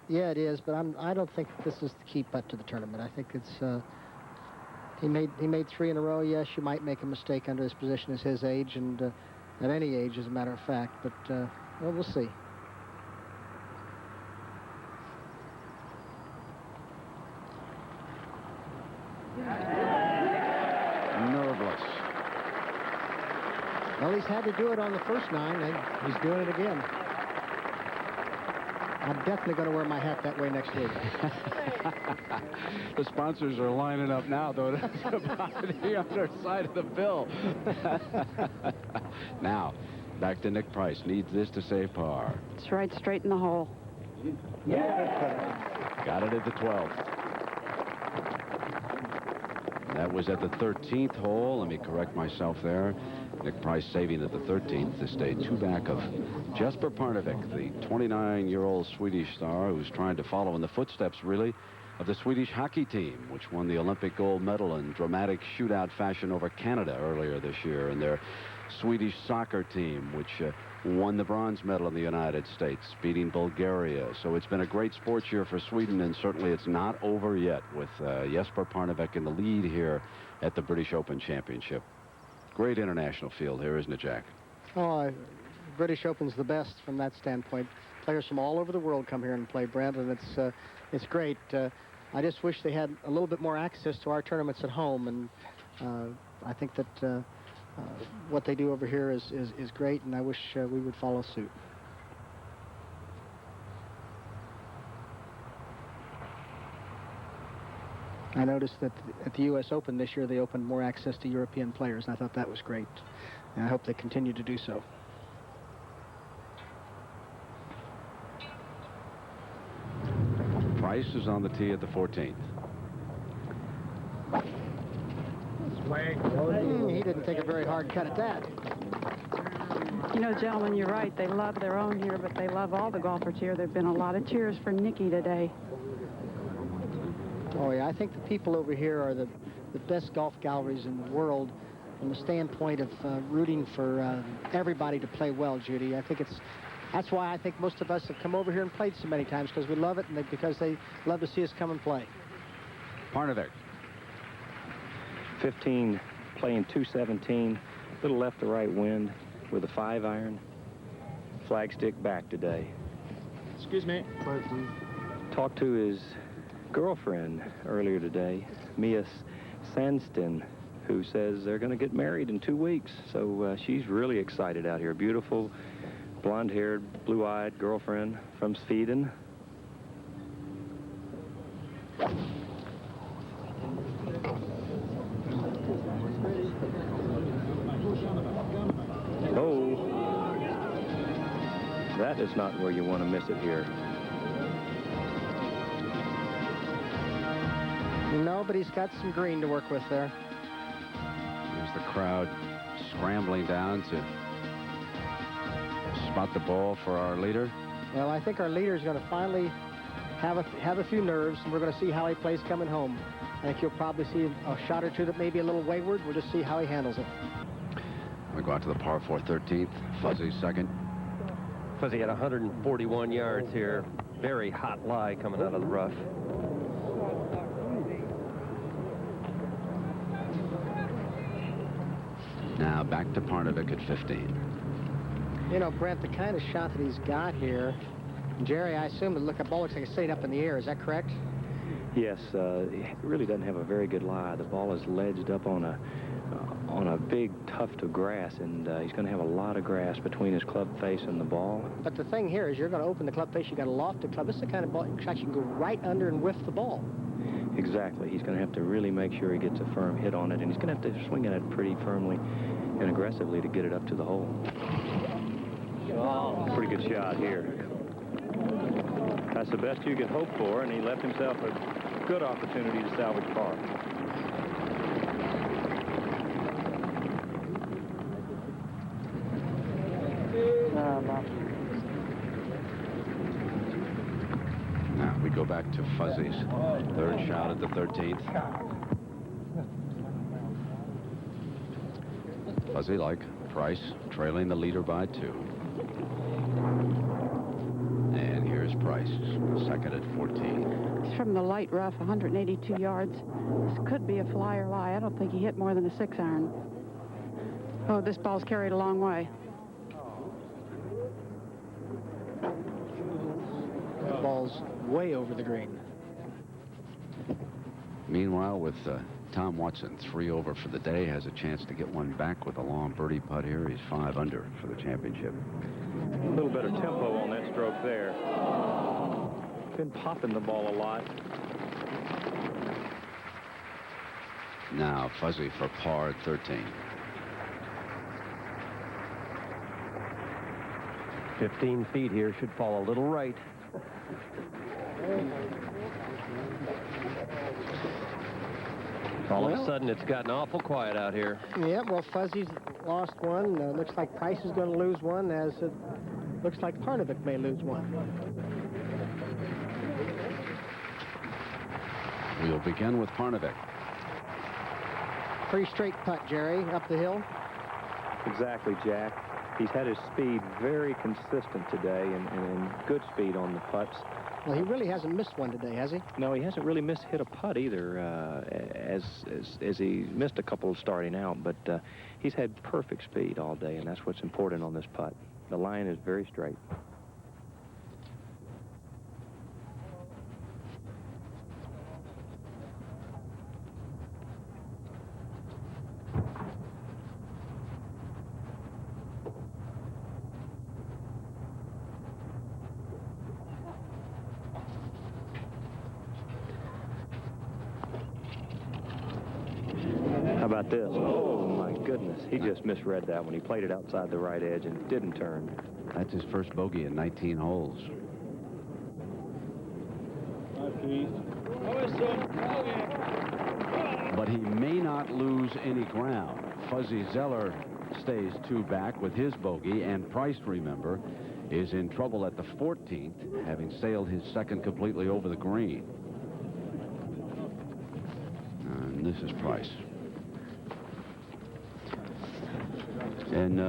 yeah, it is, but I don't think this is the key putt to the tournament. I think it's, he made 3 in a row. Yes, you might make a mistake under his position as his age, and at any age, as a matter of fact, but, well, we'll see. Nerveless. Well, he's had to do it on the first 9, and he's doing it again. I'm definitely going to wear my hat that way next week. The sponsors are lining up now, though, to buy the underside of the bill. Now, back to Nick Price. Needs this to save par. It's right straight in the hole. Got it at the 12th. That was at the 13th hole. Let me correct myself there. Nick Price saving at the 13th to stay 2 back of Jesper Parnevik, the 29-year-old Swedish star who's trying to follow in the footsteps, really, of the Swedish hockey team, which won the Olympic gold medal in dramatic shootout fashion over Canada earlier this year, and their Swedish soccer team, which won the bronze medal in the United States, beating Bulgaria. So it's been a great sports year for Sweden, and certainly it's not over yet with Jesper Parnevik in the lead here at the British Open Championship. Great international field here, isn't it, Jack? Oh, British Open's the best from that standpoint. Players from all over the world come here and play, Brent, and it's great. I just wish they had a little bit more access to our tournaments at home, and I think that what they do over here is great, and I wish we would follow suit. I noticed that at the U.S. Open this year, they opened more access to European players, and I thought that was great. And I hope they continue to do so. Price is on the tee at the 14th. He didn't take a very hard cut at that. You know, gentlemen, you're right. They love their own here, but they love all the golfers here. There have been a lot of cheers for Nicky today. Oh, yeah, I think the people over here are the best golf galleries in the world from the standpoint of rooting for everybody to play well, Judy. I think that's why I think most of us have come over here and played so many times, because we love it and because they love to see us come and play. Parnevik. 15, playing 217, little left to right wind with a 5-iron. Flagstick back today. Excuse me. Talked to his girlfriend earlier today, Mia Sandston, who says they're going to get married in 2 weeks. So she's really excited out here. Beautiful, blonde-haired, blue-eyed girlfriend from Sweden. Oh, that is not where you want to miss it here. No, but he's got some green to work with there. Here's the crowd scrambling down to spot the ball for our leader. Well, I think our leader is going to finally have a few nerves, and we're going to see how he plays coming home. I think you'll probably see a shot or two that may be a little wayward. We'll just see how he handles it. We go out to the par 4 13th. Fuzzy second. Fuzzy had 141 yards here. Very hot lie coming out of the rough. Now back to Parnevik at 15. You know, Brent, the kind of shot that he's got here, Jerry, I assume the ball looks like it's stayed up in the air. Is that correct? Yes, it really doesn't have a very good lie. The ball is ledged up on a big tuft of grass, and he's going to have a lot of grass between his club face and the ball. But the thing here is you're going to open the club face. You got a lofted club. This is the kind of ball shot you can go right under and whiff the ball. Exactly. He's going to have to really make sure he gets a firm hit on it, and he's going to have to swing at it pretty firmly and aggressively to get it up to the hole. Pretty good shot here. That's the best you could hope for, and he left himself a good opportunity to salvage par. Now we go back to Fuzzy's third shot at the 13th. Fuzzy, like Price, trailing the leader by 2. And here's Price, second at 14. It's from the light rough, 182 yards. This could be a fly or lie. I don't think he hit more than a 6-iron. Oh, this ball's carried a long way. The ball's way over the green. Meanwhile, with Tom Watson 3 over for the day, has a chance to get one back with a long birdie putt here. He's 5 under for the championship. A little better tempo on that stroke there. Been popping the ball a lot. Now Fuzzy for par at 13. 15 feet here, should fall a little right. All of a sudden, it's gotten awful quiet out here. Yeah, well, Fuzzy's lost one. Looks like Price is going to lose one, as it looks like Parnevik may lose one. We'll begin with Parnevik. Pretty straight putt, Jerry, up the hill. Exactly, Jack. He's had his speed very consistent today and good speed on the putts. Well, he really hasn't missed one today, has he? No, he hasn't really hit a putt either, as he missed a couple starting out, but he's had perfect speed all day, and that's what's important on this putt. The line is very straight. How about this? Oh, my goodness. He just misread that when he played it outside the right edge and didn't turn. That's his first bogey in 19 holes. But he may not lose any ground. Fuzzy Zeller stays 2 back with his bogey, and Price, remember, is in trouble at the 14th, having sailed his second completely over the green. And this is Price. And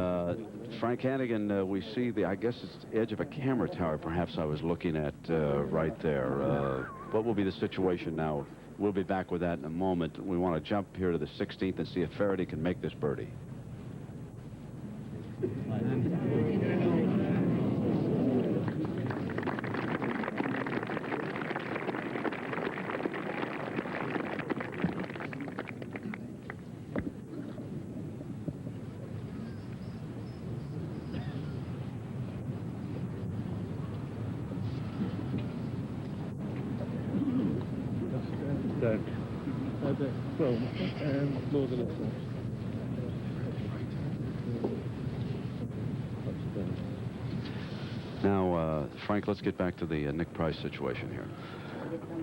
Frank Hannigan, we see I guess it's the edge of a camera tower, perhaps I was looking at right there. What will be the situation now? We'll be back with that in a moment. We want to jump here to the 16th and see if Faraday can make this birdie. Now, Frank, let's get back to the Nick Price situation here.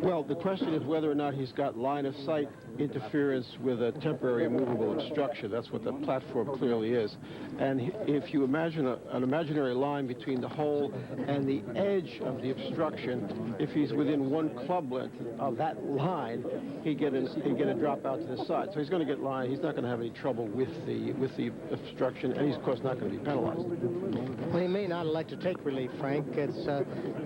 Well, the question is whether or not he's got line of sight interference with a temporary immovable obstruction. That's what the platform clearly is. And if you imagine an imaginary line between the hole and the edge of the obstruction, if he's within 1 club length of that line, he'd get a drop out to the side. So he's going to get line. He's not going to have any trouble with the obstruction, and he's of course not going to be penalized. Well, he may not elect to take relief, Frank. It's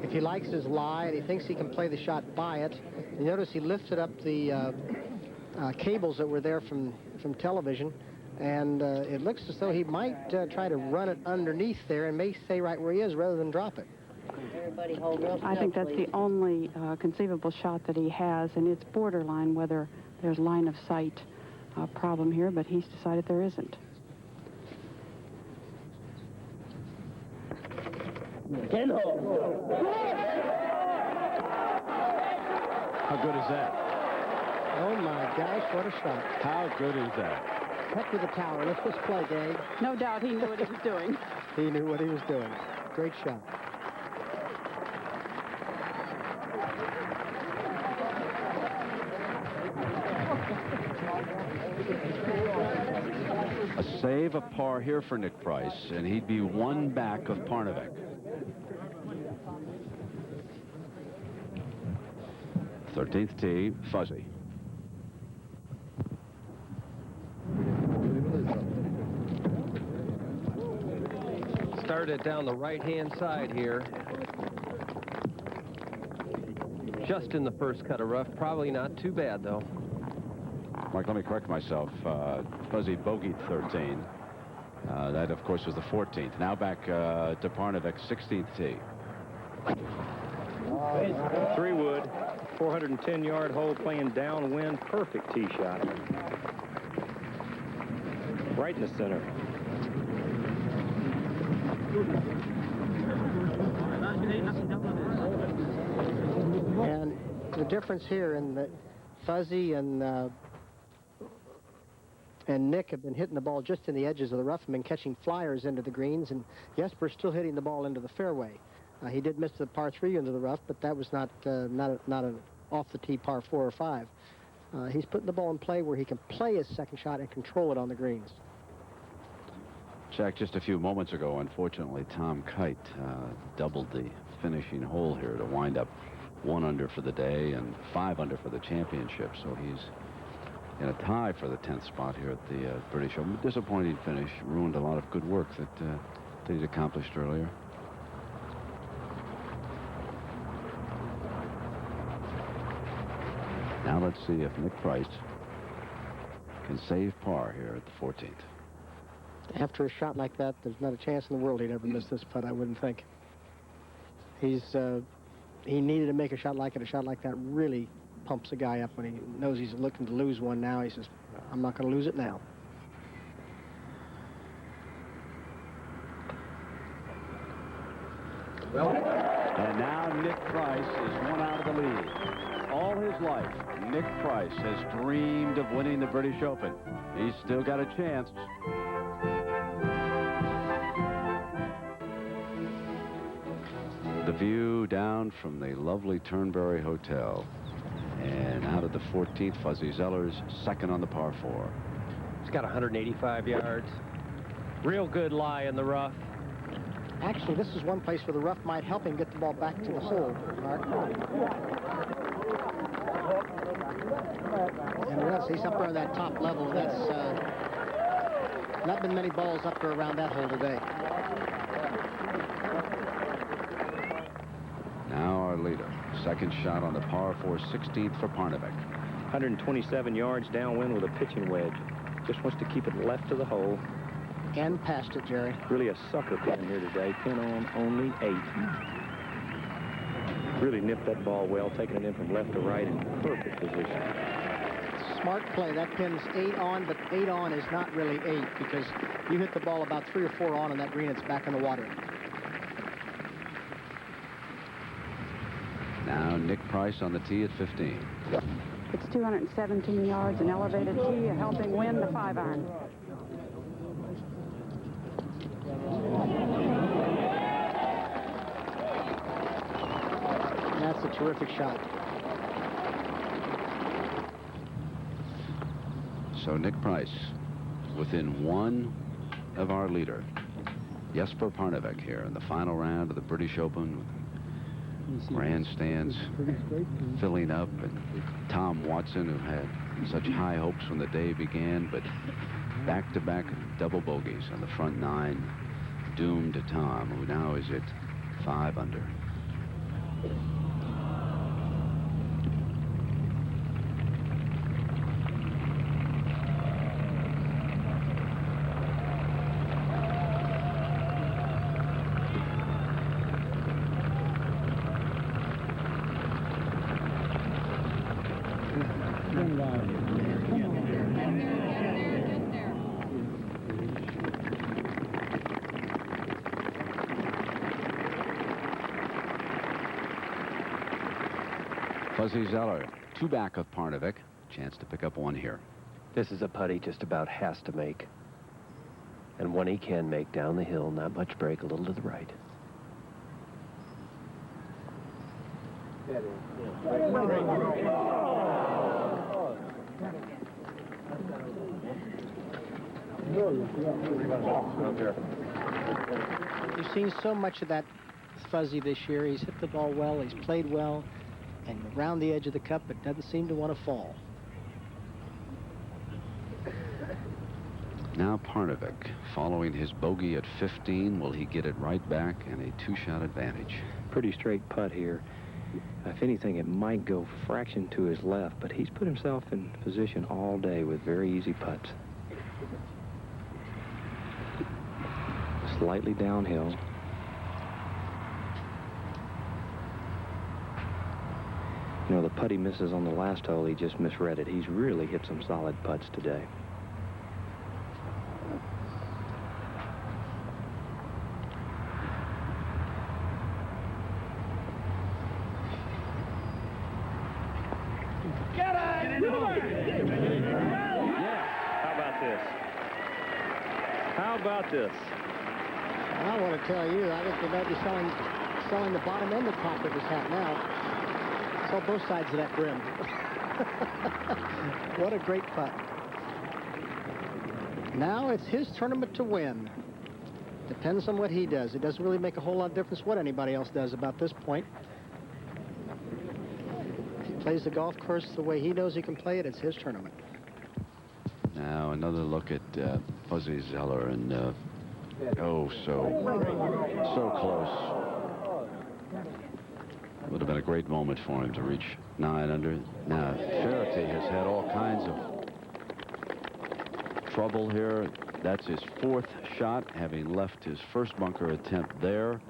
if he likes his lie and he thinks he can play the shot by it. You notice he lifted up the cables that were there from television, and it looks as though he might try to run it underneath there and may stay right where he is rather than drop it. Everybody hold real still, I think that's please. the only conceivable shot that he has, and it's borderline whether there's line of sight problem here, but he's decided there isn't. How good is that? Oh, my gosh, what a shot. How good is that? Heck with the tower. Let's just play, gang. No doubt he knew what he was doing. He knew what he was doing. Great shot. A save, a par here for Nick Price, and he'd be 1 back of Parnevik. 13th tee, Fuzzy. started down the right-hand side here. Just in the first cut of rough. Probably not too bad, though. Mark, let me correct myself. Fuzzy bogeyed 13. That, of course, was the 14th. Now back to Parnevik, 16th tee. 3-wood, 410-yard hole, playing downwind, perfect tee shot. Right in the center. And the difference here in that Fuzzy and Nick have been hitting the ball just in the edges of the rough and been catching flyers into the greens, and Jesper's still hitting the ball into the fairway. He did miss the par 3 into the rough, but that was not an off-the-tee par 4 or 5. He's putting the ball in play where he can play his second shot and control it on the greens. Jack, just a few moments ago, unfortunately, Tom Kite doubled the finishing hole here to wind up 1 under for the day and 5 under for the championship. So he's in a tie for the 10th spot here at the British Open. Disappointing finish. Ruined a lot of good work that he's accomplished earlier. Now let's see if Nick Price can save par here at the 14th. After a shot like that, there's not a chance in the world he'd ever miss this putt, I wouldn't think. He needed to make a shot like it. A shot like that really pumps a guy up when he knows he's looking to lose one now. He says, I'm not going to lose it now. And now Nick Price is 1 out of the lead. All his life, Nick Price has dreamed of winning the British Open. He's still got a chance. The view down from the lovely Turnberry Hotel. And out at the 14th, Fuzzy Zeller's second on the par 4. He's got 185 yards. Real good lie in the rough. Actually, this is one place where the rough might help him get the ball back to the hole, Mark. And yes, he's up there on that top level. That's not been many balls up there around that hole today. Now our leader. Second shot on the par 4, 16th for Parnevik. 127 yards downwind with a pitching wedge. Just wants to keep it left of the hole. And past it, Jerry. Really a sucker pin here today. Pin on only 8. Really nipped that ball well, taking it in from left to right in perfect position. Smart play. That pin's 8 on, but 8 on is not really 8 because you hit the ball about 3 or 4 on that green, it's back in the water. Now Nick Price on the tee at 15. It's 217 yards, an elevated tee, helping win the 5-iron. That's a terrific shot. So Nick Price within 1 of our leader, Jesper Parnevik, here in the final round of the British Open. Grandstands filling up, and Tom Watson, who had such high hopes when the day began, but back-to-back double bogeys on the front 9, doomed to Tom, who now is at 5 under. Fuzzy Zeller, 2 back of Parnevik. Chance to pick up 1 here. This is a putt he just about has to make. And one he can make down the hill. Not much break, a little to the right. You've seen so much of that Fuzzy this year. He's hit the ball well, he's played well, and around the edge of the cup, it doesn't seem to want to fall. Now Parnevik, following his bogey at 15, will he get it right back and a 2-shot advantage? Pretty straight putt here. If anything, it might go fraction to his left, but he's put himself in position all day with very easy putts. Slightly downhill. You know, the putt he misses on the last hole, he just misread it. He's really hit some solid putts today. How about this? I want to tell you, I think they might be selling the bottom and the top of his hat now. Sell both sides of that brim. What a great putt. Now it's his tournament to win. Depends on what he does. It doesn't really make a whole lot of difference what anybody else does about this point. If he plays the golf course the way he knows he can play it, it's his tournament. Now another look at Fuzzy Zeller, and oh, so close. Would have been a great moment for him to reach 9 under. Now Faraday has had all kinds of trouble here. That's his 4th shot, having left his first bunker attempt there.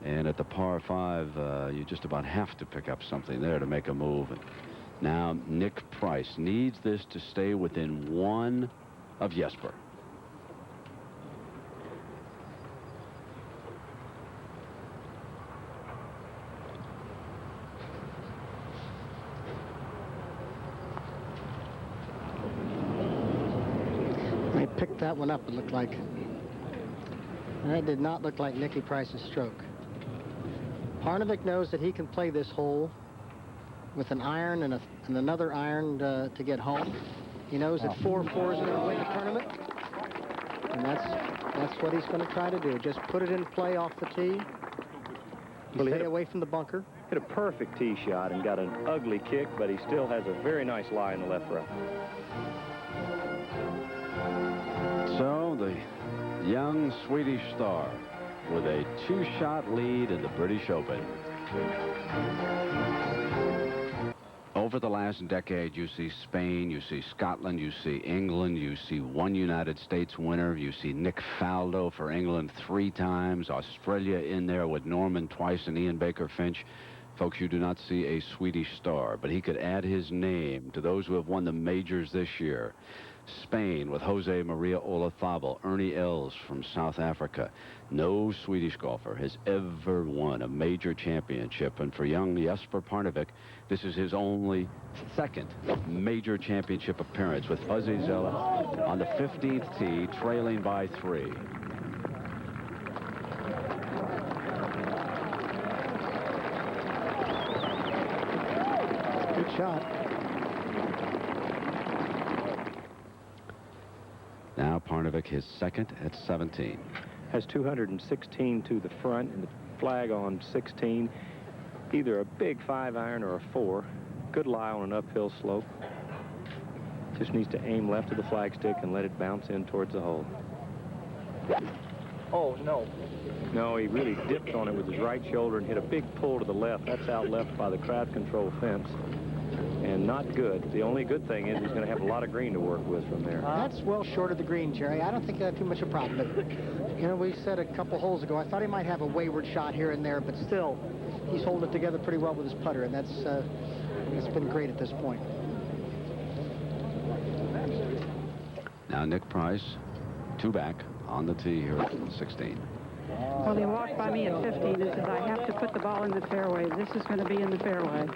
And at the par 5, you just about have to pick up something there to make a move. Now Nick Price needs this to stay within 1 of Jesper. They picked that one up, it looked like. That did not look like Nicky Price's stroke. Parnevik knows that he can play this hole with an iron and another iron to get home. He knows that 4-4 is going to win the tournament. And that's what he's going to try to do. Just put it in play off the tee. Stay away from the bunker. Hit a perfect tee shot and got an ugly kick, but he still has a very nice lie in the left rough. So the young Swedish star with a 2-shot lead in the British Open. Over the last decade, you see Spain, you see Scotland, you see England, you see 1 United States winner, you see Nick Faldo for England 3 times, Australia in there with Norman twice and Ian Baker Finch. Folks, you do not see a Swedish star, but he could add his name to those who have won the majors this year. Spain with Jose Maria Olazabal, Ernie Els from South Africa. No Swedish golfer has ever won a major championship, and for young Jesper Parnevik, this is his only 2nd major championship appearance, with Fuzzy Zeller on the 15th tee, trailing by 3. Good shot. Now Parnevik, his 2nd at 17. Has 216 to the front and the flag on 16. Either a big 5-iron or a 4. Good lie on an uphill slope. Just needs to aim left of the flagstick and let it bounce in towards the hole. Oh, no. No, he really dipped on it with his right shoulder and hit a big pull to the left. That's out left by the crowd control fence. And not good. The only good thing is he's going to have a lot of green to work with from there. That's well short of the green, Jerry. I don't think that's too much of a problem. But, you know, we said a couple holes ago, I thought he might have a wayward shot here and there, but still, he's holding it together pretty well with his putter, and that's been great at this point. Now Nick Price, 2 back on the tee here at 16. Well, he walked by me at 15 and says, I have to put the ball in the fairway. This is going to be in the fairway.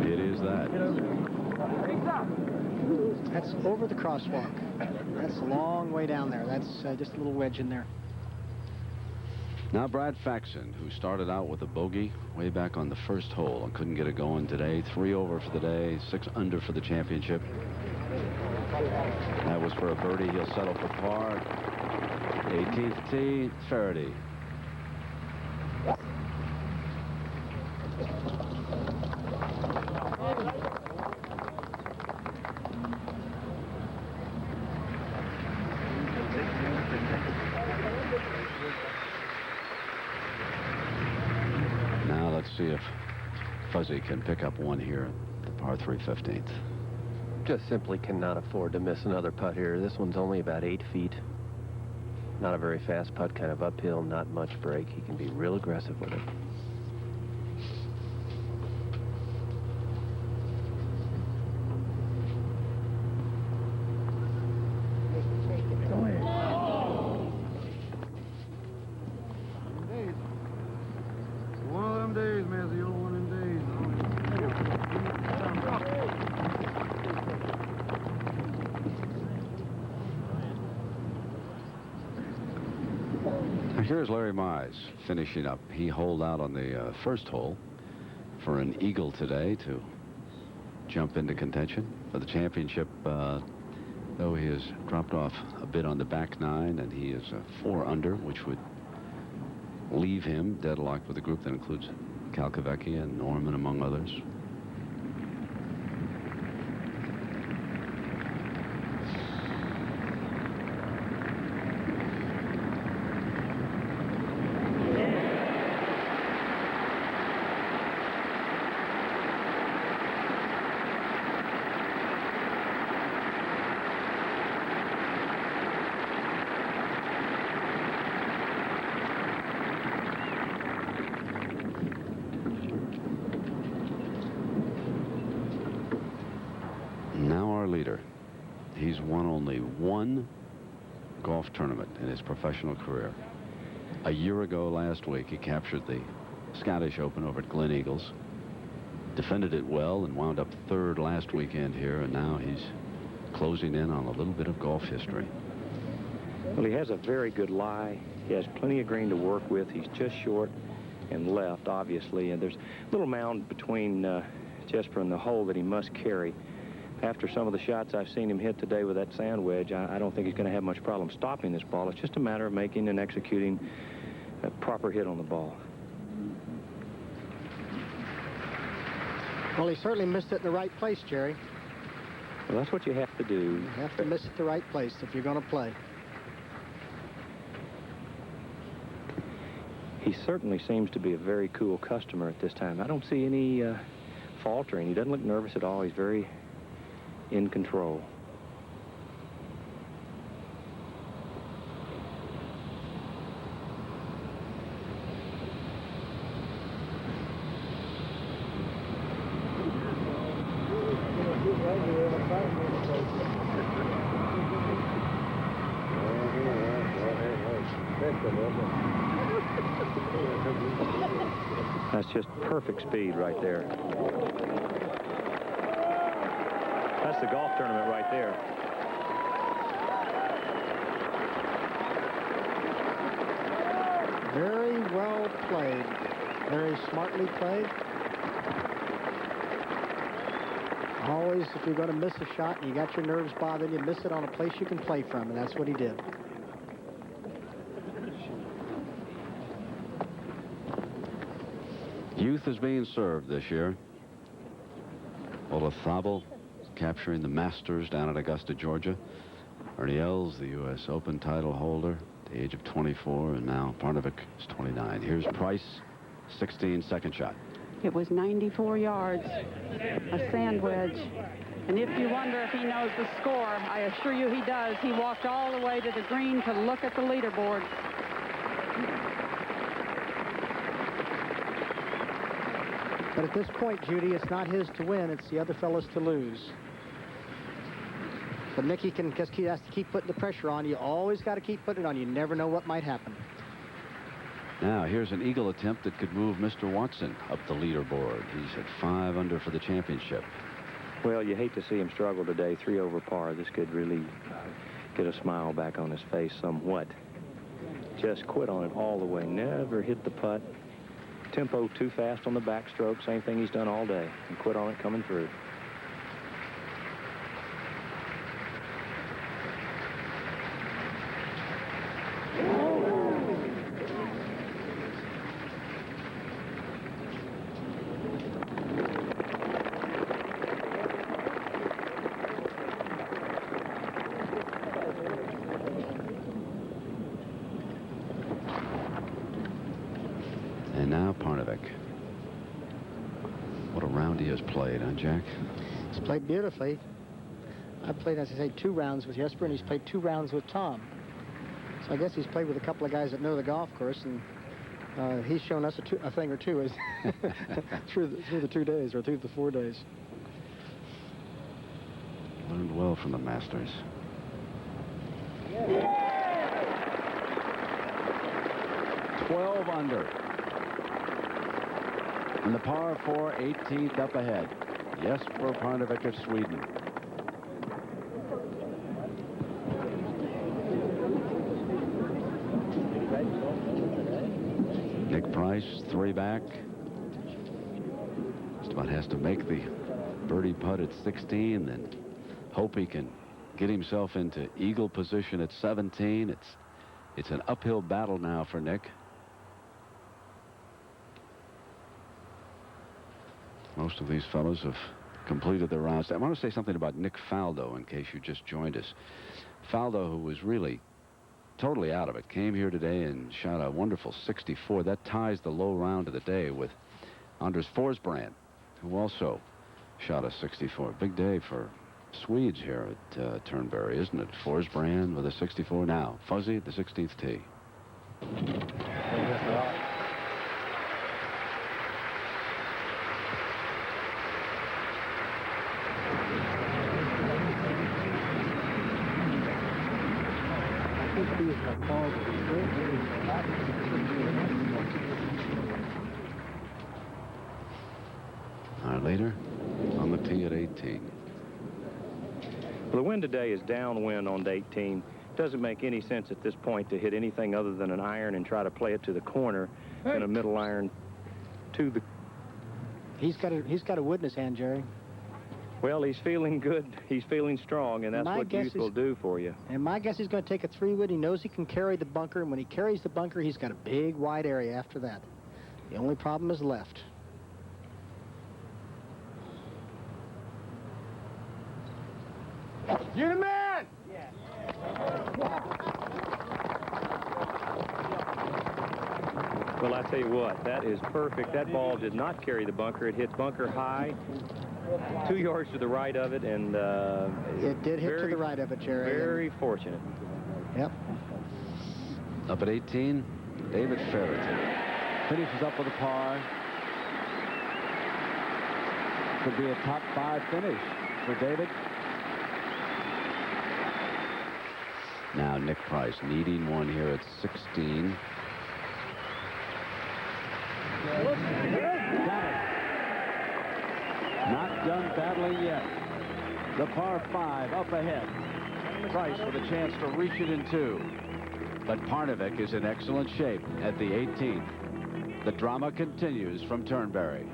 It is that. That's over the crosswalk. That's a long way down there. That's just a little wedge in there. Now Brad Faxon, who started out with a bogey way back on the first hole and couldn't get it going today. 3 over for the day, 6 under for the championship. That was for a birdie. He'll settle for par. 18th tee, Faraday. see if Fuzzy can pick up one here at the par 3 15th. Just simply cannot afford to miss another putt here. This one's only about 8 feet. Not a very fast putt, kind of uphill, not much break. He can be real aggressive with it. One of them days, man. The old one of them days. Here's Larry Mize finishing up. He holed out on the first hole for an eagle today to jump into contention for the championship, though he has dropped off a bit on the back nine, and he is 4 under, which would leave him deadlocked with a group that includes Calcavecchia and Norman, among others. Leader. He's won only 1 golf tournament in his professional career. A year ago last week, he captured the Scottish Open over at Glen Eagles, defended it well, and wound up 3rd last weekend here, and now he's closing in on a little bit of golf history. Well, he has a very good lie. He has plenty of green to work with. He's just short and left, obviously, and there's a little mound between Jesper and the hole that he must carry. After some of the shots I've seen him hit today with that sand wedge, I don't think he's going to have much problem stopping this ball. It's just a matter of making and executing a proper hit on the ball. Well, he certainly missed it in the right place, Jerry. Well, that's what you have to do. You have to miss it the right place if you're going to play. He certainly seems to be a very cool customer at this time. I don't see any faltering. He doesn't look nervous at all. He's very in control. That's just perfect speed right there. That's the golf tournament right there. Very well played. Very smartly played. Always, if you're going to miss a shot and you got your nerves bothering you, miss it on a place you can play from, and that's what he did. Youth is being served this year. Olafable capturing the Masters down at Augusta, Georgia. Ernie Els, the U.S. Open title holder, at the age of 24, and now Parnevik is 29. Here's Price, 16, second shot. It was 94 yards, a sand wedge. And if you wonder if he knows the score, I assure you he does. He walked all the way to the green to look at the leaderboard. But at this point, Judy, it's not his to win, it's the other fellas to lose. But Mickey has to keep putting the pressure on. You always got to keep putting it on. You never know what might happen. Now, here's an eagle attempt that could move Mr. Watson up the leaderboard. He's at 5 under for the championship. Well, you hate to see him struggle today, 3 over par. This could really get a smile back on his face somewhat. Just quit on it all the way. Never hit the putt. Tempo too fast on the backstroke. Same thing he's done all day. And quit on it coming through. And now Parnevik. has played, huh, Jack? He's played beautifully. I've played, as I say, 2 rounds with Jesper, and he's played 2 rounds with Tom. So I guess he's played with a couple of guys that know the golf course, and he's shown us a thing or two through the 2 days, or through the 4 days. Learned well from the Masters. Yeah. 12 under. And the par 4 18th up ahead. Jesper Parnevik of Sweden. Nick Price, 3 back. Just about has to make the birdie putt at 16, then hope he can get himself into eagle position at 17. It's an uphill battle now for Nick. Most of these fellows have completed their rounds. I want to say something about Nick Faldo in case you just joined us. Faldo, who was really totally out of it, came here today and shot a wonderful 64. That ties the low round of the day with Anders Forsbrand, who also shot a 64. Big day for Swedes here at Turnberry, isn't it? Forsbrand with a 64 now. Fuzzy at the 16th tee. Our leader on the tee at 18. Well, the wind today is downwind on 18. Doesn't make any sense at this point to hit anything other than an iron and try to play it to the corner and a middle iron to the... He's got a wood in his hand, Jerry. Well, he's feeling good. He's feeling strong, and that's what youth will do for you. And my guess, he's going to take a 3-wood. He knows he can carry the bunker, and when he carries the bunker, he's got a big, wide area after that. The only problem is left. You're the man! Well, I tell you what, that is perfect. That ball did not carry the bunker. It hits bunker high, 2 yards to the right of it, and it did hit to the right of it, Jerry. Very fortunate. Yep. Up at 18, David Ferreton finishes up with a par. Could be a top 5 finish for David. Now Nick Price needing one here at 16. Got it. Not done battling yet. The par 5 up ahead. Price with a chance to reach it in 2. But Parnevik is in excellent shape at the 18th. The drama continues from Turnberry.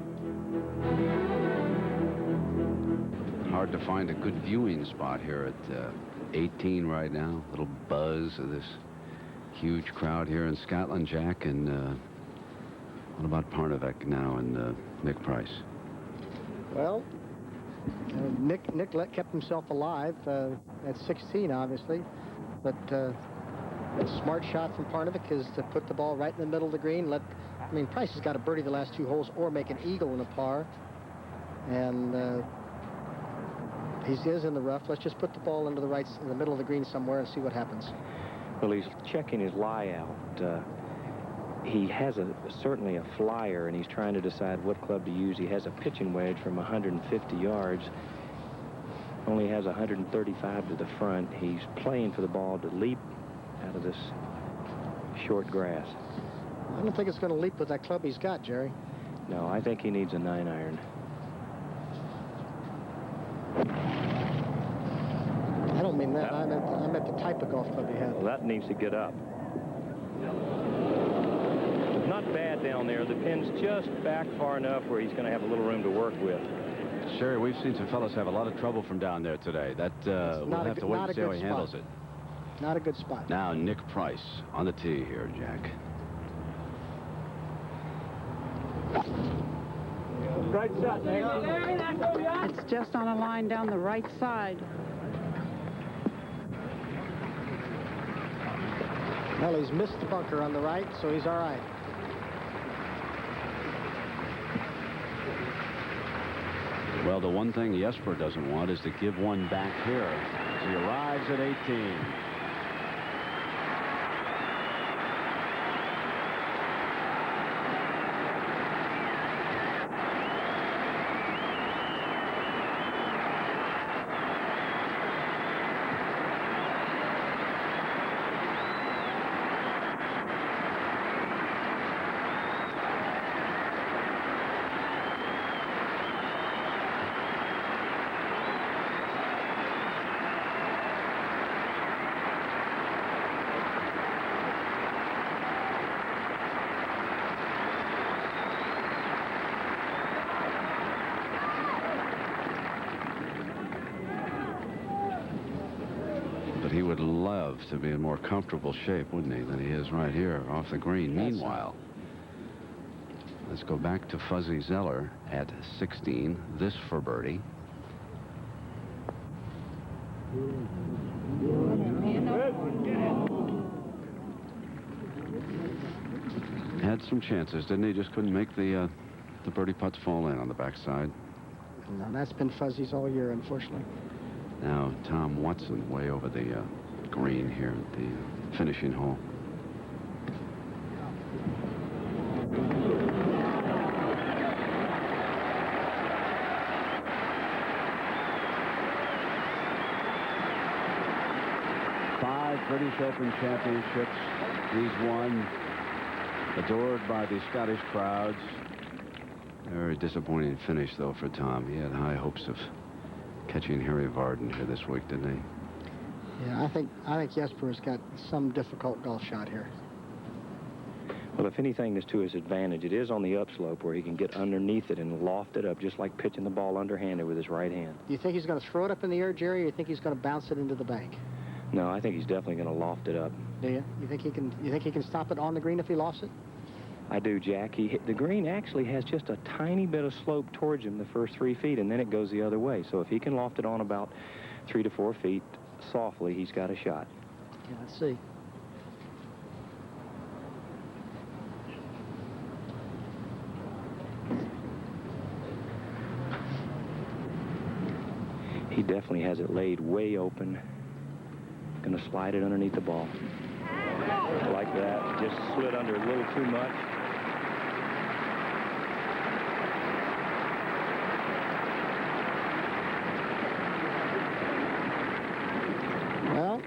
Hard to find a good viewing spot here at 18 right now. Little buzz of this huge crowd here in Scotland, Jack. And what about Parnevik now and Nick Price? Well, Nick kept himself alive at 16, obviously. But a smart shot from Parnevik is to put the ball right in the middle of the green. Price has got to birdie the last 2 holes or make an eagle in a par. And he is in the rough. Let's just put the ball into the middle of the green somewhere and see what happens. Well, he's checking his lie out. He has certainly a flyer, and he's trying to decide what club to use. He has a pitching wedge from 150 yards. Only has 135 to the front. He's playing for the ball to leap out of this short grass. I don't think it's going to leap with that club he's got, Jerry. No, I think he needs a 9-iron. I don't mean that. I meant the type of golf club he had. Well, that needs to get up. Not bad down there. The pin's just back far enough where he's going to have a little room to work with. Sherry, we've seen some fellas have a lot of trouble from down there today. That we'll have to wait and see how he handles it. Not a good spot. Now Nick Price on the tee here, Jack. Right shot, Nick. It's just on a line down the right side. Well, he's missed the bunker on the right, so he's all right. Well, the one thing Jesper doesn't want is to give one back here as he arrives at 18. But he would love to be in more comfortable shape, wouldn't he, than he is right here off the green. Meanwhile, let's go back to Fuzzy Zeller at 16. This for birdie. Had some chances, didn't he? Just couldn't make the birdie putts fall in on the backside. No, that's been Fuzzy's all year, unfortunately. Now Tom Watson way over the green here at the finishing hole. Five British Open championships he's won, adored by the Scottish crowds. Very disappointing finish though for Tom. He had high hopes of catching Harry Varden here this week, didn't he? Yeah, I think Jesper has got some difficult golf shot here. Well, if anything is to his advantage, it is on the upslope where he can get underneath it and loft it up, just like pitching the ball underhanded with his right hand. Do you think he's going to throw it up in the air, Jerry, or you think he's going to bounce it into the bank? No, I think he's definitely going to loft it up. Do you? You think he can stop it on the green if he lofts it? I do, Jack. The green actually has just a tiny bit of slope towards him the first 3 feet, and then it goes the other way. So if he can loft it on about 3 to 4 feet softly, he's got a shot. Yeah, let's see. He definitely has it laid way open. Going to slide it underneath the ball. Like that. Just slid under a little too much. Well,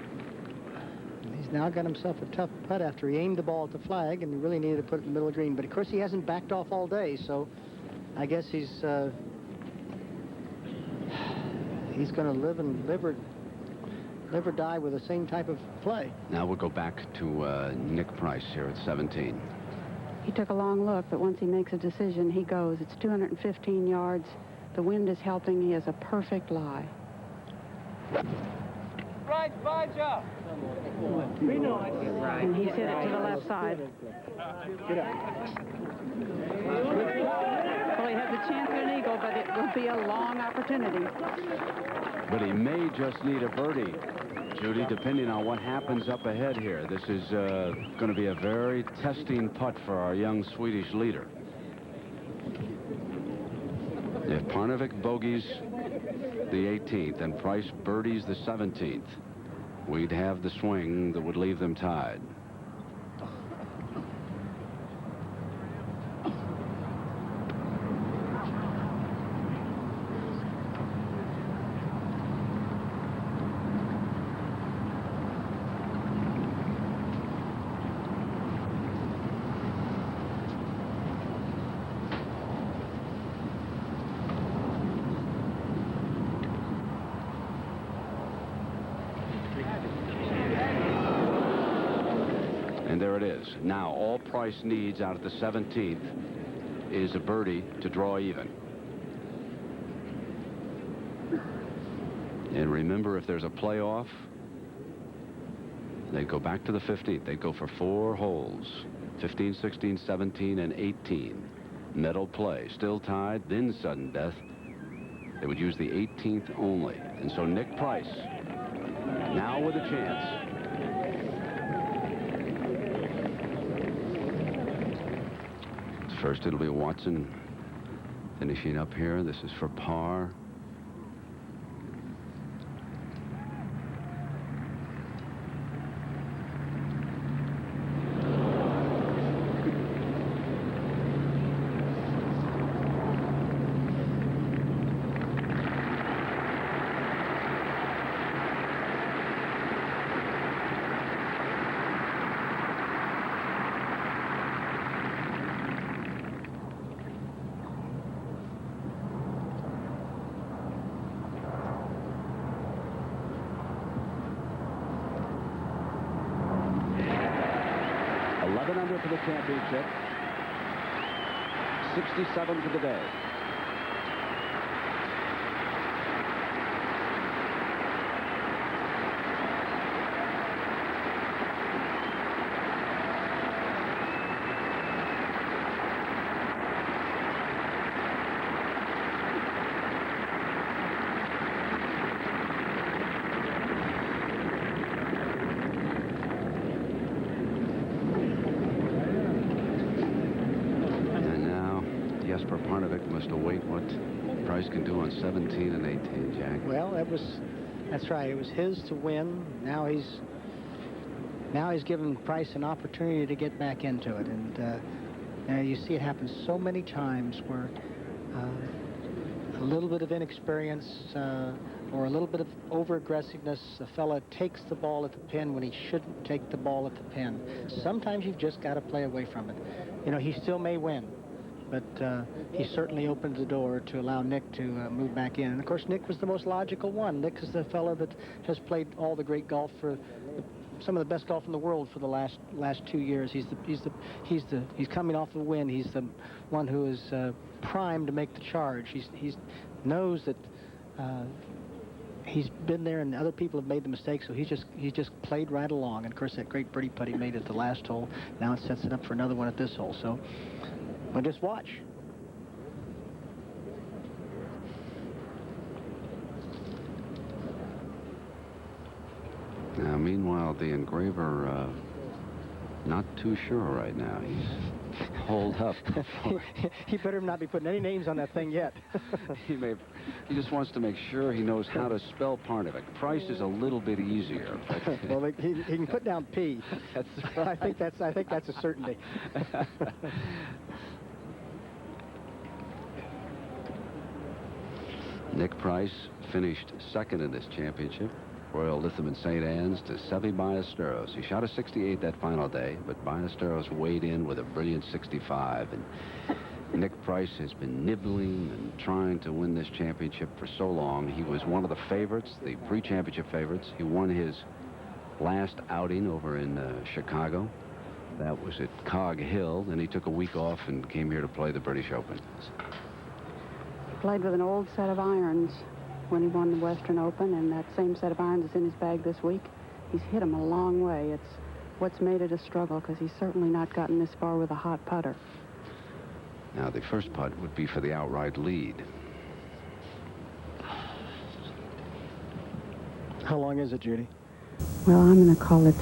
he's now got himself a tough putt after he aimed the ball at the flag, and he really needed to put it in the middle of the green. But of course, he hasn't backed off all day, so I guess he's going to live or die with the same type of play. Now we'll go back to Nick Price here at 17. He took a long look, but once he makes a decision, he goes. It's 215 yards. The wind is helping. He has a perfect lie. Right, by job. And he's hit it to the left side. Get up. Well, he has a chance at an eagle, but it will be a long opportunity. But he may just need a birdie, Judy, depending on what happens up ahead here. This is going to be a very testing putt for our young Swedish leader. If Parnevik bogeys the 18th and Price birdies the 17th, we'd have the swing that would leave them tied. And there it is. Now all Price needs out at the 17th is a birdie to draw even. And remember, if there's a playoff, they go back to the 15th. They go for 4 holes, 15, 16, 17, and 18. Medal play, still tied, then sudden death. They would use the 18th only. And so Nick Price, now with a chance. First, it'll be Watson finishing up here. This is for par. 7 under for the championship. 67 for the day. Parnevik must await what Price can do on 17 and 18, Jack. Well, that's right. It was his to win. Now he's given Price an opportunity to get back into it, and you see it happen so many times where a little bit of inexperience or a little bit of over-aggressiveness, a fella takes the ball at the pin when he shouldn't take the ball at the pin. Sometimes you've just got to play away from it. You know, he still may win, but he certainly opened the door to allow Nick to move back in. And of course, Nick was the most logical one. Nick is the fellow that has played all the great golf for some of the best golf in the world for the last 2 years. He's coming off the win. He's the one who is primed to make the charge. He knows that he's been there and other people have made the mistake, so he just played right along. And of course, that great birdie putt he made at the last hole, now it sets it up for another one at this hole. So we'll just watch. Now, meanwhile, the engraver, not too sure right now. He's holed up. He better not be putting any names on that thing yet. He just wants to make sure he knows how to spell Parnevik. Price is a little bit easier. But well, he can put down P. That's right. I think that's a certainty. Nick Price finished second in this championship. Royal Lytham and St. Anne's to Seve Ballesteros. He shot a 68 that final day, but Ballesteros weighed in with a brilliant 65. And Nick Price has been nibbling and trying to win this championship for so long. He was one of the favorites, the pre-championship favorites. He won his last outing over in Chicago. That was at Cog Hill. Then he took a week off and came here to play the British Open. He played with an old set of irons when he won the Western Open, and that same set of irons is in his bag this week. He's hit them a long way. It's what's made it a struggle, because he's certainly not gotten this far with a hot putter. Now, the first putt would be for the outright lead. How long is it, Judy? Well, I'm going to call it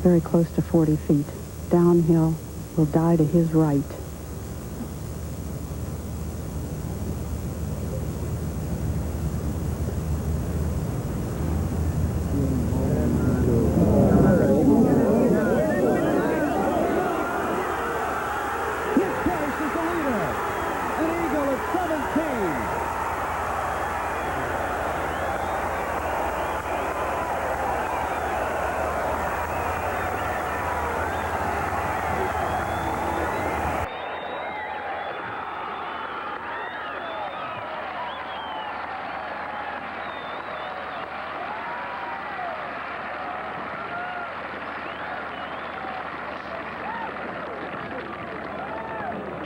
very close to 40 feet. Downhill, will die to his right.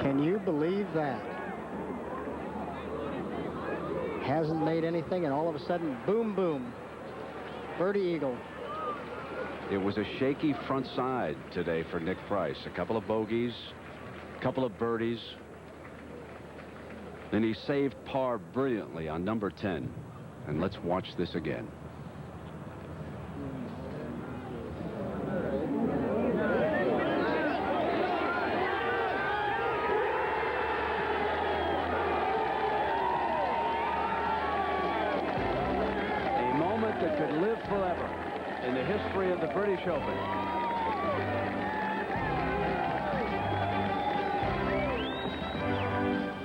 Can you believe that? Hasn't made anything, and all of a sudden, boom, boom. Birdie eagle. It was a shaky front side today for Nick Price. A couple of bogeys, a couple of birdies. Then he saved par brilliantly on number 10. And let's watch this again. That could live forever in the history of the British Open.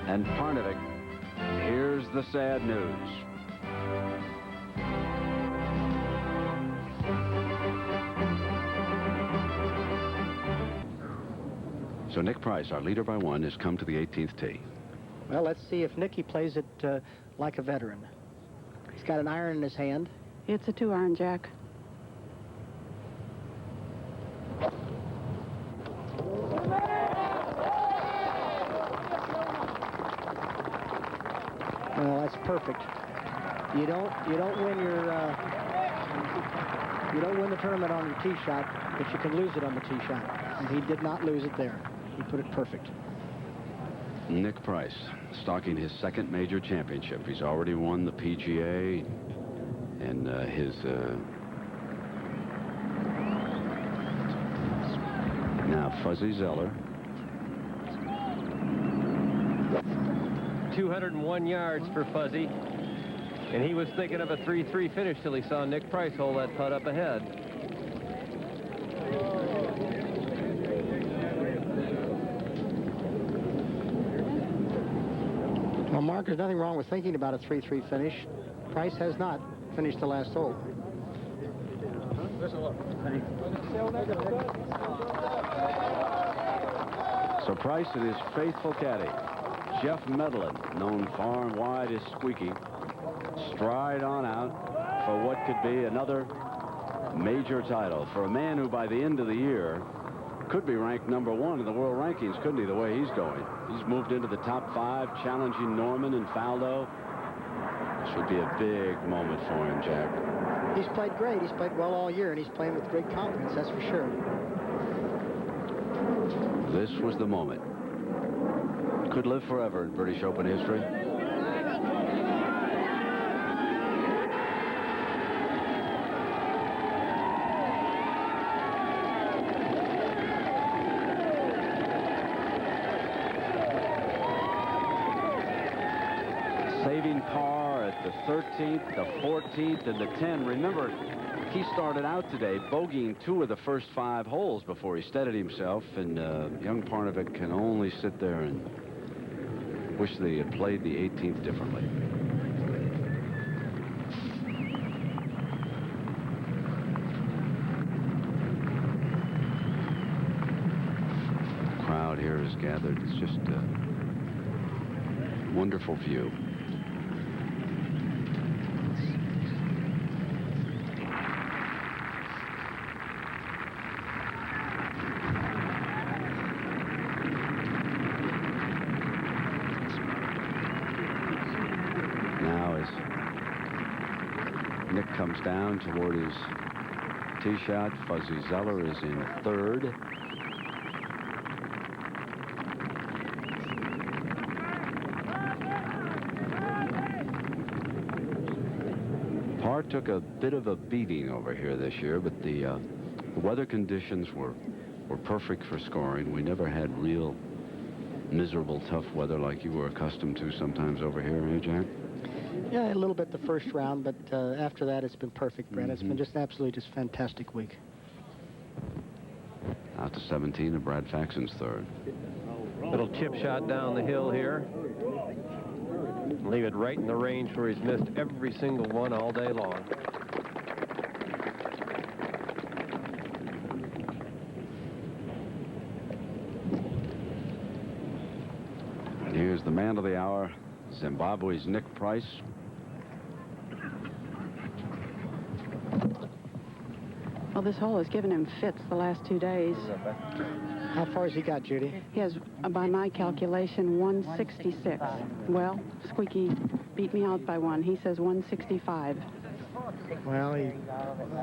And Parnevik, here's the sad news. So Nick Price, our leader by one, has come to the 18th tee. Well, let's see if Nicky plays it like a veteran. He's got an iron in his hand. It's a 2-iron, Jack. perfect. You don't win you don't win the tournament on your tee shot, but you can lose it on the tee shot. And he did not lose it there. He put it perfect. Nick Price stalking his second major championship. He's already won the PGA and his now Fuzzy Zeller. 201 yards for Fuzzy, and he was thinking of a 3-3 finish till he saw Nick Price hold that putt up ahead. Well, Mark, there's nothing wrong with thinking about a 3-3 finish. Price has not finished the last hole. So Price and his faithful caddy, Jeff Medlin, known far and wide as Squeaky, stride on out for what could be another major title for a man who by the end of the year could be ranked #1 in the world rankings, couldn't he, the way he's going? He's moved into the top 5, challenging Norman and Faldo. Should be a big moment for him, Jack. He's played great. He's played well all year, and he's playing with great confidence, that's for sure. This was the moment. Could live forever in British Open history. Saving par at the 13th, the 14th, and the 10. Remember, he started out today bogeying 2 of the first 5 holes before he steadied himself, and young Parnevik can only sit there and wish they had played the 18th differently. The crowd here is gathered. It's just a wonderful view. Nick comes down toward his tee shot. Fuzzy Zeller is in 3rd. Par took a bit of a beating over here this year, but the weather conditions were perfect for scoring. We never had real miserable, tough weather like you were accustomed to sometimes over here, eh, Jack? Yeah, a little bit the first round, but after that, it's been perfect, Brent. It's been just absolutely just fantastic week. Out to 17 of Brad Faxon's 3rd. Little chip shot down the hill here. Leave it right in the range where he's missed every single one all day long. And here's the man of the hour, Zimbabwe's Nick Price. Well, this hole has given him fits the last 2 days. How far has he got, Judy? He has, by my calculation, 166. Well, Squeaky beat me out by 1. He says 165. Well,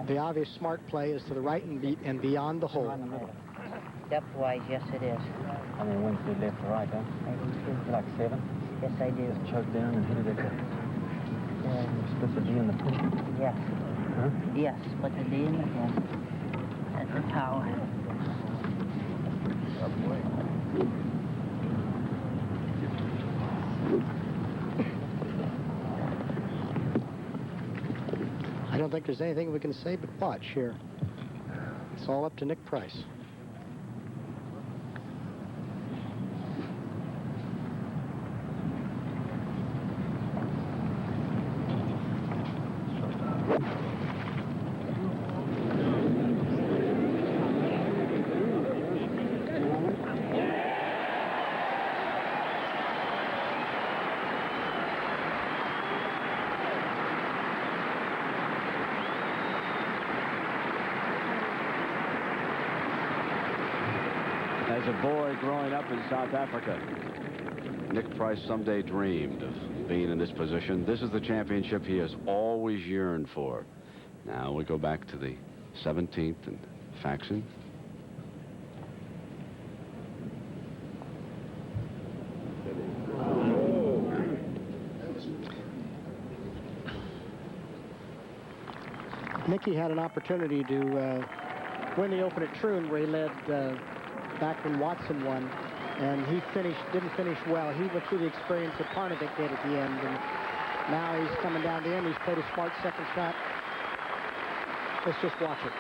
the obvious smart play is to the right and beyond the hole. Depth-wise, yes, it is. I mean, went to left to right, huh? Like 7? Yes, I do. Just choke down and hit it at the... split the D in the pool. Yes. Huh? Yes, split the D in the pool. At the tower. I don't think there's anything we can say but watch here. It's all up to Nick Price. As a boy growing up in South Africa, Nick Price someday dreamed of being in this position. This is the championship he has always yearned for. Now we go back to the 17th and Faxon. Nicky had an opportunity to win the Open at Troon, where he led back when Watson won, and he didn't finish well. He went through the experience that Parnevik did at the end, and now he's coming down the end. He's played a smart second shot. Let's just watch it.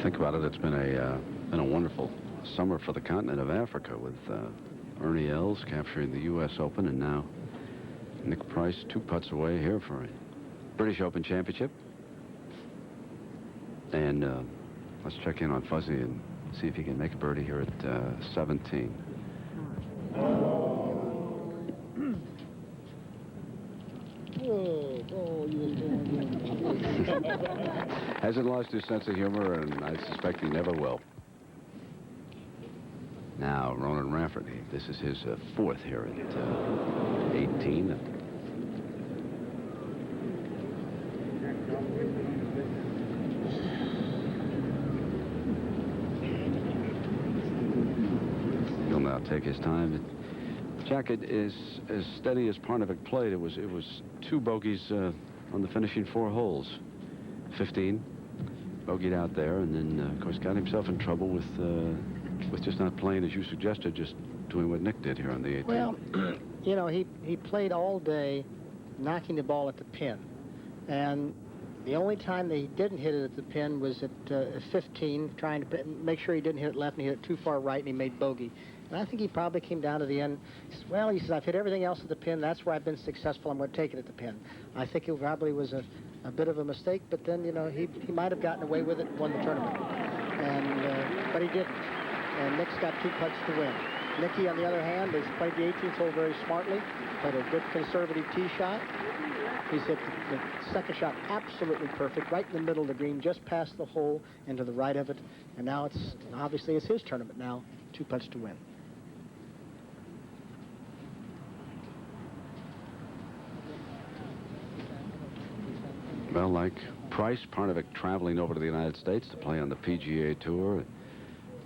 Think about it. It's been a wonderful summer for the continent of Africa, with Ernie Els capturing the U.S. Open, and now Nick Price 2 putts away here for a British Open championship. And let's check in on Fuzzy and see if he can make a birdie here at 17. Hasn't lost his sense of humor, and I suspect he never will. Now, Ronan Rafferty. This is his 4th here at 18. He'll now take his time. Jack, it is as steady as Parnevik played. It was 2 bogeys on the finishing 4 holes. 15, bogeyed out there, and then, of course, got himself in trouble with just not playing as you suggested, just doing what Nick did here on the 18th. Well, you know, he played all day knocking the ball at the pin. And the only time that he didn't hit it at the pin was at 15, trying to make sure he didn't hit it left, and he hit it too far right, and he made bogey. And I think he probably came down to the end. He says, I've hit everything else at the pin. That's where I've been successful. I'm going to take it at the pin. I think it probably was a bit of a mistake, but then, you know, he might have gotten away with it and won the tournament. And but he didn't. And Nick's got 2 putts to win. Nicky, on the other hand, has played the 18th hole very smartly, played a good conservative tee shot. He's hit the second shot absolutely perfect, right in the middle of the green, just past the hole and to the right of it. And now obviously it's his tournament now, 2 putts to win. Well, like Price, Parnevik traveling over to the United States to play on the PGA Tour.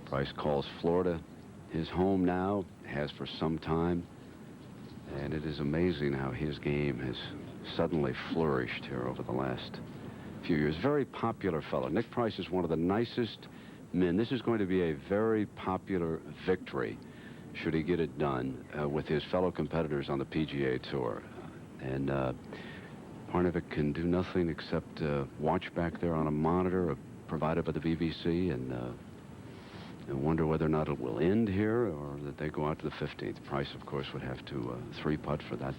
Price calls Florida his home now, has for some time. And it is amazing how his game has suddenly flourished here over the last few years. Very popular fellow. Nick Price is one of the nicest men. This is going to be a very popular victory, should he get it done, with his fellow competitors on the PGA Tour. And Parnevik can do nothing except watch back there on a monitor provided by the BBC and wonder whether or not it will end here or that they go out to the 15th. Price, of course, would have to 3-putt for that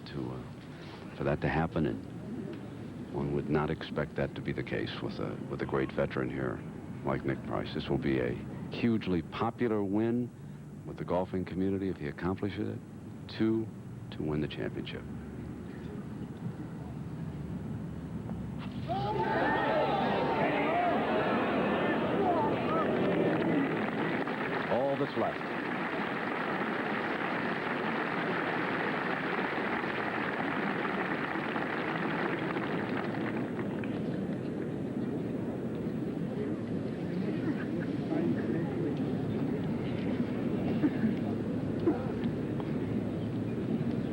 to happen, and one would not expect that to be the case with a great veteran here like Nick Price. This will be a hugely popular win with the golfing community if he accomplishes it. 2 to win the championship. All that's left.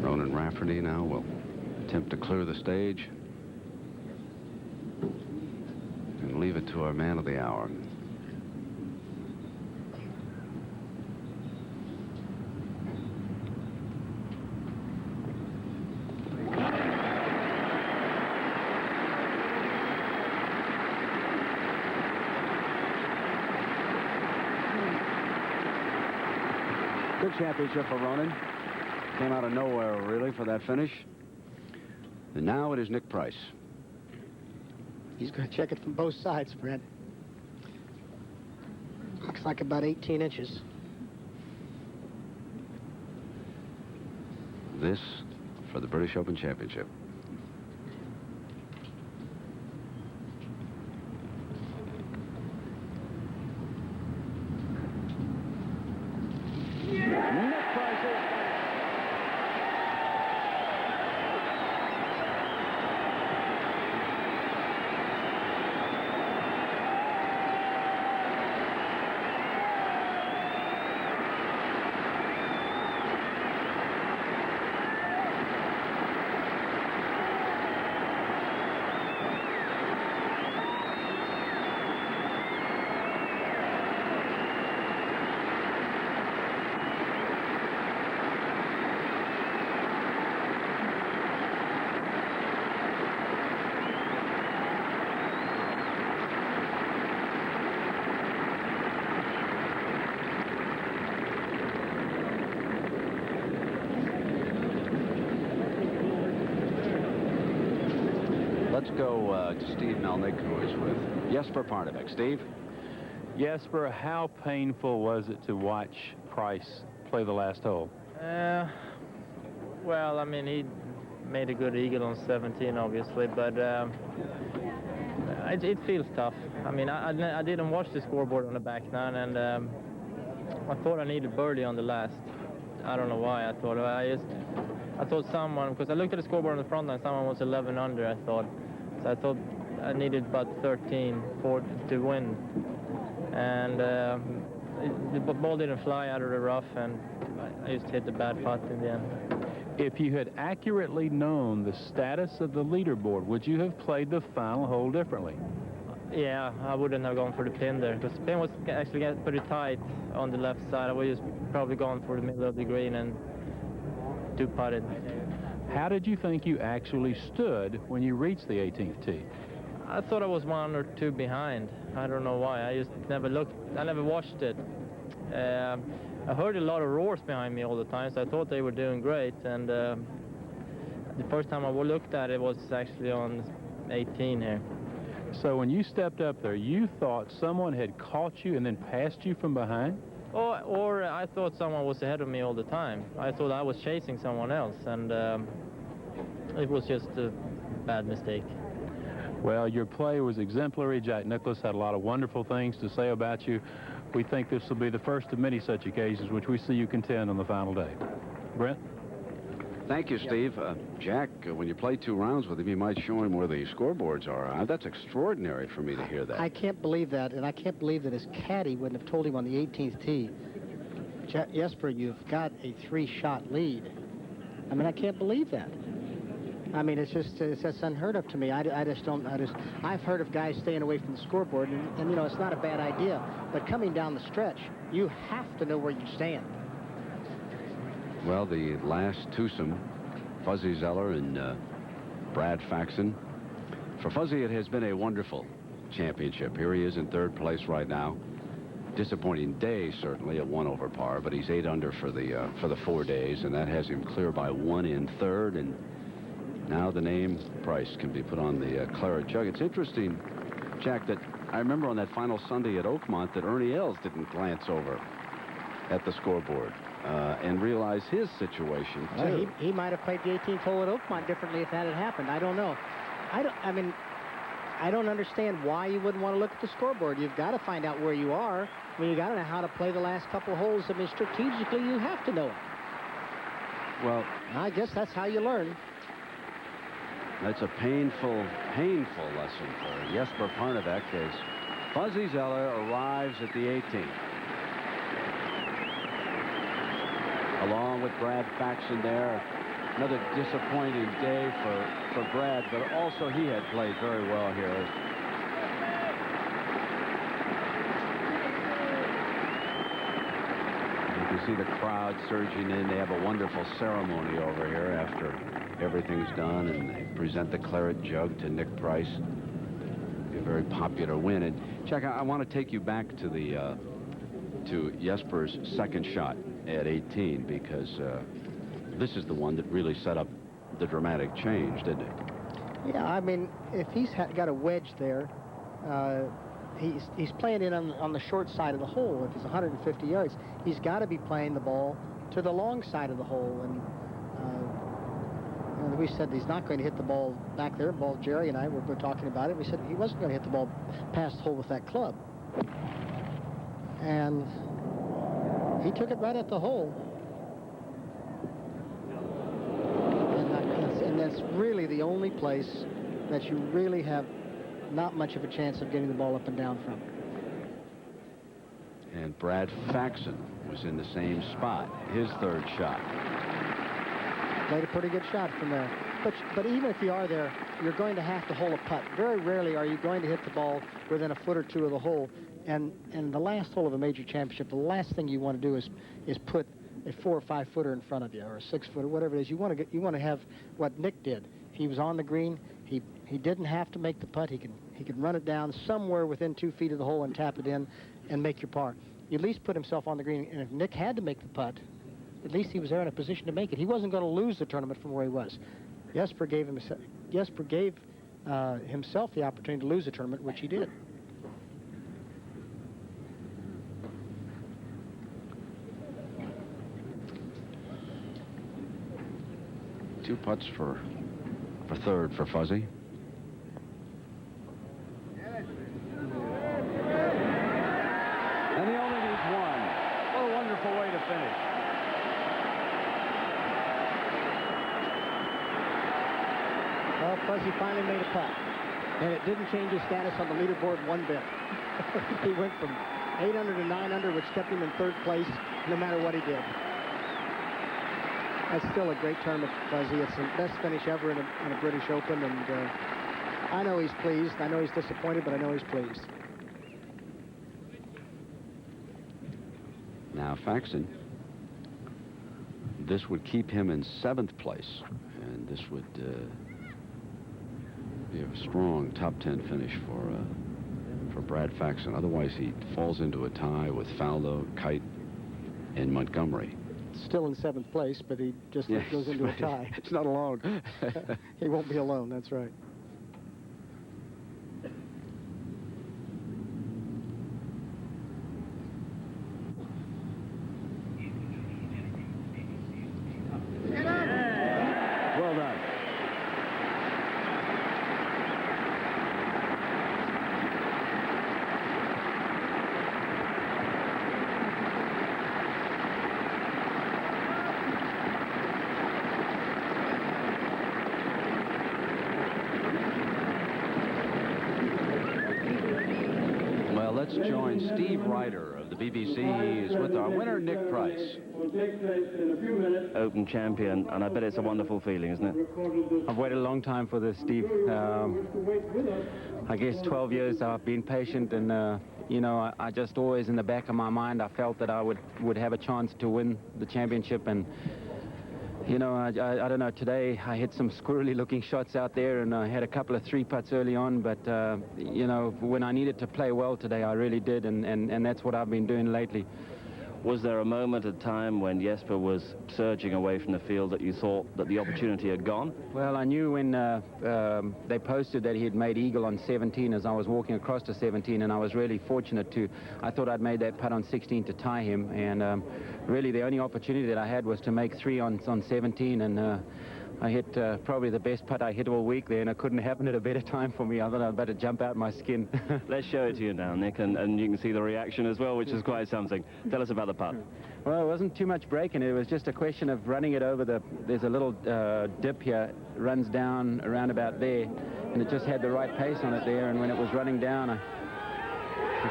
Ronan Rafferty now will attempt to clear the stage and leave it to our man of the hour. Good championship for Ronan. Came out of nowhere, really, for that finish. And now it is Nick Price. He's going to check it from both sides, Brent. Looks like about 18 inches. This for the British Open Championship. Let's go to Steve Melnick, who is with Jesper Parnevik. Steve? Jesper, how painful was it to watch Price play the last hole? Well, I mean, he made a good eagle on 17, obviously, but it feels tough. I mean, I didn't watch the scoreboard on the back nine, and I thought I needed birdie on the last. I don't know why. I thought someone, because I looked at the scoreboard on the front line, someone was 11 under, I thought. So I thought I needed about 13 to win. And the ball didn't fly out of the rough, and I just hit the bad putt in the end. If you had accurately known the status of the leaderboard, would you have played the final hole differently? Yeah, I wouldn't have gone for the pin there, because the pin was actually getting pretty tight on the left side. I would just probably gone for the middle of the green and two-putted. How did you think you actually stood when you reached the 18th tee? I thought I was 1 or 2 behind. I don't know why. I just never looked. I never watched it. I heard a lot of roars behind me all the time, so I thought they were doing great. And the first time I looked at it was actually on 18 here. So when you stepped up there, you thought someone had caught you and then passed you from behind? Or I thought someone was ahead of me all the time. I thought I was chasing someone else, and it was just a bad mistake. Well, your play was exemplary. Jack Nicklaus had a lot of wonderful things to say about you. We think this will be the first of many such occasions which we see you contend on the final day. Brent? Thank you, Steve. Jack, when you play 2 rounds with him, you might show him where the scoreboards are. That's extraordinary for me to hear that. I can't believe that, and I can't believe that his caddy wouldn't have told him on the 18th tee, Jesper, you've got a 3-shot lead. I mean, I can't believe that. I mean, it's just unheard of to me. I've heard of guys staying away from the scoreboard, and you know, it's not a bad idea. But coming down the stretch, you have to know where you stand. Well, the last twosome, Fuzzy Zeller and Brad Faxon. For Fuzzy, it has been a wonderful championship. Here he is in 3rd place right now. Disappointing day, certainly, at 1 over par, but he's 8 under for the 4 days, and that has him clear by 1 in 3rd, and now the name Price can be put on the claret jug. It's interesting, Jack, that I remember on that final Sunday at Oakmont that Ernie Els didn't glance over at the scoreboard and realize his situation, too. Well, he might have played the 18th hole at Oakmont differently if that had happened. I don't know. I don't understand why you wouldn't want to look at the scoreboard. You've got to find out where you are. I mean, you got to know how to play the last couple holes. I mean, strategically, you have to know it. Well, I guess that's how you learn. That's a painful, painful lesson for Jesper Parnevik as Fuzzy Zeller arrives at the 18th. Along with Brad Faxon there, Another disappointing day for Brad, but also he had played very well here. You can see the crowd surging in. They have a wonderful ceremony over here after everything's done, and they present the claret jug to Nick Price. A very popular win. And Chuck, I want to take you back to the to Jesper's second shot at 18, because this is the one that really set up the dramatic change, didn't it? Yeah, I mean, if he's got a wedge there, he's playing it on the short side of the hole. If it's 150 yards, he's got to be playing the ball to the long side of the hole. And you know, we said he's not going to hit the ball back there. Jerry and I were talking about it. We said he wasn't going to hit the ball past the hole with that club. And he took it right at the hole. And that's really the only place that you really have not much of a chance of getting the ball up and down from. And Brad Faxon was in the same spot, his third shot. Played a pretty good shot from there. But even if you are there, you're going to have to hole a putt. Very rarely are you going to hit the ball within a foot or two of the hole. And the last hole of a major championship, the last thing you want to do is put a 4 or 5 footer in front of you, or a 6 footer, whatever it is. You want to have what Nick did. He was on the green. He didn't have to make the putt. He could run it down somewhere within 2 feet of the hole and tap it in and make your par. You at least put himself on the green. And if Nick had to make the putt, at least he was there in a position to make it. He wasn't going to lose the tournament from where he was. Jesper gave himself the opportunity to lose the tournament, which he did. Two putts for third for Fuzzy. And he only needs one. What a wonderful way to finish. Well, Fuzzy finally made a putt, and it didn't change his status on the leaderboard one bit. He went from 8 under to 9 under, which kept him in third place no matter what he did. That's still a great tournament for Fuzzy. It's the best finish ever in a British Open, and I know he's pleased. I know he's disappointed, but I know he's pleased. Now Faxon, this would keep him in 7th place, and this would be a strong top 10 finish for Brad Faxon. Otherwise, he falls into a tie with Faldo, Kite, and Montgomery. Still in 7th place, but he just goes into a tie. It's not alone. He won't be alone, that's right. Well done. Let's join Steve Ryder of the BBC. He is with our winner, Nick Price. Open champion, and I bet it's a wonderful feeling, isn't it? I've waited a long time for this, Steve. I guess 12 years I've been patient, and you know, I just always in the back of my mind I felt that I would have a chance to win the championship. And you know, I don't know, today I hit some squirrely looking shots out there, and I had a couple of 3 putts early on, but you know, when I needed to play well today, I really did, and that's what I've been doing lately. Was there a moment at time when Jesper was surging away from the field that you thought that the opportunity had gone? Well, I knew when they posted that he had made eagle on 17 as I was walking across to 17, and I was really fortunate I thought I'd made that putt on 16 to tie him, and really the only opportunity that I had was to make 3 on 17, and I hit probably the best putt I hit all week there, and it couldn't happen at a better time for me. I thought I'd better jump out my skin. Let's show it to you now, Nick, and you can see the reaction as well, which is quite something. Tell us about the putt. Well, it wasn't too much breaking. It was just a question of running it over there's a little dip here, runs down around about there, and it just had the right pace on it there, and when it was running down, I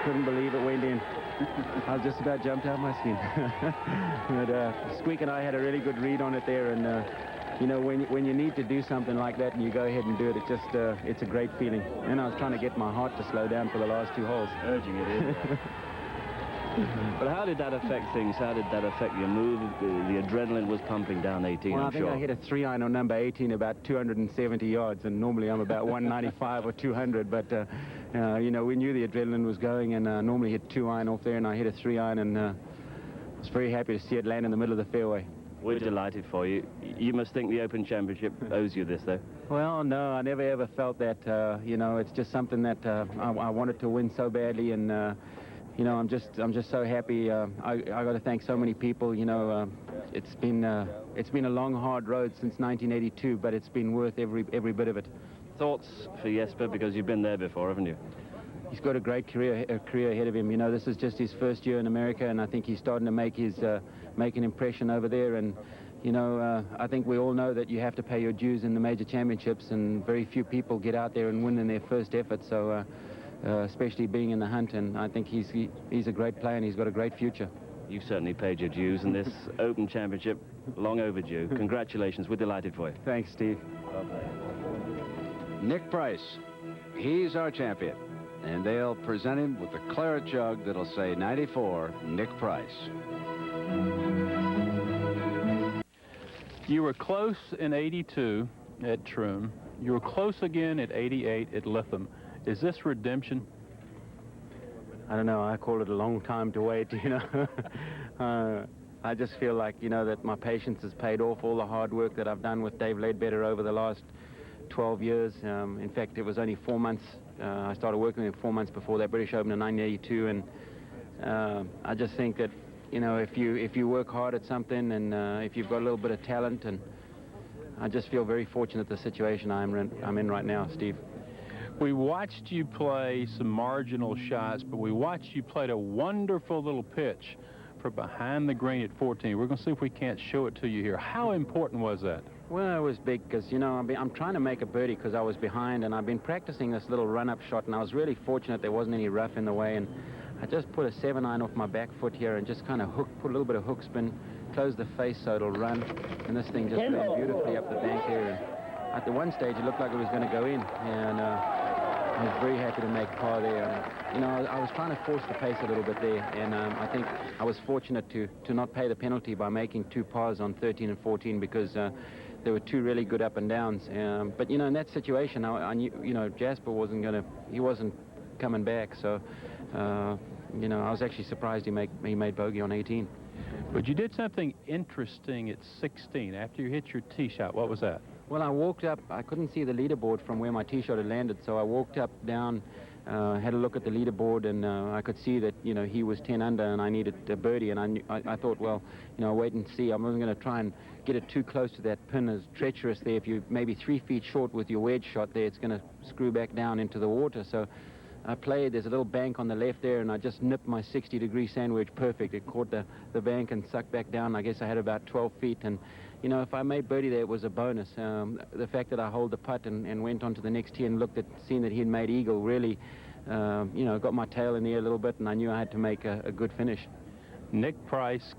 couldn't believe it went in. I just about jumped out my skin. But Squeak and I had a really good read on it there, and you know, when you need to do something like that and you go ahead and do it, it just, it's a great feeling. And I was trying to get my heart to slow down for the last 2 holes. Urging it in. But how did that affect things? How did that affect your move? The adrenaline was pumping down 18, Well, I'm I think sure. I hit a 3-iron on number 18 about 270 yards, and normally I'm about 195 or 200, but, you know, we knew the adrenaline was going, and normally hit 2-iron off there, and I hit a 3-iron, and I was very happy to see it land in the middle of the fairway. We're delighted for you. You must think the Open Championship owes you this, though. Well, no, I never ever felt that. You know, it's just something that I wanted to win so badly, and you know, I'm just so happy. I got to thank so many people. You know, it's been a long, hard road since 1982, but it's been worth every bit of it. Thoughts for Jesper, because you've been there before, haven't you? He's got a great career ahead of him. You know, this is just his first year in America, and I think he's starting to make an impression over there. And you know, I think we all know that you have to pay your dues in the major championships, and very few people get out there and win in their first effort. So, especially being in the hunt, and I think he's a great player and he's got a great future. You've certainly paid your dues, and this Open Championship, long overdue. Congratulations. We're delighted for you. Thanks, Steve. Nick Price, he's our champion. And they'll present him with a claret jug that'll say 94, Nick Price. You were close in 82 at Troon. You were close again at 88 at Lytham. Is this redemption? I don't know. I call it a long time to wait, you know. I just feel like, you know, that my patience has paid off, all the hard work that I've done with Dave Leadbetter over the last 12 years. In fact, it was only 4 months. I started working with him 4 months before that British Open in 1982, and I just think that, you know, if you work hard at something, and if you've got a little bit of talent, and I just feel very fortunate the situation I'm in right now, Steve. We watched you play some marginal shots, but we watched you play a wonderful little pitch for behind the green at 14. We're going to see if we can't show it to you here. How important was that? Well, it was big because, you know, I'm trying to make a birdie because I was behind, and I've been practicing this little run-up shot, and I was really fortunate there wasn't any rough in the way, and I just put a 7-iron off my back foot here and just kind of put a little bit of hook spin, close the face so it'll run, and this thing just went beautifully up the bank here. And at the one stage, it looked like it was going to go in, and I was very happy to make par there. And, you know, I was trying to force the pace a little bit there, and I think I was fortunate to not pay the penalty by making 2 pars on 13 and 14 because there were 2 really good up and downs. But, you know, in that situation, I knew, you know, Jasper wasn't coming back, so, you know, I was actually surprised he made bogey on 18. But you did something interesting at 16 after you hit your tee shot. What was that? Well, I walked up. I couldn't see the leaderboard from where my tee shot had landed, so I walked up, down, had a look at the leaderboard, and I could see that, you know, he was 10 under and I needed a birdie, and I thought, well, you know, wait and see. I wasn't going to try and get it too close to that pin. It's treacherous there. If you're maybe 3 feet short with your wedge shot there, it's going to screw back down into the water. So I played. There's a little bank on the left there, and I just nipped my 60-degree sand wedge perfect. It caught the bank and sucked back down. I guess I had about 12 feet, and you know, if I made birdie there, it was a bonus. The fact that I hold the putt and went on to the next tee and seen that he had made eagle really, you know, got my tail in the air a little bit, and I knew I had to make a good finish. Nick Price,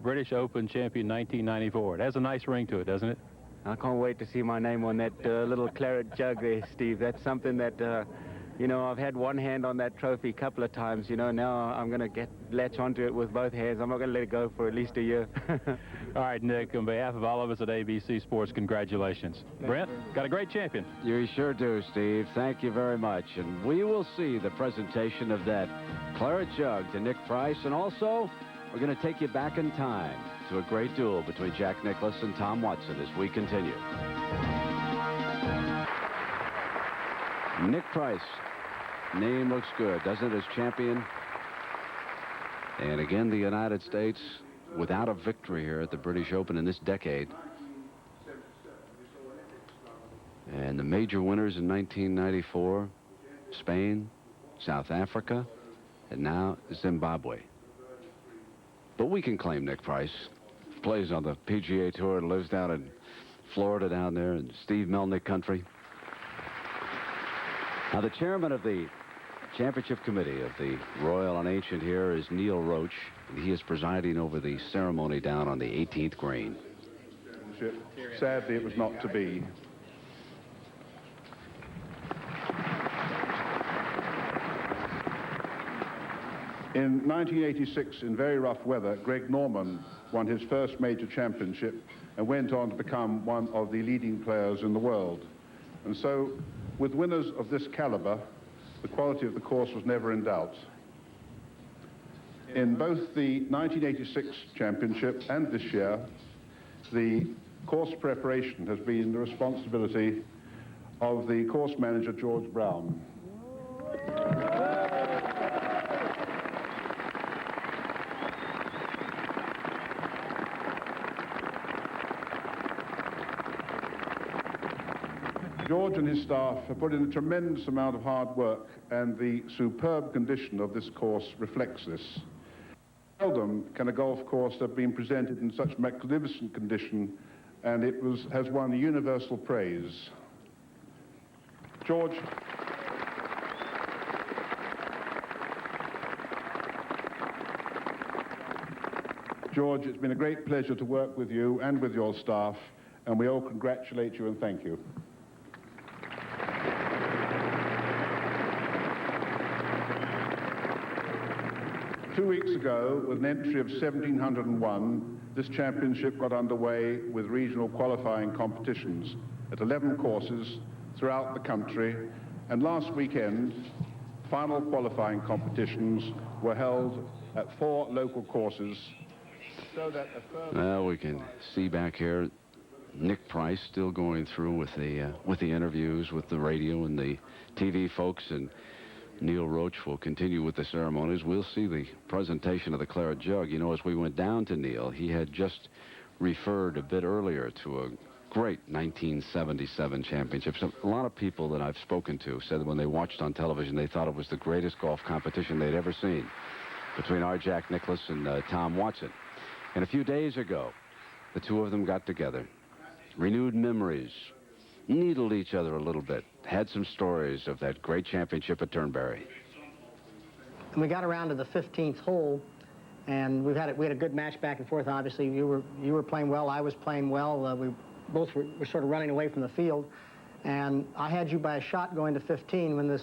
British Open champion 1994. It has a nice ring to it, doesn't it? I can't wait to see my name on that little claret jug there, Steve. That's something that, you know, I've had one hand on that trophy a couple of times. You know, now I'm going to latch onto it with both hands. I'm not going to let it go for at least a year. All right, Nick, on behalf of all of us at ABC Sports, congratulations. Brent, got a great champion. You sure do, Steve. Thank you very much. And we will see the presentation of that claret jug to Nick Price. And also, we're going to take you back in time to a great duel between Jack Nicklaus and Tom Watson as we continue. Nick Price. Name looks good, doesn't it, as champion? And again, the United States without a victory here at the British Open in this decade. And the major winners in 1994, Spain, South Africa, and now Zimbabwe. But we can claim Nick Price. Plays on the PGA Tour and lives down in Florida down there in Steve Melnick country. Now, the chairman of the Championship Committee of the Royal and Ancient here is Neil Roach, and he is presiding over the ceremony down on the 18th green. championship. Sadly, it was not to be. In 1986, in very rough weather, Greg Norman won his first major championship and went on to become one of the leading players in the world. And so, with winners of this caliber, the quality of the course was never in doubt. In both the 1986 championship and this year, the course preparation has been the responsibility of the course manager, George Brown. George and his staff have put in a tremendous amount of hard work, and the superb condition of this course reflects this. Seldom can a golf course have been presented in such magnificent condition, and it has won universal praise. George. George, it's been a great pleasure to work with you and with your staff, and we all congratulate you and thank you. Two weeks ago, with an entry of 1,701, this championship got underway with regional qualifying competitions at 11 courses throughout the country, and last weekend, final qualifying competitions were held at 4 local courses. So that well, we can see back here Nick Price still going through with the interviews with the radio and the TV folks, and Neil Roach will continue with the ceremonies. We'll see the presentation of the claret jug. You know, as we went down to Neil, he had just referred a bit earlier to a great 1977 championship. So a lot of people that I've spoken to said that when they watched on television, they thought it was the greatest golf competition they'd ever seen between our Jack Nicklaus and Tom Watson. And a few days ago, the two of them got together, renewed memories, needled each other a little bit, had some stories of that great championship at Turnberry. And we got around to the 15th hole, and we had a good match back and forth. Obviously, you were playing well, I was playing well. We both were sort of running away from the field, and I had you by a shot going to 15 when this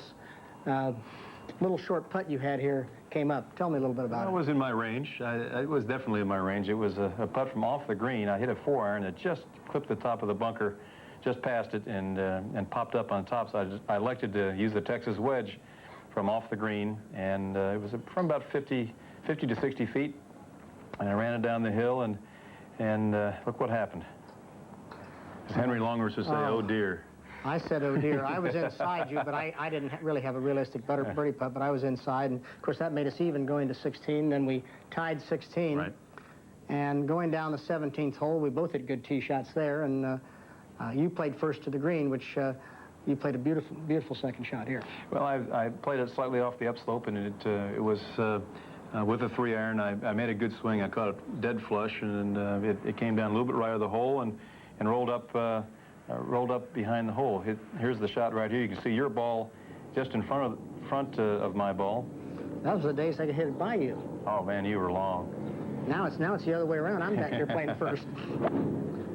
little short putt you had here came up. Tell me a little bit about it. It was in my range. It was definitely in my range. It was a putt from off the green. I hit a 4-iron that just clipped the top of the bunker, just past it, and popped up on top. So I elected to use the Texas wedge from off the green, and it was from about 50 to 60 feet, and I ran it down the hill, and look what happened. As Henry Longhurst would say, oh dear. I said, oh dear. I was inside you, but I didn't really have a realistic birdie putt, but I was inside, and of course that made us even going to 16. Then we tied 16. Right. And going down the 17th hole, we both hit good tee shots there, and you played first to the green, which you played a beautiful, beautiful second shot here. Well, I played it slightly off the upslope, and it was with a 3-iron. I made a good swing. I caught it dead flush, and it came down a little bit right of the hole and rolled up behind the hole. Here's the shot right here. You can see your ball just in front of my ball. That was the days I could hit it by you. Oh man, you were long. Now it's the other way around. I'm back here playing first.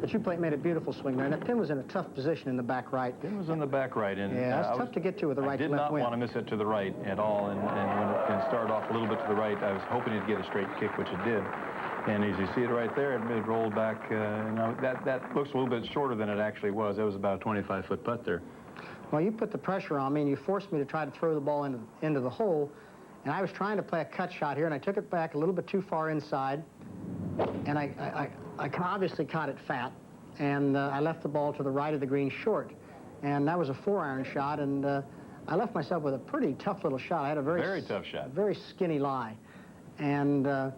But you made a beautiful swing there, and that pin was in a tough position in the back right. Pin was in the back right, and yeah, that's tough to get to with the right to left wind. I did not want to miss it to the right at all, and when it started off a little bit to the right, I was hoping it'd get a straight kick, which it did. And as you see it right there, it rolled back. That looks a little bit shorter than it actually was. That was about a 25-foot putt there. Well, you put the pressure on me, and you forced me to try to throw the ball into the hole. And I was trying to play a cut shot here, and I took it back a little bit too far inside. And I obviously caught it fat. And I left the ball to the right of the green short. And that was a 4-iron shot, and I left myself with a pretty tough little shot. I had a very tough shot. Very skinny lie. And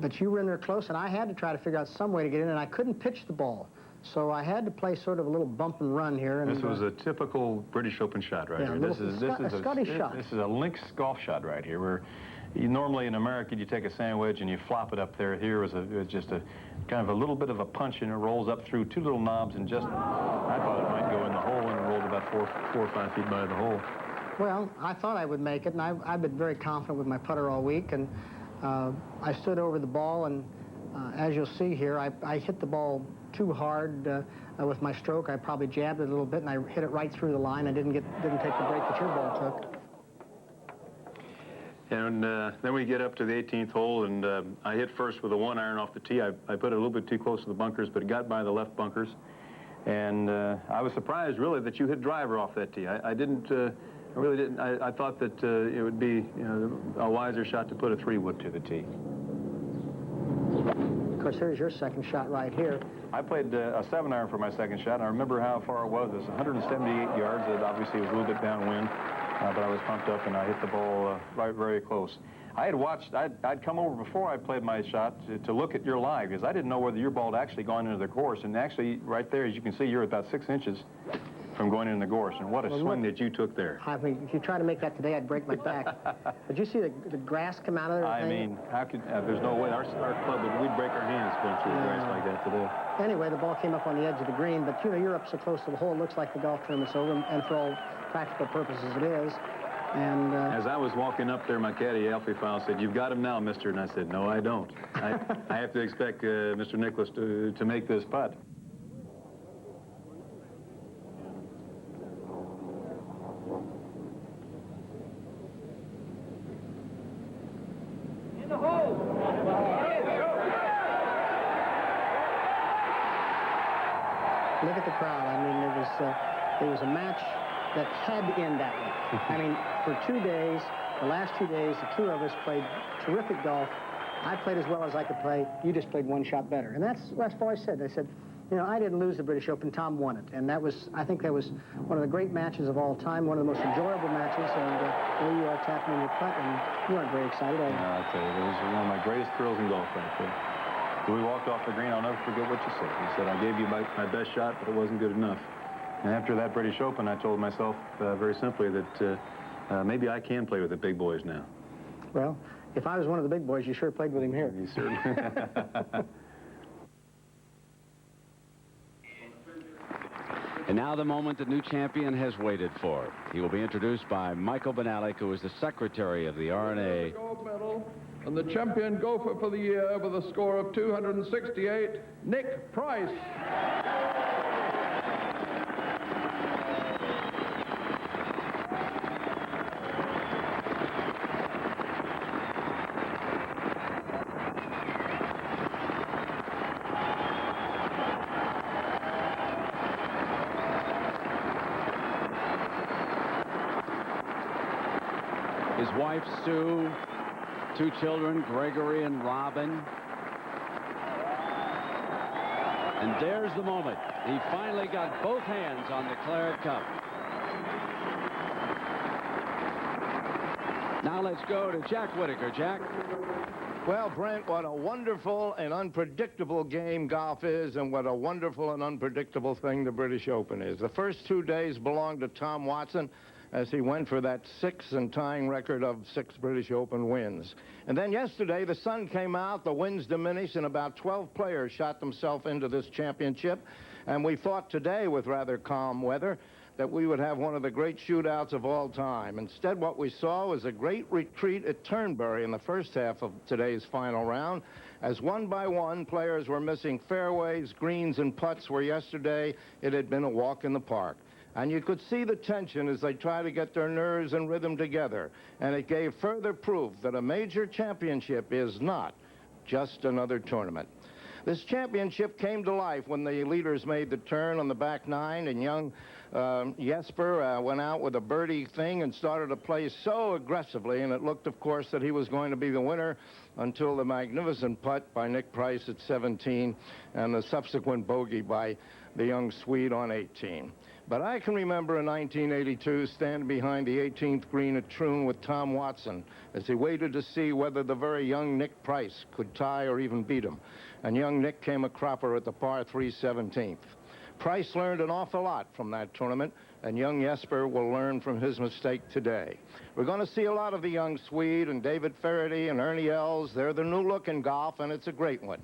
but you were in there close, and I had to try to figure out some way to get in, and I couldn't pitch the ball. So I had to play sort of a little bump and run here. And this was a typical British Open shot right here. This is a Scottish shot. This is a links golf shot right here, where normally in America you take a sand wedge and you flop it up there. Here was just a kind of a little bit of a punch, and it rolls up through 2 little knobs, and just I thought it might go in the hole, and it rolled about 4 or 5 feet by the hole. Well, I thought I would make it, and I've been very confident with my putter all week, and I stood over the ball, and As you'll see here, I hit the ball too hard with my stroke. I probably jabbed it a little bit, and I hit it right through the line. I didn't take the break that your ball took. And then we get up to the 18th hole, and I hit first with a 1-iron off the tee. I put it a little bit too close to the bunkers, but it got by the left bunkers. And I was surprised, really, that you hit driver off that tee. I really didn't. I thought that it would be a wiser shot to put a 3-wood to the tee. Of course, here's your second shot right here. I played a 7-iron for my second shot. I remember how far it was. It was 178 yards. It obviously was a little bit downwind, but I was pumped up, and I hit the ball right very close. I had watched, I'd come over before I played my shot to look at your lie, because I didn't know whether your ball had actually gone into the course. And actually, right there, as you can see, you're about 6 inches from going into the course. And what a swing that you took there. I mean, if you try to make that today, I'd break my back. Did you see the grass come out of there? I mean, how could, there's no way. Our club, we'd break our hands going through the grass like that today. Anyway, the ball came up on the edge of the green, but you're up so close to the hole, it looks like the golf tournament's over, and for all practical purposes, it is. And as I was walking up there, my caddy, Alfie Fowle, said, "You've got him now, mister." And I said, "No, I don't. I have to expect Mr. Nicklaus to make this putt." In the hole. Look at the crowd. I mean, it was a match that had to end that way. I mean, for 2 days, the last 2 days, the two of us played terrific golf. I played as well as I could play. You just played one shot better. And that's what I said. They said, I didn't lose the British Open. Tom won it. And I think that was one of the great matches of all time, one of the most enjoyable matches. And there you are tapping in your putt, and you weren't very excited. I'll tell you, it was one of my greatest thrills in golf right there. So we walked off the green. I'll never forget what you said. You said, "I gave you my best shot, but it wasn't good enough." And after that British Open, I told myself very simply that maybe I can play with the big boys now. Well, if I was one of the big boys, you sure played with him here. You certainly. And now the moment the new champion has waited for. He will be introduced by Michael Benalik, who is the secretary of the R&A. Gold medal, and the champion golfer for the year with a score of 268, Nick Price. His wife, Sue, 2 children, Gregory and Robin. And there's the moment. He finally got both hands on the Claret Cup. Now let's go to Jack Whitaker. Jack? Well, Brent, what a wonderful and unpredictable game golf is, and what a wonderful and unpredictable thing the British Open is. The first 2 days belonged to Tom Watson, as he went for that 6th and tying record of 6 British Open wins. And then yesterday, the sun came out, the winds diminished, and about 12 players shot themselves into this championship. And we thought today, with rather calm weather, that we would have one of the great shootouts of all time. Instead, what we saw was a great retreat at Turnberry in the first half of today's final round, as one by one, players were missing fairways, greens, and putts, where yesterday it had been a walk in the park. And you could see the tension as they tried to get their nerves and rhythm together. And it gave further proof that a major championship is not just another tournament. This championship came to life when the leaders made the turn on the back 9, and young Jesper went out with a birdie thing and started to play so aggressively, and it looked, of course, that he was going to be the winner until the magnificent putt by Nick Price at 17 and the subsequent bogey by the young Swede on 18. But I can remember in 1982 standing behind the 18th green at Troon with Tom Watson as he waited to see whether the very young Nick Price could tie or even beat him. And young Nick came a cropper at the par 3 17th. Price learned an awful lot from that tournament, and young Jesper will learn from his mistake today. We're going to see a lot of the young Swede and David Faraday and Ernie Els. They're the new look in golf, and it's a great one.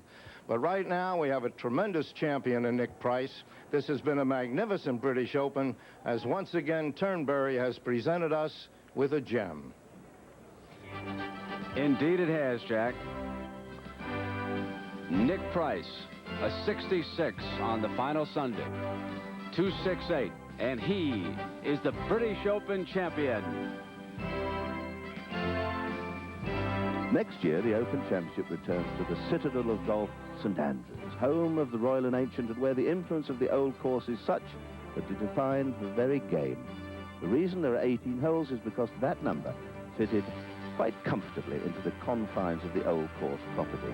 But right now, we have a tremendous champion in Nick Price. This has been a magnificent British Open, as once again Turnberry has presented us with a gem. Indeed it has, Jack. Nick Price, a 66 on the final Sunday. 268, and he is the British Open champion. Next year, the Open Championship returns to the citadel of golf, St Andrews, home of the royal and ancient, and where the influence of the old course is such that it defines the very game. The reason there are 18 holes is because that number fitted quite comfortably into the confines of the old course property.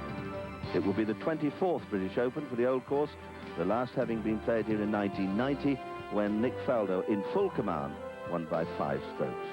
It will be the 24th British Open for the old course, the last having been played here in 1990, when Nick Faldo, in full command, won by 5 strokes.